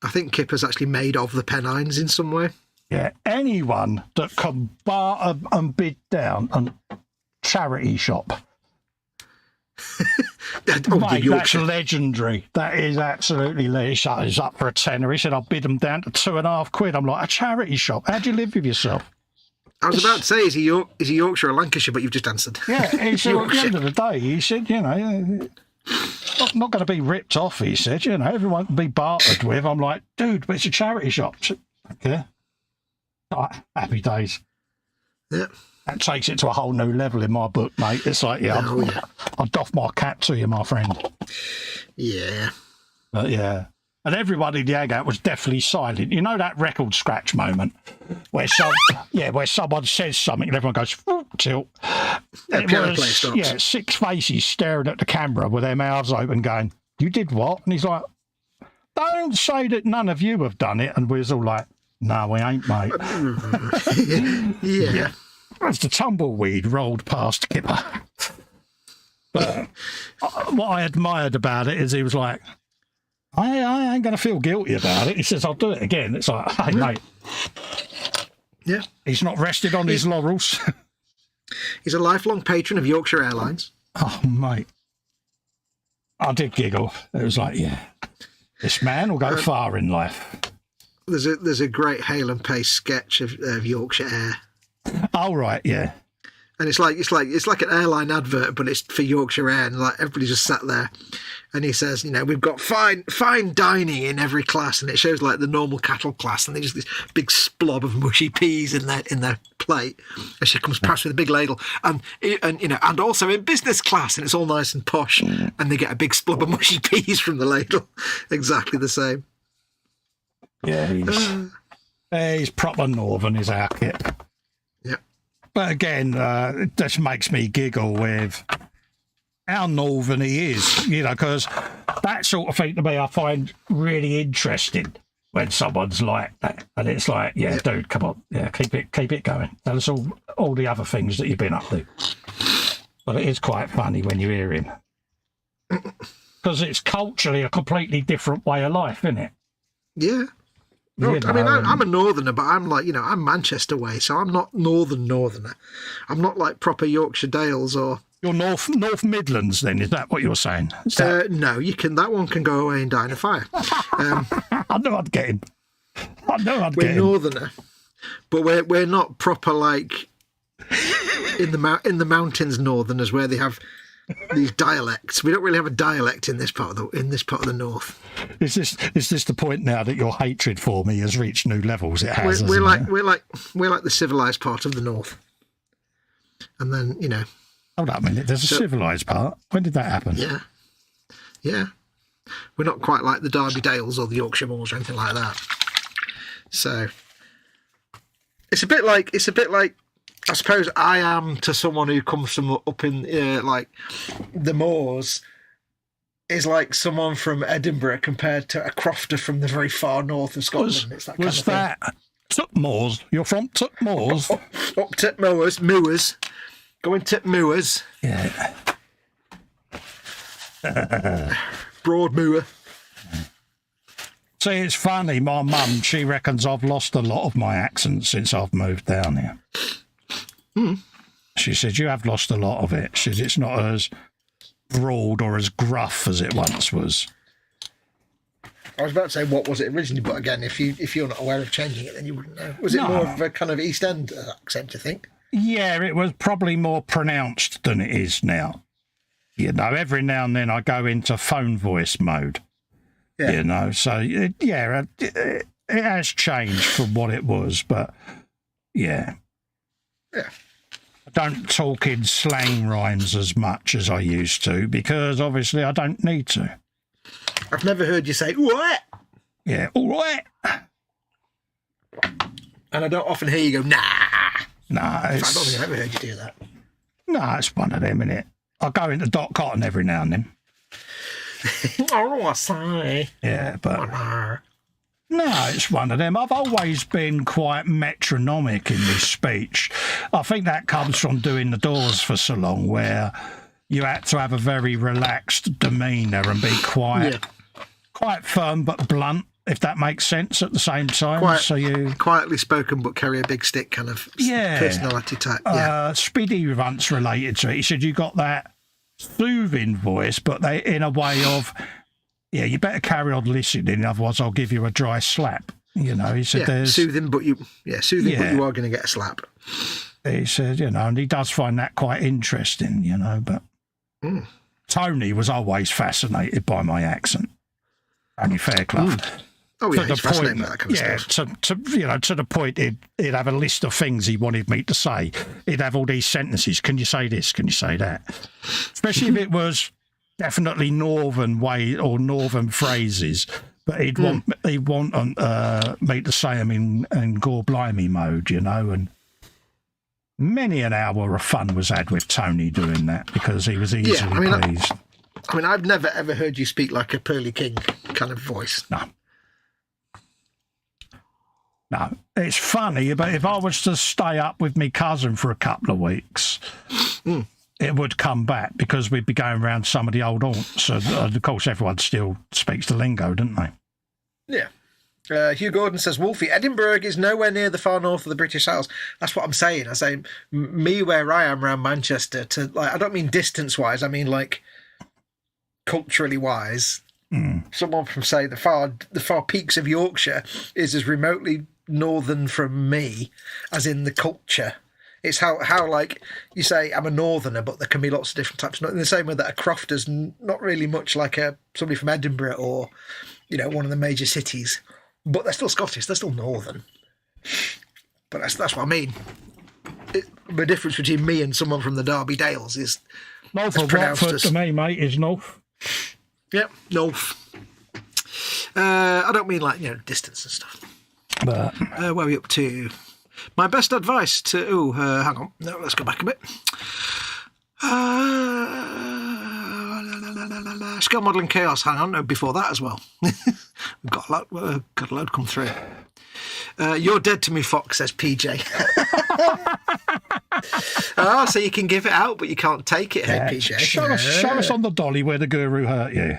I think Kipper's actually made of the Pennines in some way. Yeah, anyone that can barter and bid down a charity shop... Mate, that's legendary. That is absolutely legendary. He's up for a tenner. He said, I'll bid them down to £2.50. I'm like, a charity shop? How do you live with yourself? I was about to say, is he Yorkshire or Lancashire, but you've just answered. Yeah, he said, at the end of the day, he said, you know, not going to be ripped off, he said, you know, everyone can be bartered with. I'm like, dude, but it's a charity shop. Okay. Happy days. Yeah. That takes it to a whole new level in my book, mate. It's like, I'll doff my cap to you, my friend. Yeah. But yeah. And everyone in the hangout was definitely silent. You know that record scratch moment where someone says something and everyone goes, tilt. It was, 6 faces staring at the camera with their mouths open going, you did what? And he's like, don't say that none of you have done it. And we was all like, no, we ain't, mate. Yeah. As the tumbleweed rolled past Kipper. But what I admired about it is he was like, I ain't going to feel guilty about it. He says, I'll do it again. It's like, hey, mate. Yeah. He's not rested on his laurels. He's a lifelong patron of Yorkshire Airlines. Oh, mate. I did giggle. It was like, yeah, this man will go far in life. There's a great Hale and Pace sketch of Yorkshire Air. Oh, right, yeah. And it's like an airline advert, but it's for Yorkshire Air, and like everybody just sat there. And he says, you know, we've got fine dining in every class, and it shows like the normal cattle class, and there's this big splob of mushy peas in their plate as she comes past with a big ladle, and you know, and also in business class, and it's all nice and posh, and they get a big splob of mushy peas from the ladle, exactly the same. Yeah, he's proper northern, is our kit. Yeah. But again, it just makes me giggle with how northern he is, you know, because that sort of thing to me I find really interesting when someone's like that. And it's like, yeah, dude, come on, yeah, keep it going. Tell us all the other things that you've been up to. But it is quite funny when you hear him. Because it's culturally a completely different way of life, isn't it? Yeah. No, I mean, I'm a northerner, but I'm like, you know, I'm Manchester way, so I'm not northerner. I'm not like proper Yorkshire Dales or... You're North Midlands, then? Is that what you're saying? No, that one can go away and die in a fire. I knew I'd get him. We're northerner, but we're not proper like in the mountains northerners where they have these dialects. We don't really have a dialect in this part of the north. Is this the point now that your hatred for me has reached new levels? It has. We're like the civilized part of the north, and then, you know. Hold up a minute. There's a civilized part. When did that happen? Yeah. Yeah. We're not quite like the Derby Dales or the Yorkshire Moors or anything like that. So it's a bit like I suppose I am to someone who comes from up in like the moors, is like someone from Edinburgh compared to a crofter from the very far north of Scotland. It's that kind of thing. that Tutmoors? You're from Tutmoors? Up Tutmoors. Going Tutmoors. Yeah. Broadmoor. See, it's funny. My mum, she reckons I've lost a lot of my accent since I've moved down here. She said, you have lost a lot of it. She said, it's not as broad or as gruff as it once was. I was about to say, what was it originally? But again, if you're not aware of changing it, then you wouldn't know. Was it more of a kind of East End accent, do you think? Yeah, it was probably more pronounced than it is now. You know, every now and then I go into phone voice mode. Yeah. You know, so, it has changed from what it was, but, yeah. Yeah. I don't talk in slang rhymes as much as I used to, because obviously I don't need to. I've never heard you say, what? Yeah, all right. And I don't often hear you go, nah. Nah, I don't think I've ever heard you do that. No, it's one of them, innit? I go into Dot Cotton every now and then. Oh, I say. Yeah, but no, it's one of them. I've always been quite metronomic in this speech. I think that comes from doing the Doors for so long, where you had to have a very relaxed demeanour and be quite firm but blunt, if that makes sense, at the same time. Quietly spoken but carry a big stick kind of personality type. Yeah. Speedy once related to it. He said you got that soothing voice, but they in a way of, you better carry on listening, otherwise I'll give you a dry slap. You know, he said there's soothing, but you are going to get a slap. He said, and he does find that quite interesting, but Tony was always fascinated by my accent. Only Fairclough. Oh, yeah, he's fascinated by that kind of stuff. To the point he'd have a list of things he wanted me to say. He'd have all these sentences. Can you say this? Can you say that? Especially if it was definitely northern way or northern phrases. But he'd want me to say them in gore blimey mode, and many an hour of fun was had with Tony doing that because he was easily pleased. I mean, I've never ever heard you speak like a Pearly King kind of voice. No, it's funny, but if I was to stay up with me cousin for a couple of weeks, it would come back because we'd be going around some of the old haunts. So, of course, everyone still speaks the lingo, don't they? Yeah. Hugh Gordon says, Wolfie, Edinburgh is nowhere near the far north of the British Isles. That's what I'm saying. I say, me where I am around Manchester, I don't mean distance-wise, I mean, like, culturally-wise. Someone from, say, the far peaks of Yorkshire is as remotely northern from me as in the culture. It's how like you say I'm a northerner, but there can be lots of different types. Not in the same way that a crofter's not really much like somebody from Edinburgh or one of the major cities, but they're still Scottish. They're still northern. But that's what I mean. The difference between me and someone from the Derby Dales is North of Watford to me, mate, is north. Yep, north. I don't mean like distance and stuff. But where are we up to? My best advice to... hang on. No, let's go back a bit. Scale modelling chaos. Hang on. No, before that as well. We've got a load come through. You're dead to me, Fox, says PJ. So you can give it out, but you can't take it, hey, PJ. Show us on the dolly where the guru hurt you.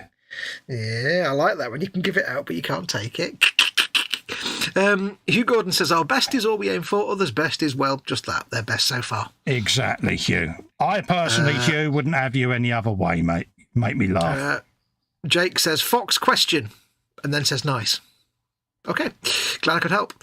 Yeah, I like that one. You can give it out, but you can't take it. Hugh Gordon says, our best is all we aim for, others' best is, well, just that. Their best so far. Exactly, Hugh. I personally, Hugh, wouldn't have you any other way, mate. Make me laugh. Jake says, Fox question, and then says, nice. Okay, glad I could help.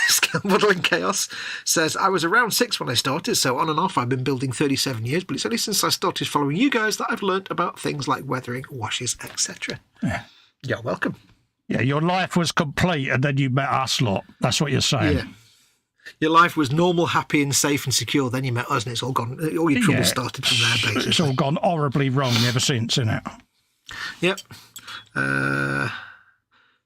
Scale Modelling Chaos says, I was around 6 when I started, so on and off I've been building 37 years, but it's only since I started following you guys that I've learnt about things like weathering, washes, etc. Yeah. You're welcome. Yeah, your life was complete and then you met us lot. That's what you're saying. Yeah. Your life was normal, happy and safe and secure. Then you met us and it's all gone. All your trouble started from there, basically. It's all gone horribly wrong ever since, isn't it? Yep.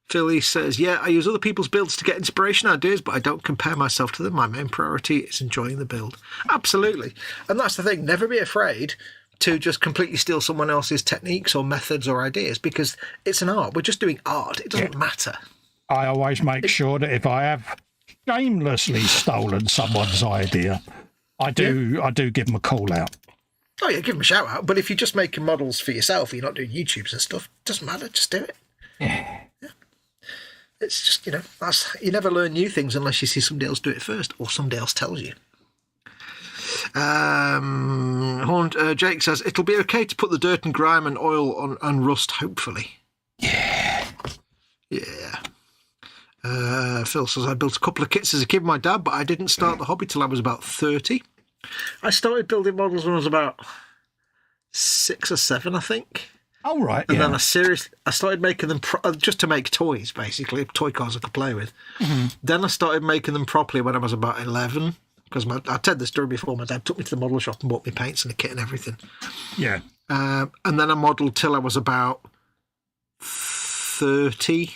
Philly says, yeah, I use other people's builds to get inspiration ideas, but I don't compare myself to them. My main priority is enjoying the build. Absolutely. And that's the thing. Never be afraid to just completely steal someone else's techniques or methods or ideas, because it's an art. We're just doing art. It doesn't matter. I always make sure that if I have shamelessly stolen someone's idea, I do give them a call out. Oh, yeah, give them a shout out. But if you're just making models for yourself, you're not doing YouTubes and stuff, it doesn't matter. Just do it. Yeah. It's just, you never learn new things unless you see somebody else do it first, or somebody else tells you. Jake says, it'll be okay to put the dirt and grime and oil on and rust, hopefully. Yeah. Phil says, I built a couple of kits as a kid with my dad, but I didn't start the hobby till I was about 30. I started building models when I was about 6 or 7, I think. Oh, right. And then I started making them just to make toys, basically, toy cars I could play with. Mm-hmm. Then I started making them properly when I was about 11, because I told the story before. My dad took me to the model shop and bought me paints and a kit and everything. Yeah. And then I modelled till I was about 30,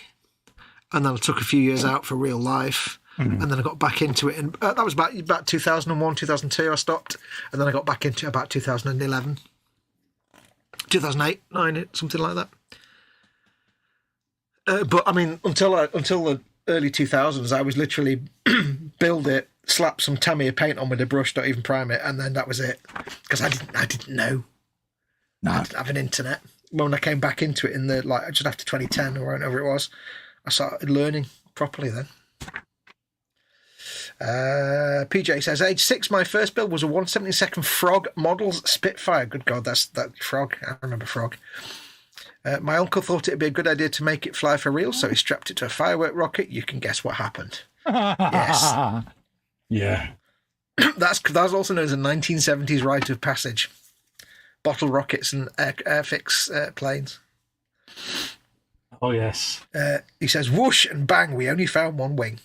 and then I took a few years out for real life. Mm-hmm. And then I got back into it, and that was about 2001, 2002 I stopped, and then I got back into it about 2011. 2008, 9, something like that. But I mean, until the early 2000s, I was literally build it, slap some Tamiya paint on with a brush, don't even prime it, and then that was it. Because I didn't know. No. I didn't have an internet. When I came back into it just after 2010 or whenever it was, I started learning properly then. PJ says, age 6, my first build was a 1/72 Frog Models Spitfire. Good God, that Frog. I remember Frog. My uncle thought it'd be a good idea to make it fly for real, so he strapped it to a firework rocket. You can guess what happened. Yes. Yeah. That's also known as a 1970s rite of passage. Bottle rockets and airfix planes. Oh, yes. He says, whoosh and bang, we only found one wing.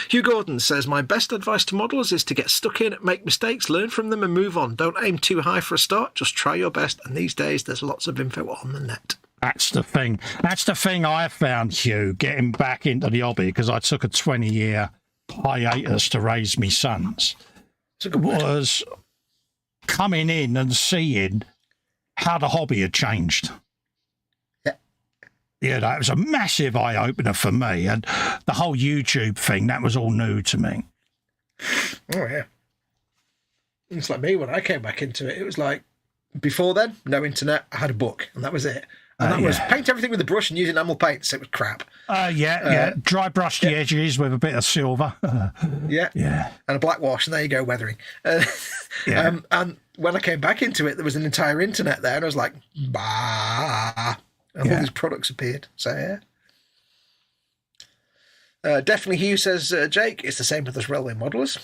Hugh Gordon says, my best advice to modellers is to get stuck in, make mistakes, learn from them and move on. Don't aim too high for a start, just try your best. And these days, there's lots of info on the net. That's the thing. That's the thing I found, Hugh, getting back into the hobby, because I took a 20-year hiatus to raise me sons, was coming in and seeing how the hobby had changed. Yeah, that was a massive eye-opener for me. And the whole YouTube thing, that was all new to me. Oh, yeah. It's like me when I came back into it. It was like, before then, no internet. I had a book, and that was it. And that was paint everything with a brush and use enamel paints. It was crap. Dry brush the edges with a bit of silver. Yeah. And a black wash, and there you go, weathering. And when I came back into it, there was an entire internet there, and I was like, bah. And all these products appeared. So, yeah. Definitely Hugh says, Jake, it's the same with us railway modelers.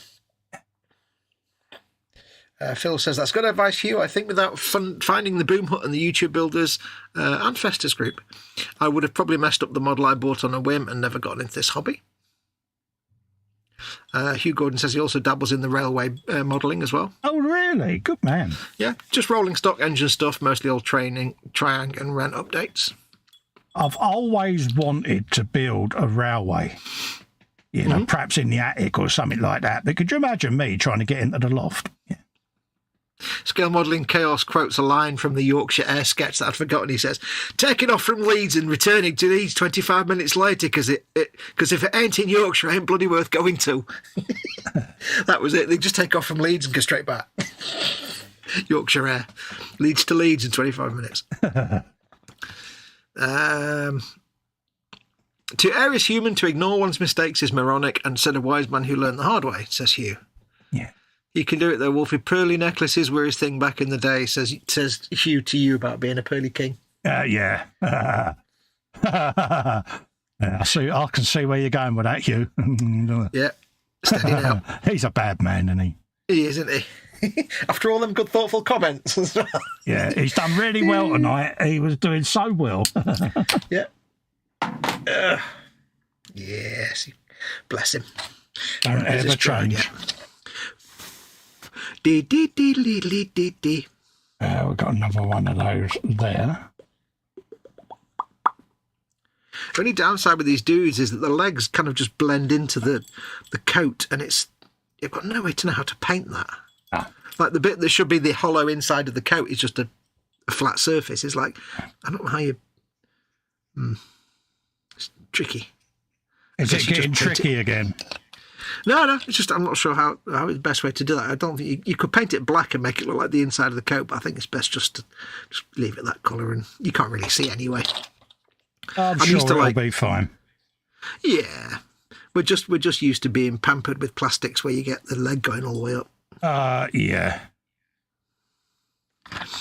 Phil says, that's good advice, Hugh. I think without finding the Boom Hut and the YouTube builders and Festas group, I would have probably messed up the model I bought on a whim and never gotten into this hobby. Hugh Gordon says he also dabbles in the railway modelling as well. Oh, really? Good man. Yeah, just rolling stock engine stuff, mostly old training, Triang and Ren updates. I've always wanted to build a railway, perhaps in the attic or something like that. But could you imagine me trying to get into the loft? Yeah. Scale Modelling Chaos quotes a line from the Yorkshire Air sketch that I'd forgotten. He says, taking off from Leeds and returning to Leeds 25 minutes later because if it ain't in Yorkshire, it ain't bloody worth going to. That was it. They just take off from Leeds and go straight back. Yorkshire Air. Leeds to Leeds in 25 minutes. To err is human, to ignore one's mistakes is moronic, and said a wise man who learned the hard way, says Hugh. Yeah. You can do it though, Wolfie. Pearly necklaces were his thing back in the day, says Hugh to you about being a pearly king. Yeah. I can see where you're going with that, Hugh. Yeah. Steady now. He's a bad man, isn't he? He is, isn't he? After all them good, thoughtful comments as well. Yeah, he's done really well tonight. He was doing so well. Yeah. Yes. Bless him. Don't ever change. Dee. We've got another one of those there. The only downside with these dudes is that the legs kind of just blend into the coat, and you've got no way to know how to paint that. Ah. Like the bit that should be the hollow inside of the coat is just a flat surface. It's like, I don't know how you... it's tricky. Is it getting tricky again? No, it's just I'm not sure how is the best way to do that. I don't think you could paint it black and make it look like the inside of the coat, but I think it's best just to leave it that colour, and you can't really see anyway. I'm sure it'll be fine. Yeah, we're just used to being pampered with plastics where you get the leg going all the way up. Yeah.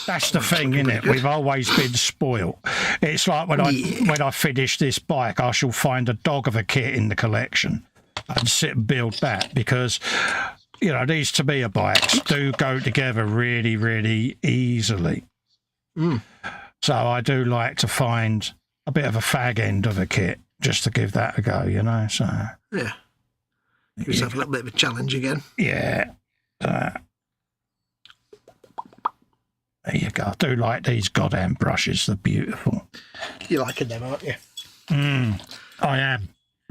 That's the thing, isn't it? We've always been spoilt. It's like when I finish this bike, I shall find a dog of a kit in the collection and sit and build that, because, you know, these Tamiya bikes do go together really, really easily. So I do like to find a bit of a fag end of a kit just to give that a go, you know. So yeah, give yourself a little bit of a challenge again. Yeah. There you go. I do like these goddamn brushes. They're beautiful. You're liking them, aren't you? I am,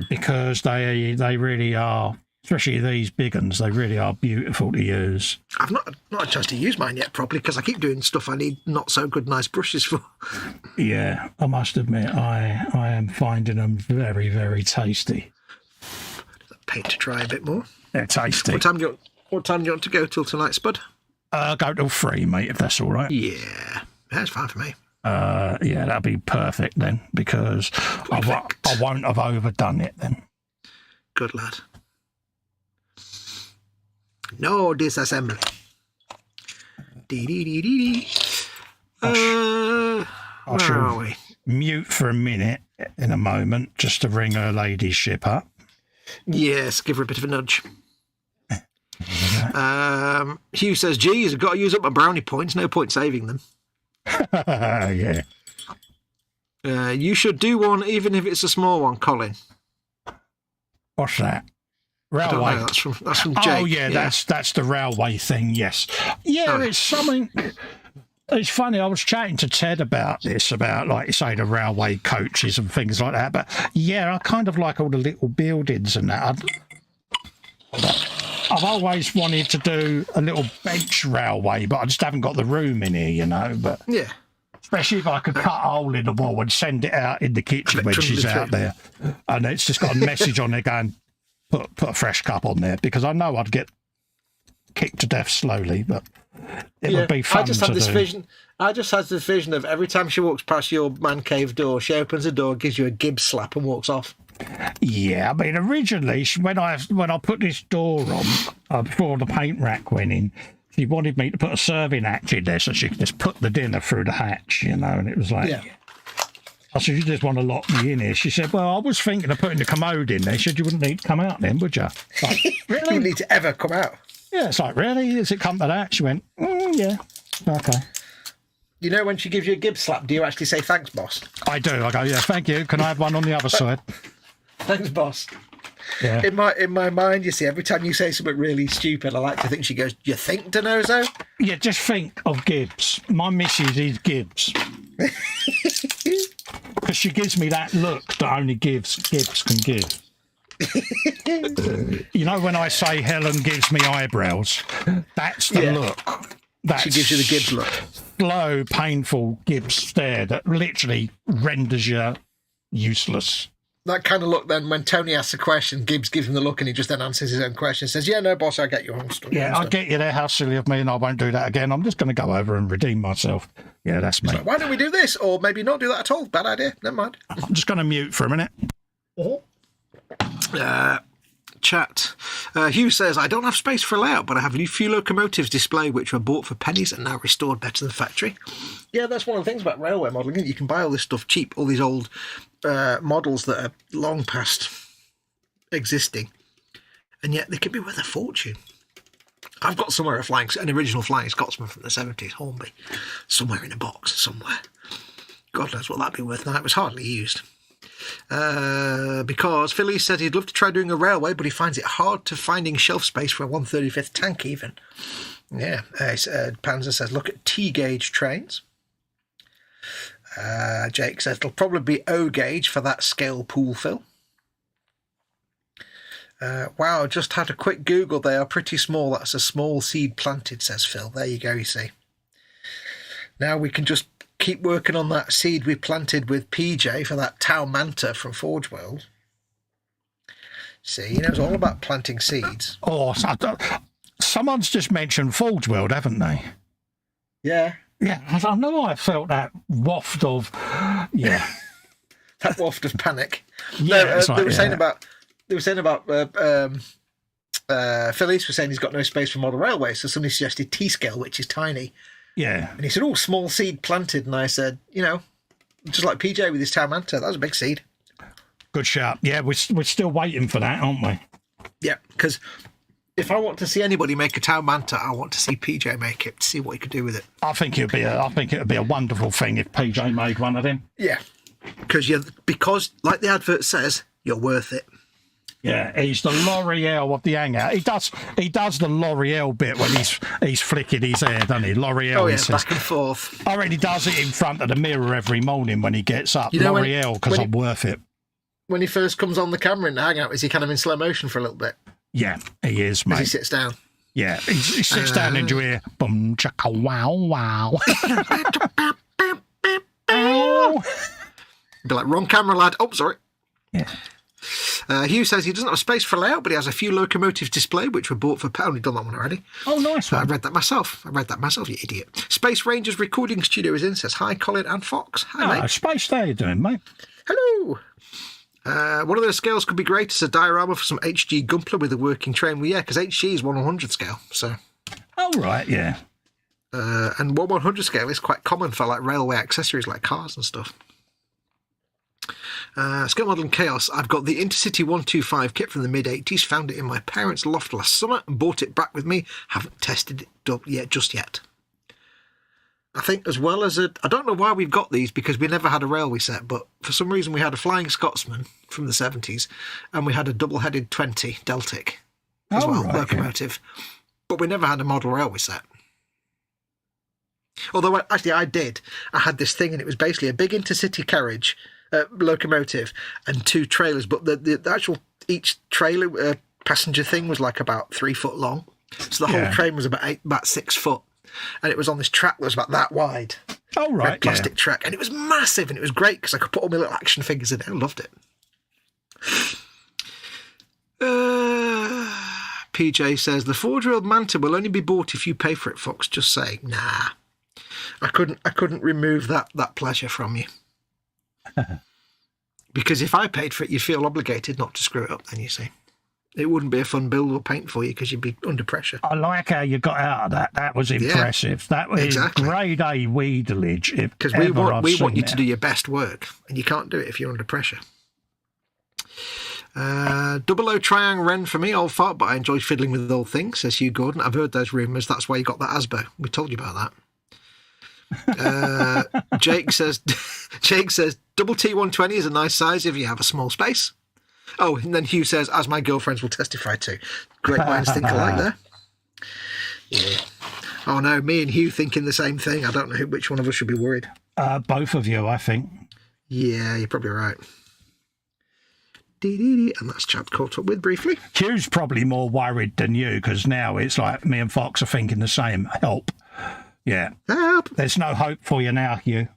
because they really are, especially these big ones, they really are beautiful to use. I've not had a chance to use mine yet properly, because I keep doing stuff I need not so good nice brushes for. Yeah, I must admit, I am finding them very, very tasty. Paid to try a bit more. They're tasty. What time do you want to go till tonight, Spud? Go till 3, mate, if that's all right. Yeah, that's fine for me. Yeah, that'll be perfect then, because I won't have overdone it then. Good lad. No disassembly. Where are we? Mute for a minute in a moment just to ring her ladyship up. Yes, give her a bit of a nudge. Hugh says, geez, I've got to use up my brownie points. No point saving them. Yeah. You should do one, even if it's a small one, Colin. What's that? Railway. I don't know, that's from Jake. Oh, yeah, that's the railway thing, yes. Yeah, It's something... It's funny, I was chatting to Ted about this, about, like you say, the railway coaches and things like that. But, yeah, I kind of like all the little buildings and that. I've always wanted to do a little bench railway, but I just haven't got the room in here, you know. But yeah, especially if I could cut a hole in the wall and send it out in the kitchen when she's out there. And it's just got a message on there going, put a fresh cup on there, because I know I'd get kicked to death slowly, but it would be fun to do. I just had this vision of every time she walks past your man cave door, she opens the door, gives you a Gibbs slap and walks off. Yeah, I mean, originally, when I put this door on, before the paint rack went in, she wanted me to put a serving hatch in there so she could just put the dinner through the hatch, you know, and it was like... Yeah. I said, you just want to lock me in here. She said, well, I was thinking of putting the commode in there. She said, you wouldn't need to come out then, would you? Like, really? You wouldn't need to ever come out. Yeah, it's like, really? Does it come to that? She went, yeah, okay. You know, when she gives you a Gibbs slap, do you actually say, thanks, boss? I do. I go, yeah, thank you. Can I have one on the other side? Thanks, boss. Yeah. In my mind, you see, every time you say something really stupid, I like to think she goes, you think, Denozo? Yeah, just think of Gibbs. My missus is Gibbs. Because she gives me that look that only Gibbs can give. You know, when I say Helen gives me eyebrows, that's the look. She gives you the Gibbs look. Slow, painful Gibbs stare that literally renders you useless. That kind of look, then, when Tony asks a question, Gibbs gives him the look and he just then answers his own question and says, yeah, no, boss, I get you. I get you there. How silly of me, and I won't do that again. I'm just going to go over and redeem myself. Yeah, that's me. Like, why don't we do this? Or maybe not do that at all. Bad idea. Never mind. I'm just going to mute for a minute. Chat. Hugh says, I don't have space for a layout, but I have a few locomotives displayed which were bought for pennies and now restored better than factory. Yeah, that's one of the things about railway modelling. You can buy all this stuff cheap, all these old models that are long past existing, and yet they could be worth a fortune. I've got somewhere an original Flying Scotsman from the 70s, Hornby, somewhere in a box, somewhere. God knows what that'd be worth now. It was hardly used. Because Philly said he'd love to try doing a railway, but he finds it hard to finding shelf space for a 1/35th tank even. Yeah. Panzer says, look at T-gauge trains. Jake says, it'll probably be O-gauge for that scale pool fill. Wow, just had a quick Google. They are pretty small. That's a small seed planted, says Phil. There you go, you see. Now we can just keep working on that seed we planted with PJ for that Tau Manta from Forge World. See, he knows all about planting seeds. Oh, someone's just mentioned Forge World, haven't they? Yeah. Yeah, I know I felt that waft of, yeah. That waft of panic. Yeah, no, they were saying about Phillies was saying he's got no space for model railway, so somebody suggested T-scale, which is tiny. Yeah. And he said, oh, small seed planted. And I said, you know, just like PJ with his Tau Manta, that was a big seed. Good shout. Yeah, we're still waiting for that, aren't we? Yeah, because if I want to see anybody make a Tau Manta, I want to see PJ make it, to see what he could do with it. I think it would be a wonderful thing if PJ made one of them. Yeah, because like the advert says, you're worth it. Yeah, he's the L'Oreal of the hangout. He does the L'Oreal bit when he's flicking his hair, doesn't he? L'Oreal. Oh yeah, he says, back and forth. I already does it in front of the mirror every morning when he gets up. You know, L'Oreal, because I'm worth it. When he first comes on the camera in the hangout, is he kind of in slow motion for a little bit? Yeah, he is, mate. As he sits down. Yeah, he sits down and you hear boom chaka wow wow. Ow. Be like, wrong camera, lad. Oh, sorry. Yeah. Hugh says he doesn't have space for layout, but he has a few locomotives displayed, which were bought for pound. He's done that one already. Oh, nice one. I read that myself, you idiot. Space Rangers recording studio is in, says hi, Colin and Fox. Hi, mate. Space, how you doing, mate? Hello. One of those scales could be great as a diorama for some HG Gumpler with a working train. Well, yeah, because HG is 1/100 scale, so. Oh, right, yeah. And 1/100 scale is quite common for like railway accessories like cars and stuff. Scale Model and Chaos. I've got the Intercity 125 kit from the mid-80s. Found it in my parents' loft last summer and bought it back with me. Haven't tested it just yet. I think as well as I don't know why we've got these because we never had a railway set, but for some reason we had a Flying Scotsman from the 70s and we had a double-headed 20 Deltic as locomotive. Yeah. But we never had a model railway set. Although actually I did. I had this thing and it was basically a big intercity carriage locomotive and two trailers, but the actual each trailer passenger thing was like about 3 foot long, so the whole train was about 6 foot, and it was on this track that was about that wide. Oh right, red plastic track, and it was massive, and it was great because I could put all my little action figures in it. I loved it. PJ says the Forge World Manta will only be bought if you pay for it, Fox. Just saying. Nah, I couldn't remove that pleasure from you. Because if I paid for it, you'd feel obligated not to screw it up then, you see. It wouldn't be a fun build or paint for you because you'd be under pressure. I like how you got out of that. That was impressive. Yeah, that was grade A wheedlage. Because we want you to do your best work, and you can't do it if you're under pressure. 00 Triang Ren for me, old fart, but I enjoy fiddling with old things, says Hugh Gordon. I've heard those rumours. That's why you got that Asbo. We told you about that. Jake says double T120 is a nice size if you have a small space. Oh, and then Hugh says, as my girlfriends will testify to. Great minds think alike there. Yeah. Oh no, me and Hugh thinking the same thing. I don't know which one of us should be worried. Both of you, I think. Yeah, you're probably right. And that's chat caught up with briefly. Hugh's probably more worried than you because now it's like me and Fox are thinking the same. Help. Yeah. Help. There's no hope for you now, Hugh.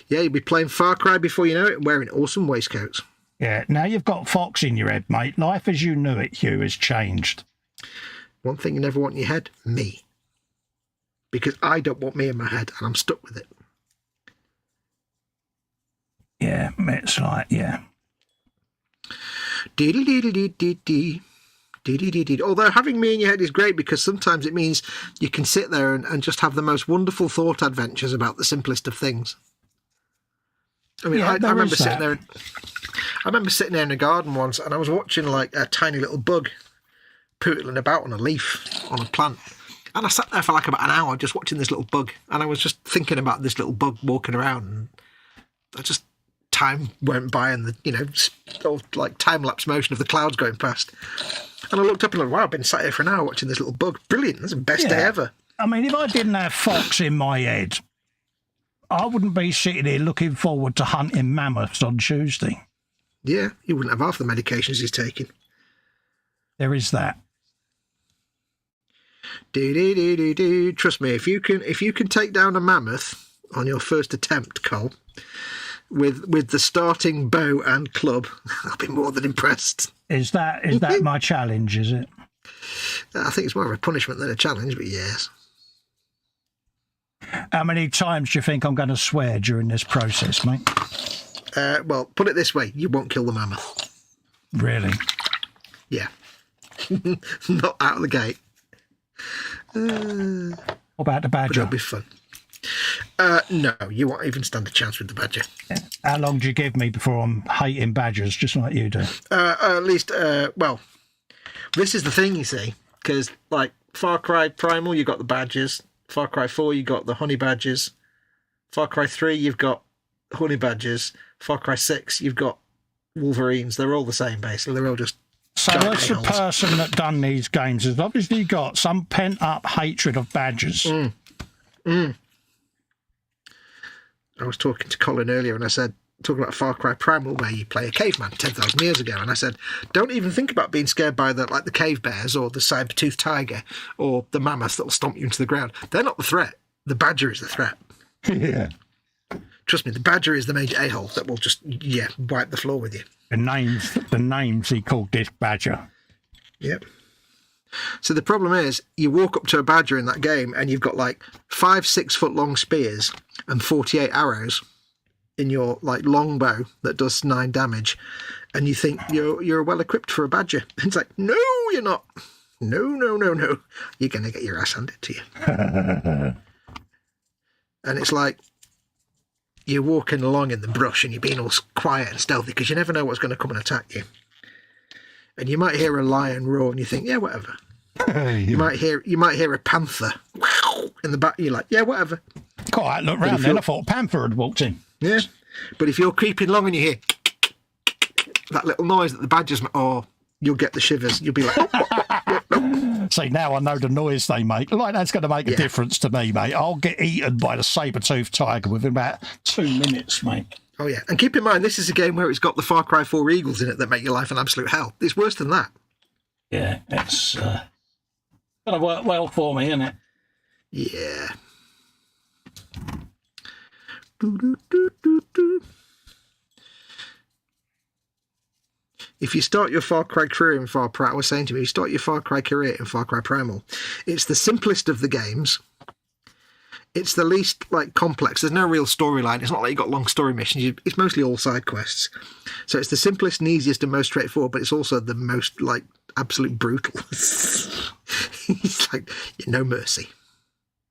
Yeah, you'll be playing Far Cry before you know it and wearing awesome waistcoats. Yeah, now you've got Fox in your head, mate. Life as you knew it, Hugh, has changed. One thing you never want in your head, me. Because I don't want me in my head and I'm stuck with it. Yeah, it's like, yeah. Although having me in your head is great because sometimes it means you can sit there and just have the most wonderful thought adventures about the simplest of things. I mean, I remember sitting there. I remember sitting there in the garden once, and I was watching like a tiny little bug pootling about on a leaf on a plant, and I sat there for like about an hour just watching this little bug, and I was just thinking about this little bug walking around, and I just time went by, and the like time lapse motion of the clouds going past. And I looked up and I'm like, wow, I've been sat here for an hour watching this little bug. Brilliant. That's the best day ever. I mean, if I didn't have Fox in my head, I wouldn't be sitting here looking forward to hunting mammoths on Tuesday. Yeah, you wouldn't have half the medications he's taking. There is that. Trust me, if you can take down a mammoth on your first attempt, Cole, with the starting bow and club, I'll be more than impressed. Is that my challenge, is it? I think it's more of a punishment than a challenge, but yes. How many times do you think I'm going to swear during this process, mate? Well, put it this way, you won't kill the mammoth. Really? Yeah. Not out of the gate. What about the badger? It'll be fun. No, you won't even stand a chance with the badger. Yeah. How long do you give me before I'm hating badgers, just like you do? At least, well, this is the thing, you see, because, like, Far Cry Primal, you got the badgers. Far Cry 4, you got the honey badgers. Far Cry 3, you've got honey badgers. Far Cry 6, you've got wolverines. They're all the same, basically. They're all just... So that's the person that done these games has obviously got some pent-up hatred of badgers. I was talking to Colin earlier and I said, talking about Far Cry Primal, where you play a caveman 10,000 years ago, and I said, don't even think about being scared by the cave bears or the saber-toothed tiger or the mammoth that'll stomp you into the ground. They're not the threat. The badger is the threat. Yeah. Trust me, the badger is the major a-hole that will just, wipe the floor with you. The names he called this badger. Yep. So the problem is, you walk up to a badger in that game and you've got like 5-6 foot long spears and 48 arrows in your like longbow that does 9 damage, and you think you're well equipped for a badger. And it's like, no, you're not. No. You're gonna get your ass handed to you. And it's like, you're walking along in the brush and you're being all quiet and stealthy because you never know what's going to come and attack you. And you might hear a lion roar and you think, yeah, whatever. You might hear a panther in the back. You're like, yeah, whatever. Quite look round then. I thought a panther had walked in. Yeah, but if you're creeping along and you hear that little noise that the badgers, you'll get the shivers. You'll be like, no. See, now I know the noise they make. Like, that's going to make a difference to me, mate. I'll get eaten by the saber-toothed tiger within about 2 minutes, mate. Oh, yeah. And keep in mind, this is a game where it's got the Far Cry 4 eagles in it that make your life an absolute hell. It's worse than that. Yeah, it's going to work well for me, isn't it? Yeah. If you start your Far Cry career in Far Cry, was saying to me, you start your Far Cry career in Far Cry Primal. It's the simplest of the games. It's the least complex. There's no real storyline. It's not like you got long story missions. It's mostly all side quests. So it's the simplest and easiest and most straightforward, but it's also the most absolute brutal. It's like no mercy.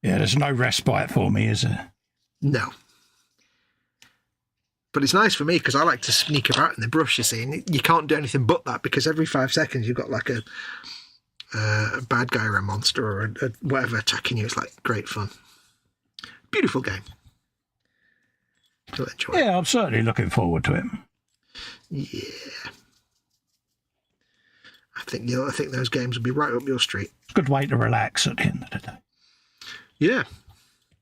Yeah, there's no respite for me, is there? No. But it's nice for me because I like to sneak about in the brush, you see, and you can't do anything but that because every 5 seconds you've got a bad guy or a monster or a whatever attacking you. It's great fun. Beautiful game. You'll enjoy it. Yeah, I'm certainly looking forward to it. Yeah. I think those games will be right up your street. Good way to relax at the end of the day. Yeah.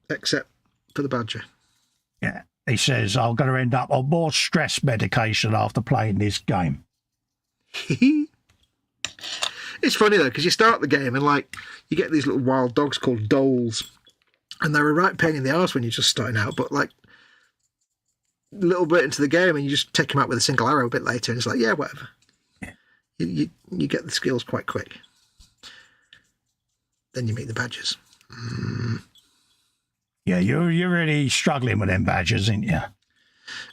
Except for the badger. Yeah. He says, I'm going to end up on more stress medication after playing this game. It's funny, though, because you start the game and, you get these little wild dogs called doles. And they're a right pain in the arse when you're just starting out. But, a little bit into the game and you just take them out with a single arrow a bit later. And it's like, yeah, whatever. Yeah. You get the skills quite quick. Then you meet the badgers. Yeah, you're really struggling with them badgers, aren't you?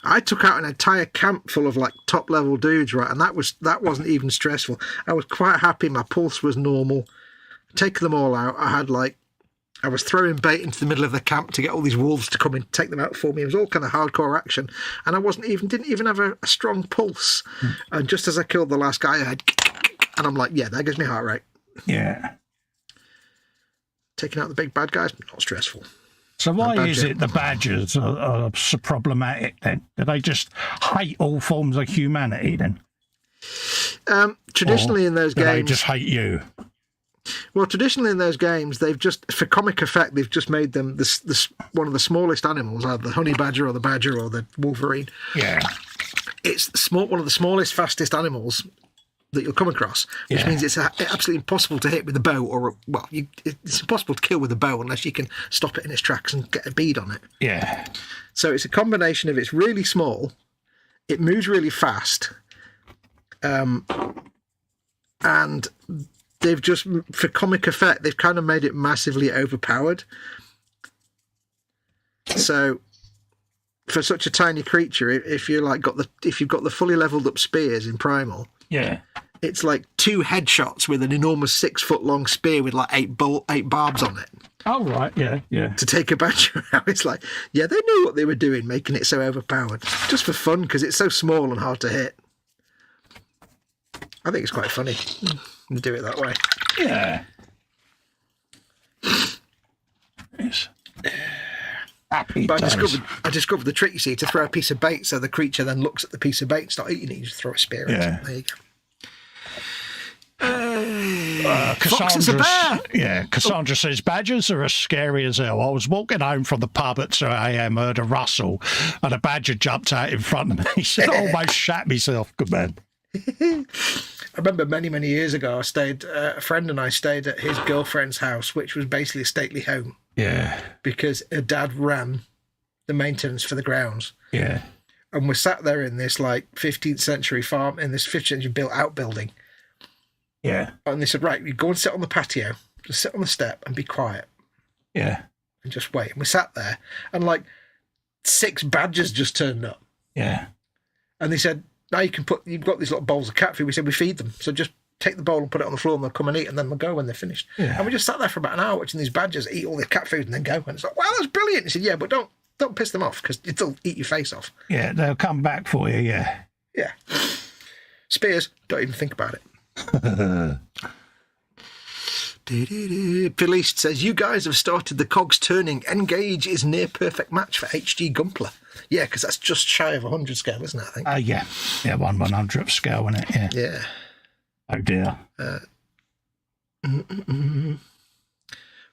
I took out an entire camp full of top level dudes, right? And that wasn't even stressful. I was quite happy. My pulse was normal. Taking them all out, I was throwing bait into the middle of the camp to get all these wolves to come and take them out for me. It was all kind of hardcore action, and I didn't even have a strong pulse. And just as I killed the last guy, I had, and I'm like, yeah, that gives me heart rate. Yeah. Taking out the big bad guys, not stressful. So why is it the badgers are so problematic then? Do they just hate all forms of humanity then? Traditionally in those Do they games, just hate you? well, traditionally in those games, they've just, for comic effect, they've just made them one of the smallest animals, either the honey badger or the wolverine. Yeah. It's one of the smallest, fastest animals that you'll come across, which means it's absolutely impossible to hit with a bow, or it's impossible to kill with a bow unless you can stop it in its tracks and get a bead on it. Yeah. So it's a combination of it's really small, it moves really fast, and they've just, for comic effect, they've kind of made it massively overpowered. So for such a tiny creature, if you've got the fully leveled up spears in Primal, it's like 2 headshots with an enormous 6-foot long spear with like 8 barbs on it. Oh, right, yeah. To take a badger out. It's like, yeah, they knew what they were doing, making it so overpowered. Just for fun, because it's so small and hard to hit. I think it's quite funny to do it that way. Yeah. Yes. Happy But days. I discovered the trick, you see, to throw a piece of bait so the creature then looks at the piece of bait and start eating it. You just throw a spear at it. There you go. Fox is a bear. Yeah, Cassandra says, badgers are as scary as hell. I was walking home from the pub at 2 a.m., heard a rustle, and a badger jumped out in front of me. So I almost shat myself. Good man. I remember many, many years ago, a friend and I stayed at his girlfriend's house, which was basically a stately home. Yeah. Because her dad ran the maintenance for the grounds. Yeah. And we're sat there in this like 15th century farm, in this 15th century built outbuilding. Yeah. And they said, right, you go and sit on the patio, just sit on the step and be quiet. Yeah. And just wait. And we sat there and like 6 badgers just turned up. Yeah. And they said, now you've got these little bowls of cat food. We said, we feed them. So just take the bowl and put it on the floor and they'll come and eat and then they'll go when they're finished. Yeah. And we just sat there for about an hour watching these badgers eat all their cat food and then go. And it's like, wow, that's brilliant. He said, yeah, but don't piss them off because it'll eat your face off. Yeah, they'll come back for you, yeah. Yeah. Spears, don't even think about it. Philiste says, you guys have started the cogs turning. Engage is near perfect match for HG Gumpler. Yeah, because that's just shy of 100 scale, isn't it, I think? Yeah. Yeah, 1/100th scale, isn't it? Yeah. Yeah. Oh, dear.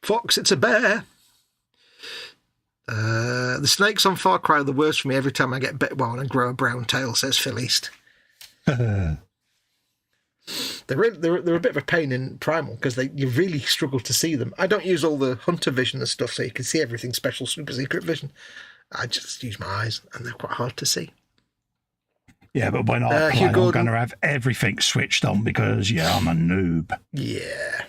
Fox, it's a bear. The snakes on Far Cry are the worst for me every time I get bit and I grow a brown tail, says Philiste. They're a bit of a pain in Primal because you really struggle to see them. I don't use all the hunter vision and stuff so you can see everything special super secret vision. I just use my eyes and they're quite hard to see. Yeah, but when I play, I'm going to have everything switched on because, I'm a noob. Yeah.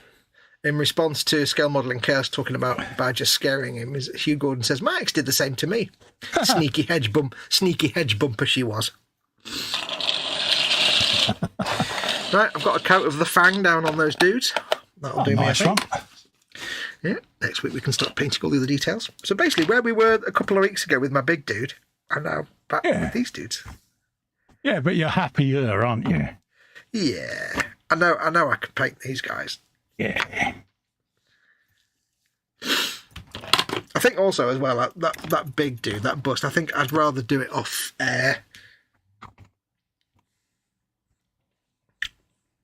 In response to Scale Modelling Chaos talking about badger scaring him, Hugh Gordon says, my ex did the same to me. Sneaky hedge bumper she was. Right, I've got a coat of the Fang down on those dudes. That'll do me, I think. Yeah, next week we can start painting all the other details. So basically, where we were a couple of weeks ago with my big dude, I'm now back with these dudes. Yeah, but you're happier, aren't you? Yeah, I know I can paint these guys. Yeah. I think also as well, that big dude, that bust, I think I'd rather do it off air.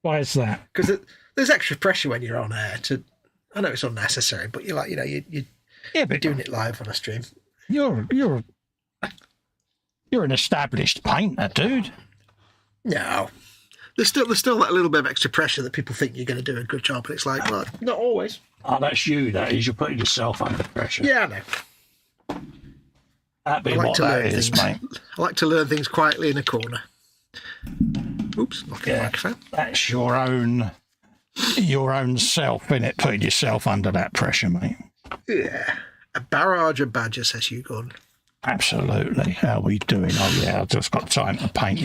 Why is that? Because there's extra pressure when you're on air. I know it's unnecessary, but you're like, you're doing it live on a stream. You're an established painter, dude. No, there's still that little bit of extra pressure that people think you're going to do a good job, but it's like, well, not always. Oh, that's you. That is. You're putting yourself under pressure. Yeah, I know. That'd be what that is, mate. I like to learn things quietly in a corner. Oops, knocking the microphone. That's your own self, innit? Putting yourself under that pressure, mate. Yeah. A barrage of badgers, says Hugh Gordon. Absolutely. How are we doing? Oh, yeah, I've just got time to paint,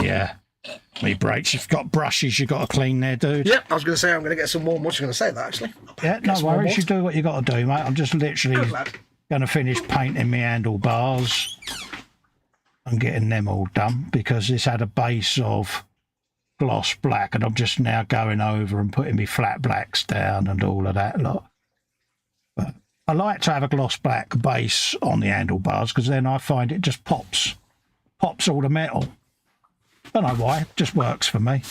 me breaks. You've got brushes you've got to clean there, dude. Yep, I was going to say I'm going to get some more. What you going to say that, actually? Yeah, no worries. You do what you got to do, mate. I'm just literally going to finish painting my handlebars and getting them all done because this had a base of gloss black and I'm just now going over and putting my flat blacks down and all of that lot. But I like to have a gloss black base on the handlebars because then I find it just pops all the metal. I don't know why, it just works for me.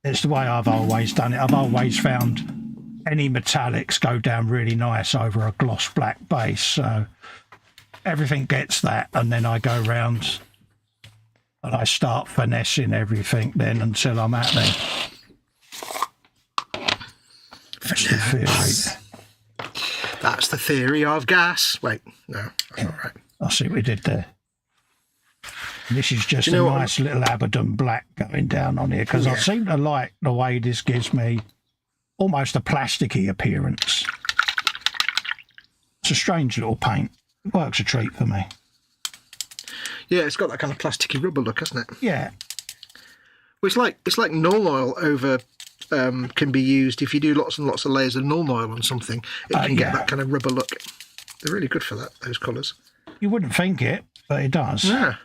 It's the way I've always done it. I've always found any metallics go down really nice over a gloss black base. So everything gets that, and then I go round and I start finessing everything then until I'm happy. That's the theory. That's the theory of gas. Wait, no, that's not right. I see what we did there. This is just a nice little Abaddon black going down on here, because I seem to like the way this gives me almost a plasticky appearance. It's a strange little paint. It works a treat for me. Yeah, it's got that kind of plasticky rubber look, hasn't it? Yeah. Well, it's like null oil over can be used if you do lots and lots of layers of null oil on something. It can get that kind of rubber look. They're really good for that, those colours. You wouldn't think it, but it does. Yeah.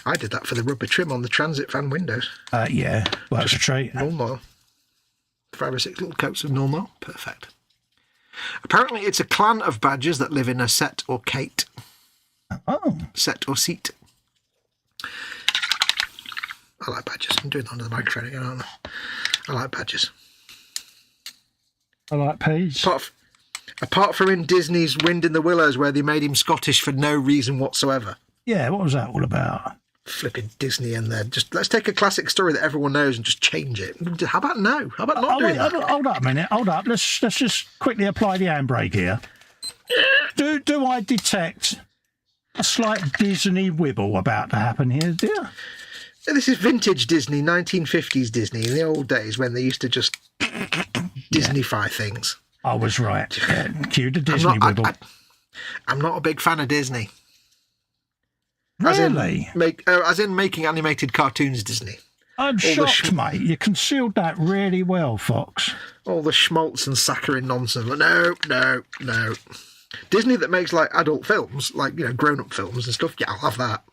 I did that for the rubber trim on the transit van windows. Yeah, works a treat. Null oil. 5 or 6 little coats of null oil. Perfect. Apparently it's a clan of badgers that live in a set or kate. Oh. Set or seat. I like badgers. I'm doing that under the microphone again, aren't I? I like badgers. I like peas. Apart from in Disney's Wind in the Willows, where they made him Scottish for no reason whatsoever. Yeah, what was that all about? Flipping Disney in there. Just let's take a classic story that everyone knows and just change it. How about no? How about not doing that? Hold up a minute. Hold up. Let's just quickly apply the handbrake here. Do I detect a slight Disney wibble about to happen here, dear? This is vintage Disney, 1950s Disney, in the old days when they used to just Disneyfy things. I was right. Cue the Disney wibble. I'm not a big fan of Disney. Really? As in making animated cartoons Disney. I'm shocked, mate. You concealed that really well, Fox. All the schmaltz and saccharine nonsense. No. Disney that makes like adult films, like, grown-up films and stuff, yeah, I'll have that.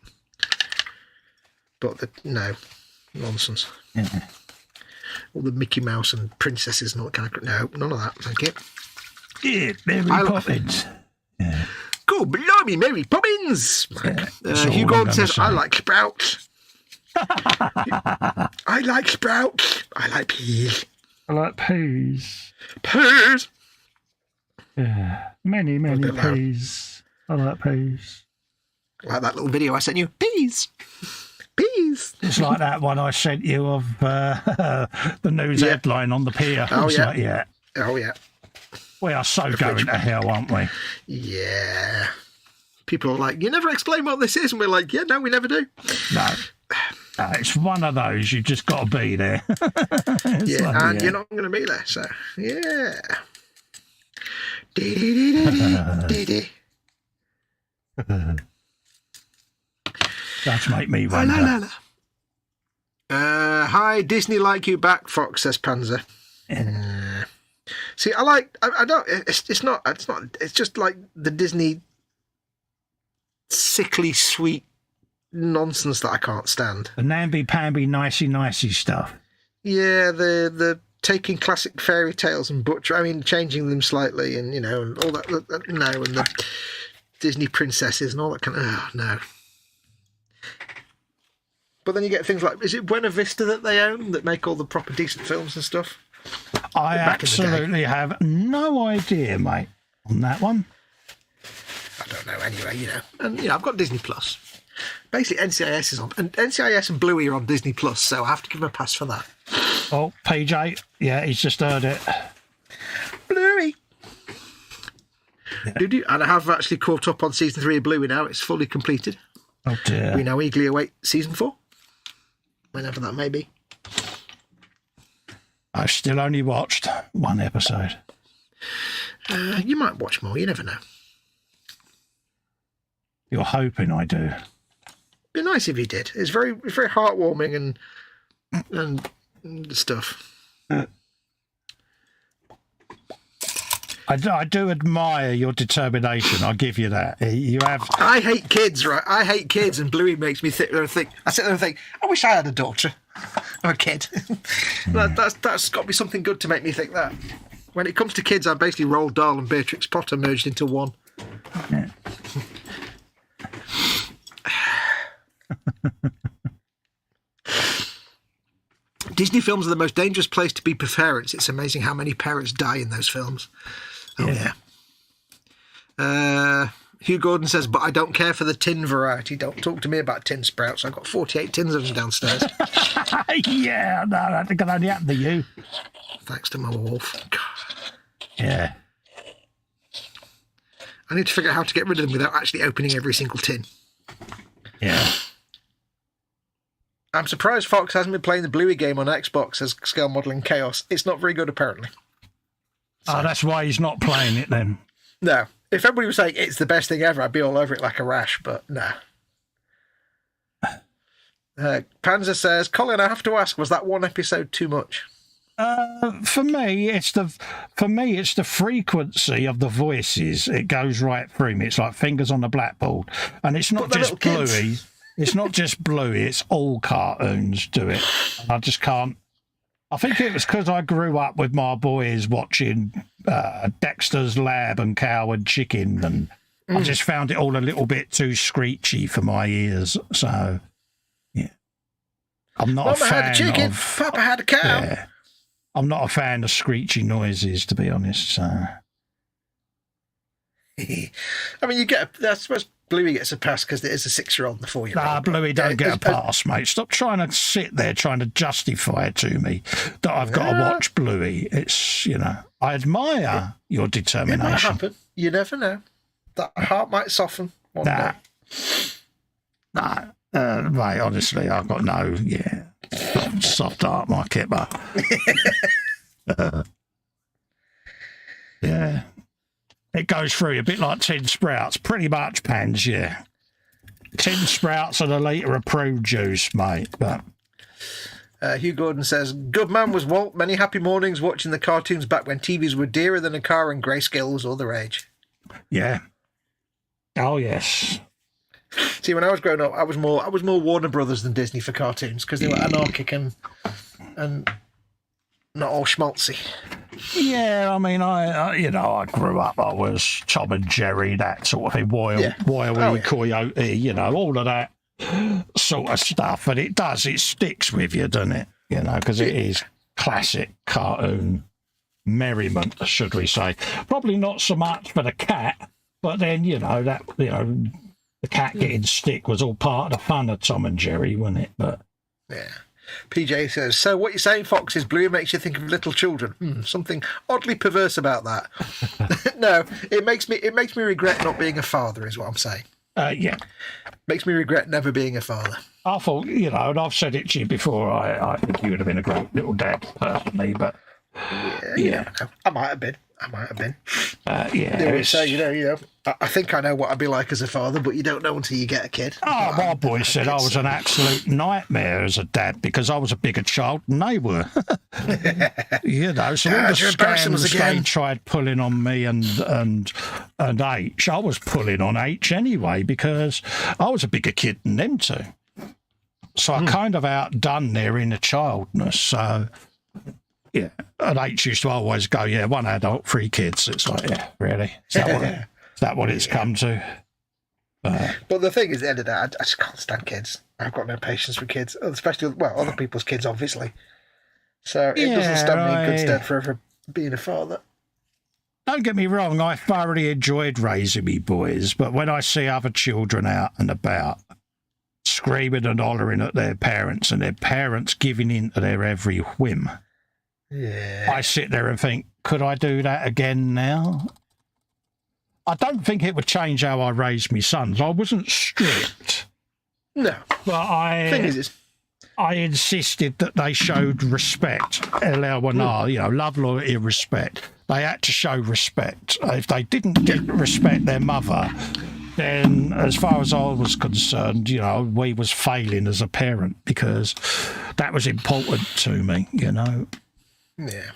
But no, nonsense. Yeah. All the Mickey Mouse and princesses and all that kind of... No, none of that, thank you. Yeah, Mary Poppins. Yeah. Go, blimey, Mary Poppins! Yeah, Hugh Gordon says, I like sprouts. I like sprouts. I like peas. I like peas. Peas! Yeah, many peas. I like peas. Like that little video I sent you. Peas! Peas! It's like that one I sent you of the news headline on the pier. Oh, yeah. Like, Oh, yeah. We are so going to hell, aren't we? Yeah. People are like, you never explain what this is. And we're like, yeah, no, we never do. No. It's one of those. You just got to be there. You're not going to be there. So, yeah. That's make me wonder. Hi, Disney like you back, Fox, says Panzer. See, I don't, it's just like the Disney sickly sweet nonsense that I can't stand. The namby-pamby, nicey stuff. Yeah, the taking classic fairy tales and changing them slightly and, and all that, and the Disney princesses and all that kind of, no. But then you get things like, is it Buena Vista that they own that make all the proper decent films and stuff? I absolutely have no idea, mate, on that one. I don't know anyway, And, I've got Disney Plus. Basically, NCIS is on. And NCIS and Bluey are on Disney Plus, so I have to give him a pass for that. Oh, PJ. Yeah, he's just heard it. Bluey. Yeah. And I have actually caught up on season 3 of Bluey now. It's fully completed. Oh, dear. We now eagerly await season 4. Whenever that may be. I've still only watched one episode. You might watch more. You never know. You're hoping I do. Be nice if you did. It's very heartwarming and stuff. I do admire your determination. I'll give you that. You have. I hate kids, right? I hate kids, and Bluey makes me think. I sit there and think, I wish I had a daughter or a kid. That's got to be something good to make me think that. When it comes to kids, I basically Roald Dahl and Beatrix Potter merged into one. Yeah. Disney films are the most dangerous place to be for parents. It's amazing how many parents die in those films. Oh, yeah. Hugh Gordon says, but I don't care for the tin variety. Don't talk to me about tin sprouts. I've got 48 tins of them downstairs. Yeah, no, that can only happen to you. Thanks to Mama Wolf. Yeah. I need to figure out how to get rid of them without actually opening every single tin. Yeah. I'm surprised Fox hasn't been playing the Bluey game on Xbox as scale modelling chaos. It's not very good, apparently. So, that's why he's not playing it then. No. If everybody was saying it's the best thing ever, I'd be all over it like a rash, but no. Panzer says, Colin, I have to ask, was that one episode too much? For me, it's the frequency of the voices. It goes right through me. It's like fingers on the blackboard, and it's not just Bluey. It's not just Bluey. It's all cartoons do it. And I just can't. I think it was because I grew up with my boys watching Dexter's Lab and Cow and Chicken, and I just found it all a little bit too screechy for my ears. So, yeah, I'm not a fan had a chicken. of. Papa had a cow. Yeah, I'm not a fan of screechy noises, to be honest. So. I mean, I suppose Bluey gets a pass because it is a 6-year-old and a 4-year-old. Nah, Bluey don't get a pass, mate. Stop trying to sit there trying to justify it to me that I've got to watch Bluey. It's, I admire your determination. It might happen. You never know. That heart might soften one day. Nah, mate, honestly, I've got no, soft heart, my kipper. Yeah. It goes through a bit like tin sprouts, pretty much, Pans, yeah. Tin sprouts and a litre of prune juice, mate. But Hugh Gordon says, good man was Walt. Many happy mornings watching the cartoons back when TVs were dearer than a car and grayscale was all the rage. Yeah. Oh, yes. See, when I was growing up, I was more Warner Brothers than Disney for cartoons because they were anarchic and not all schmaltzy. Yeah, I mean, I grew up, I was Tom and Jerry, that sort of thing, Wiley Coyote, all of that sort of stuff. And it sticks with you, doesn't it? Because it is classic cartoon merriment, should we say. Probably not so much for the cat, but then, the cat getting stick was all part of the fun of Tom and Jerry, wasn't it? But yeah. PJ says, so what you're saying, Fox, is Bluey makes you think of little children. Something oddly perverse about that. No, it makes me regret not being a father, is what I'm saying. Yeah. Makes me regret never being a father. I thought, and I've said it to you before, I think you would have been a great little dad, personally, but yeah. I might have been. Yeah. They always say, I think I know what I'd be like as a father, but you don't know until you get a kid. Oh, my boy said I was an absolute nightmare as a dad because I was a bigger child than they were. So all the scams they tried pulling on me and H, I was pulling on H anyway because I was a bigger kid than them two. So I kind of outdone their inner childness, so... Yeah, and H used to always go, one adult, 3 kids. It's like, really? Is that what it's come to? But the thing is, at the end of that, I just can't stand kids. I've got no patience for kids, especially, other people's kids, obviously. So it doesn't stand me in good stead for ever being a father. Don't get me wrong, I thoroughly enjoyed raising me boys, but when I see other children out and about, screaming and hollering at their parents and their parents giving in to their every whim, I sit there and think, could I do that again now? I don't think it would change how I raised my sons. I wasn't strict. No. But I insisted that they showed respect. Love, loyalty, respect. They had to show respect. If they didn't respect their mother, then as far as I was concerned, we was failing as a parent because that was important to me, Yeah.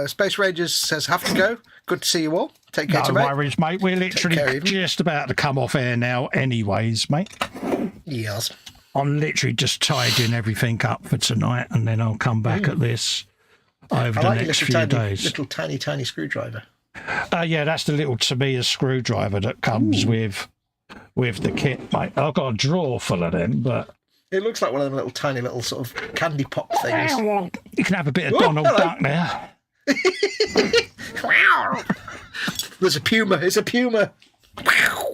Space Rangers says, have to go. Good to see you all. Take care, No worries, mate. We're literally just about to come off air now anyways, mate. Yes. I'm literally just tidying everything up for tonight and then I'll come back at this over the next few days. Little tiny screwdriver. Yeah, that's the little Tamiya screwdriver that comes with the kit, mate. I've got a drawer full of them, but It looks like one of them little tiny little sort of candy pop things. You can have a bit of Donald Duck there. There's a puma. It's a puma.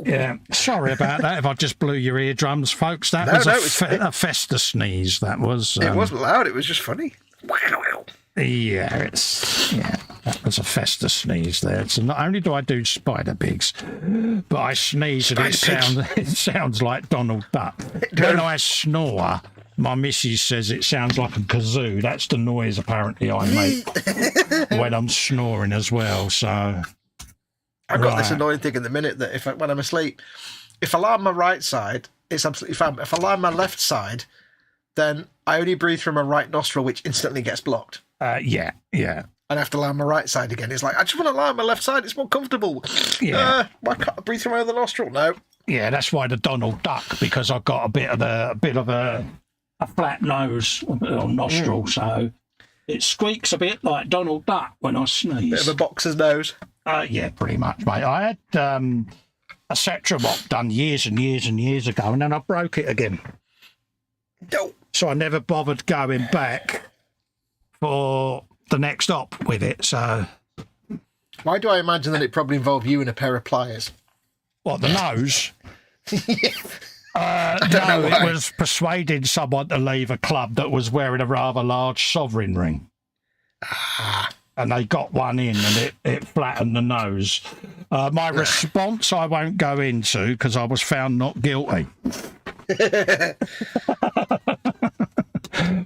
Yeah, sorry about that if I just blew your eardrums, folks. That was a Festa sneeze, that was. It wasn't loud, it was just funny. Yeah, that was a Festa sneeze there. So not only do I do spider pigs, but I sneeze and it sounds like Donald Duck. When I snore, my missus says it sounds like a kazoo. That's the noise apparently I make when I'm snoring as well. So I've got this annoying thing in the minute that when I'm asleep, if I lie on my right side, it's absolutely fine. But if I lie on my left side, then I only breathe through my right nostril, which instantly gets blocked. Yeah. And I have to lie on my right side again. It's like, I just want to lie on my left side. It's more comfortable. Yeah. Why can't I breathe through my other nostril? No. Yeah, that's why the Donald Duck, because I've got a bit of a flat nose or nostril, so it squeaks a bit like Donald Duck when I sneeze. Bit of a boxer's nose. Yeah, pretty much, mate. I had a Cetra done years and years and years ago, and then I broke it again. No. So I never bothered going back for the next op with it. So why do I imagine that it probably involved you and a pair of pliers? What, the nose? I don't know why. It was persuading someone to leave a club that was wearing a rather large sovereign ring. And they got one in and it flattened the nose. My response I won't go into because I was found not guilty.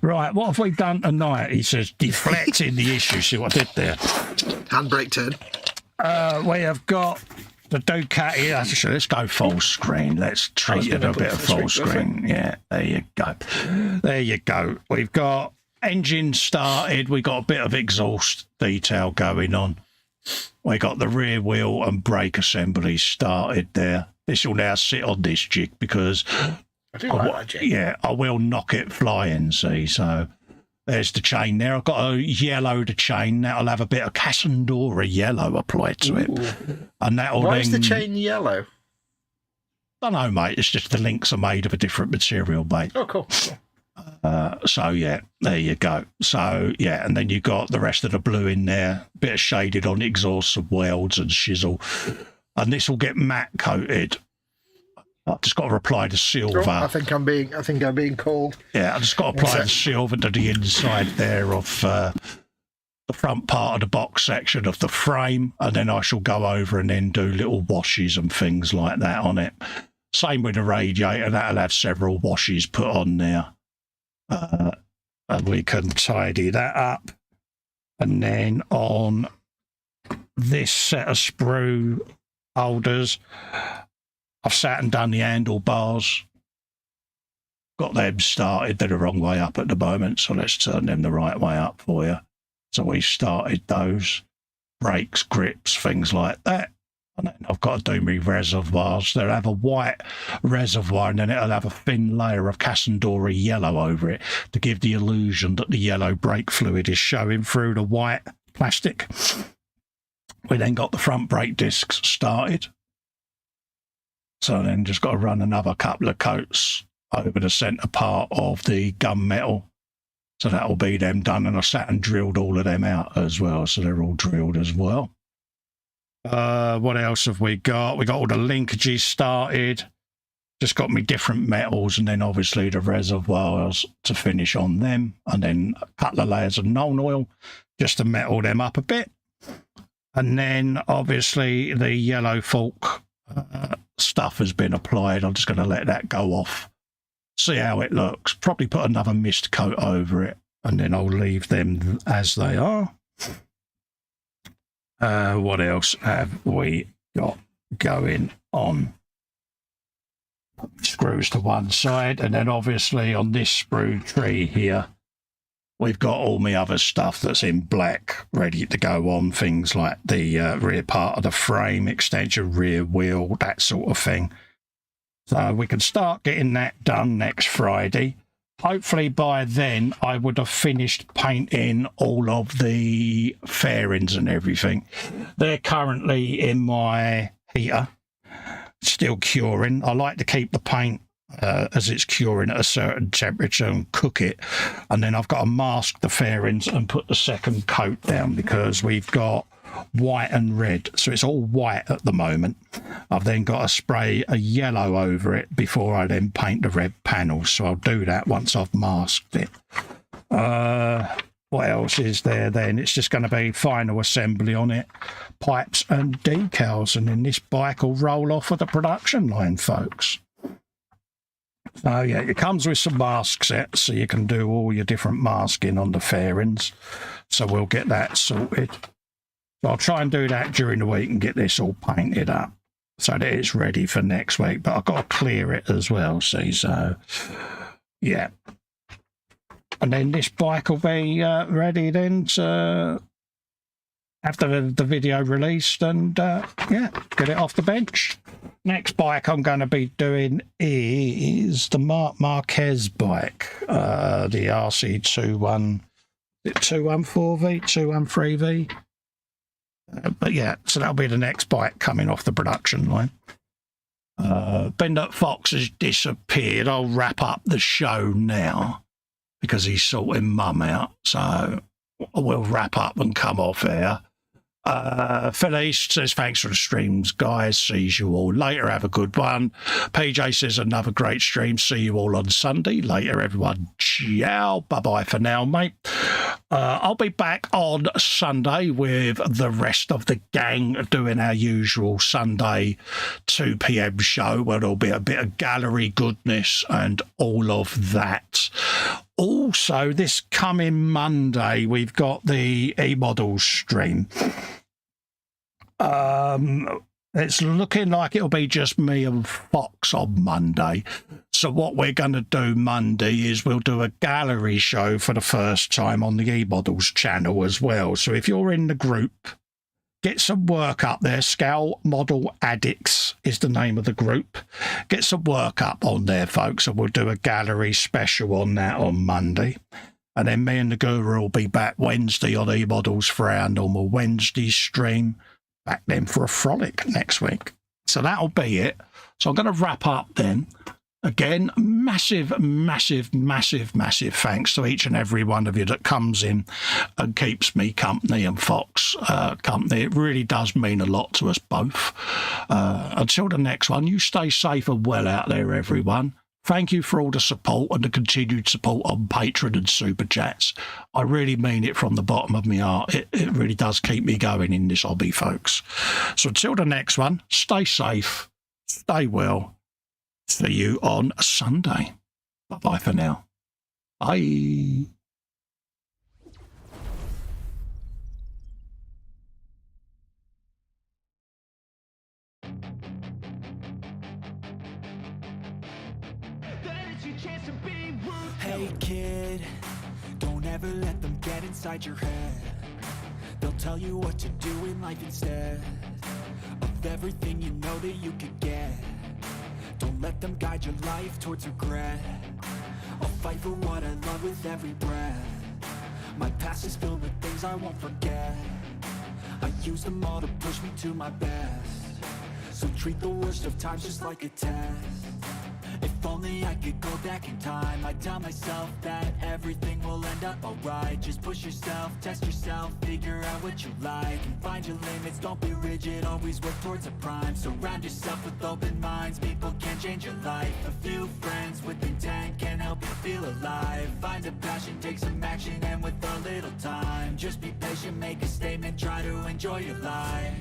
Right, what have we done tonight? He says, deflecting the issue. See what I did there? Handbrake turn. We have got the Ducati. Actually, let's go full screen. Let's treat it a bit of full screen. Yeah, there you go. There you go. We've got engine started. We got a bit of exhaust detail going on. We got the rear wheel and brake assembly started there. This will now sit on this jig because I do like that jig. Yeah, I will knock it flying, see. So there's the chain there. I've got a yellowed chain. That'll have a bit of Cassandora yellow applied to it. And that'll Why is the chain yellow? I don't know, mate. It's just the links are made of a different material, mate. Oh, cool. So, yeah, there you go. So, yeah, and then you got the rest of the blue in there. Bit of shaded on exhaust, some welds and shizzle. And this will get matte coated. I've just got to apply the silver. Oh, I think I'm being called. Yeah, I just got to apply the silver to the inside there of the front part of the box section of the frame, and then I shall go over and then do little washes and things like that on it. Same with the radiator, that'll have several washes put on there. And we can tidy that up. And then on this set of sprue holders, I've sat and done the handlebars. Got them started. They're the wrong way up at the moment, so let's turn them the right way up for you. So we started those. Brakes, grips, things like that. And then I've got to do my reservoirs. They'll have a white reservoir and then it'll have a thin layer of Cassandora yellow over it to give the illusion that the yellow brake fluid is showing through the white plastic. We then got the front brake discs started. So then just got to run another couple of coats over the centre part of the gunmetal. So that'll be them done. And I sat and drilled all of them out as well. So they're all drilled as well. What else have we got? We got all the linkages started. Just got me different metals and then obviously the reservoirs to finish on them. And then a couple of layers of non-oil just to metal them up a bit. And then obviously the yellow fork stuff has been applied. I'm just going to let that go off. See how it looks. Probably put another mist coat over it. And then I'll leave them as they are. What else have we got going on? Screws to one side, and then obviously on this sprue tree here, we've got all my other stuff that's in black ready to go on, things like the rear part of the frame, extension rear wheel, that sort of thing. So we can start getting that done next Friday. Hopefully by then I would have finished painting all of the fairings and everything. They're currently in my heater, still curing. I like to keep the paint as it's curing at a certain temperature and cook it. And then I've got to mask the fairings and put the second coat down because we've got white and red, so it's all white at the moment. I've then got to spray a yellow over it before I then paint the red panels, so I'll do that once I've masked it. What else is there then? It's just going to be final assembly on it, pipes and decals, and then this bike will roll off of the production line, folks. So yeah, it comes with some mask sets, so you can do all your different masking on the fairings. So we'll get that sorted. So I'll try and do that during the week and get this all painted up so that it's ready for next week. But I've got to clear it as well, see, so yeah. And then this bike will be ready then to have the video released and, yeah, get it off the bench. Next bike I'm going to be doing is the Marc Marquez bike, the RC21, 214V, 213V. But yeah, so that'll be the next bike coming off the production line. Ben that Fox has disappeared. I'll wrap up the show now because he's sorting mum out. So we'll wrap up and come off air. Felice says, thanks for the streams, guys. Sees you all later. Have a good one. PJ says, another great stream. See you all on Sunday. Later, everyone. Ciao. Bye-bye for now, mate. I'll be back on Sunday with the rest of the gang doing our usual Sunday 2 p.m. show where there'll be a bit of gallery goodness and all of that. Also, this coming Monday, we've got the KA.Models stream. It's looking like it'll be just me and Fox on Monday. So what we're going to do Monday is we'll do a gallery show for the first time on the KA.Models channel as well. So if you're in the group, get some work up there. Scale Model Addicts is the name of the group. Get some work up on there, folks, and we'll do a gallery special on that on Monday. And then me and the Guru will be back Wednesday on KA.Models for our normal Wednesday stream. Back then for a frolic next week. So that'll be it. So I'm going to wrap up then. Again, massive thanks to each and every one of you that comes in and keeps me company and Fox company. It really does mean a lot to us both. Until the next one, you stay safe and well out there, everyone. Thank you for all the support and the continued support on Patreon and Super Chats. I really mean it from the bottom of my heart. It really does keep me going in this hobby, folks. So until the next one, stay safe, stay well. See you on Sunday. Bye-bye for now. Bye. Hey kid, don't ever let them get inside your head. They'll tell you what to do in life instead of everything you know that you could get. Don't let them guide your life towards regret. I'll fight for what I love with every breath. My past is filled with things I won't forget. I use them all to push me to my best. So treat the worst of times just like a test. If only I could go back in time, I'd tell myself that everything will end up alright. Just push yourself, test yourself, figure out what you like, and find your limits, don't be rigid, always work towards a prime. Surround yourself with open minds, people can change your life. A few friends with intent can help you feel alive. Find a passion, take some action, and with a little time, just be patient, make a statement, try to enjoy your life.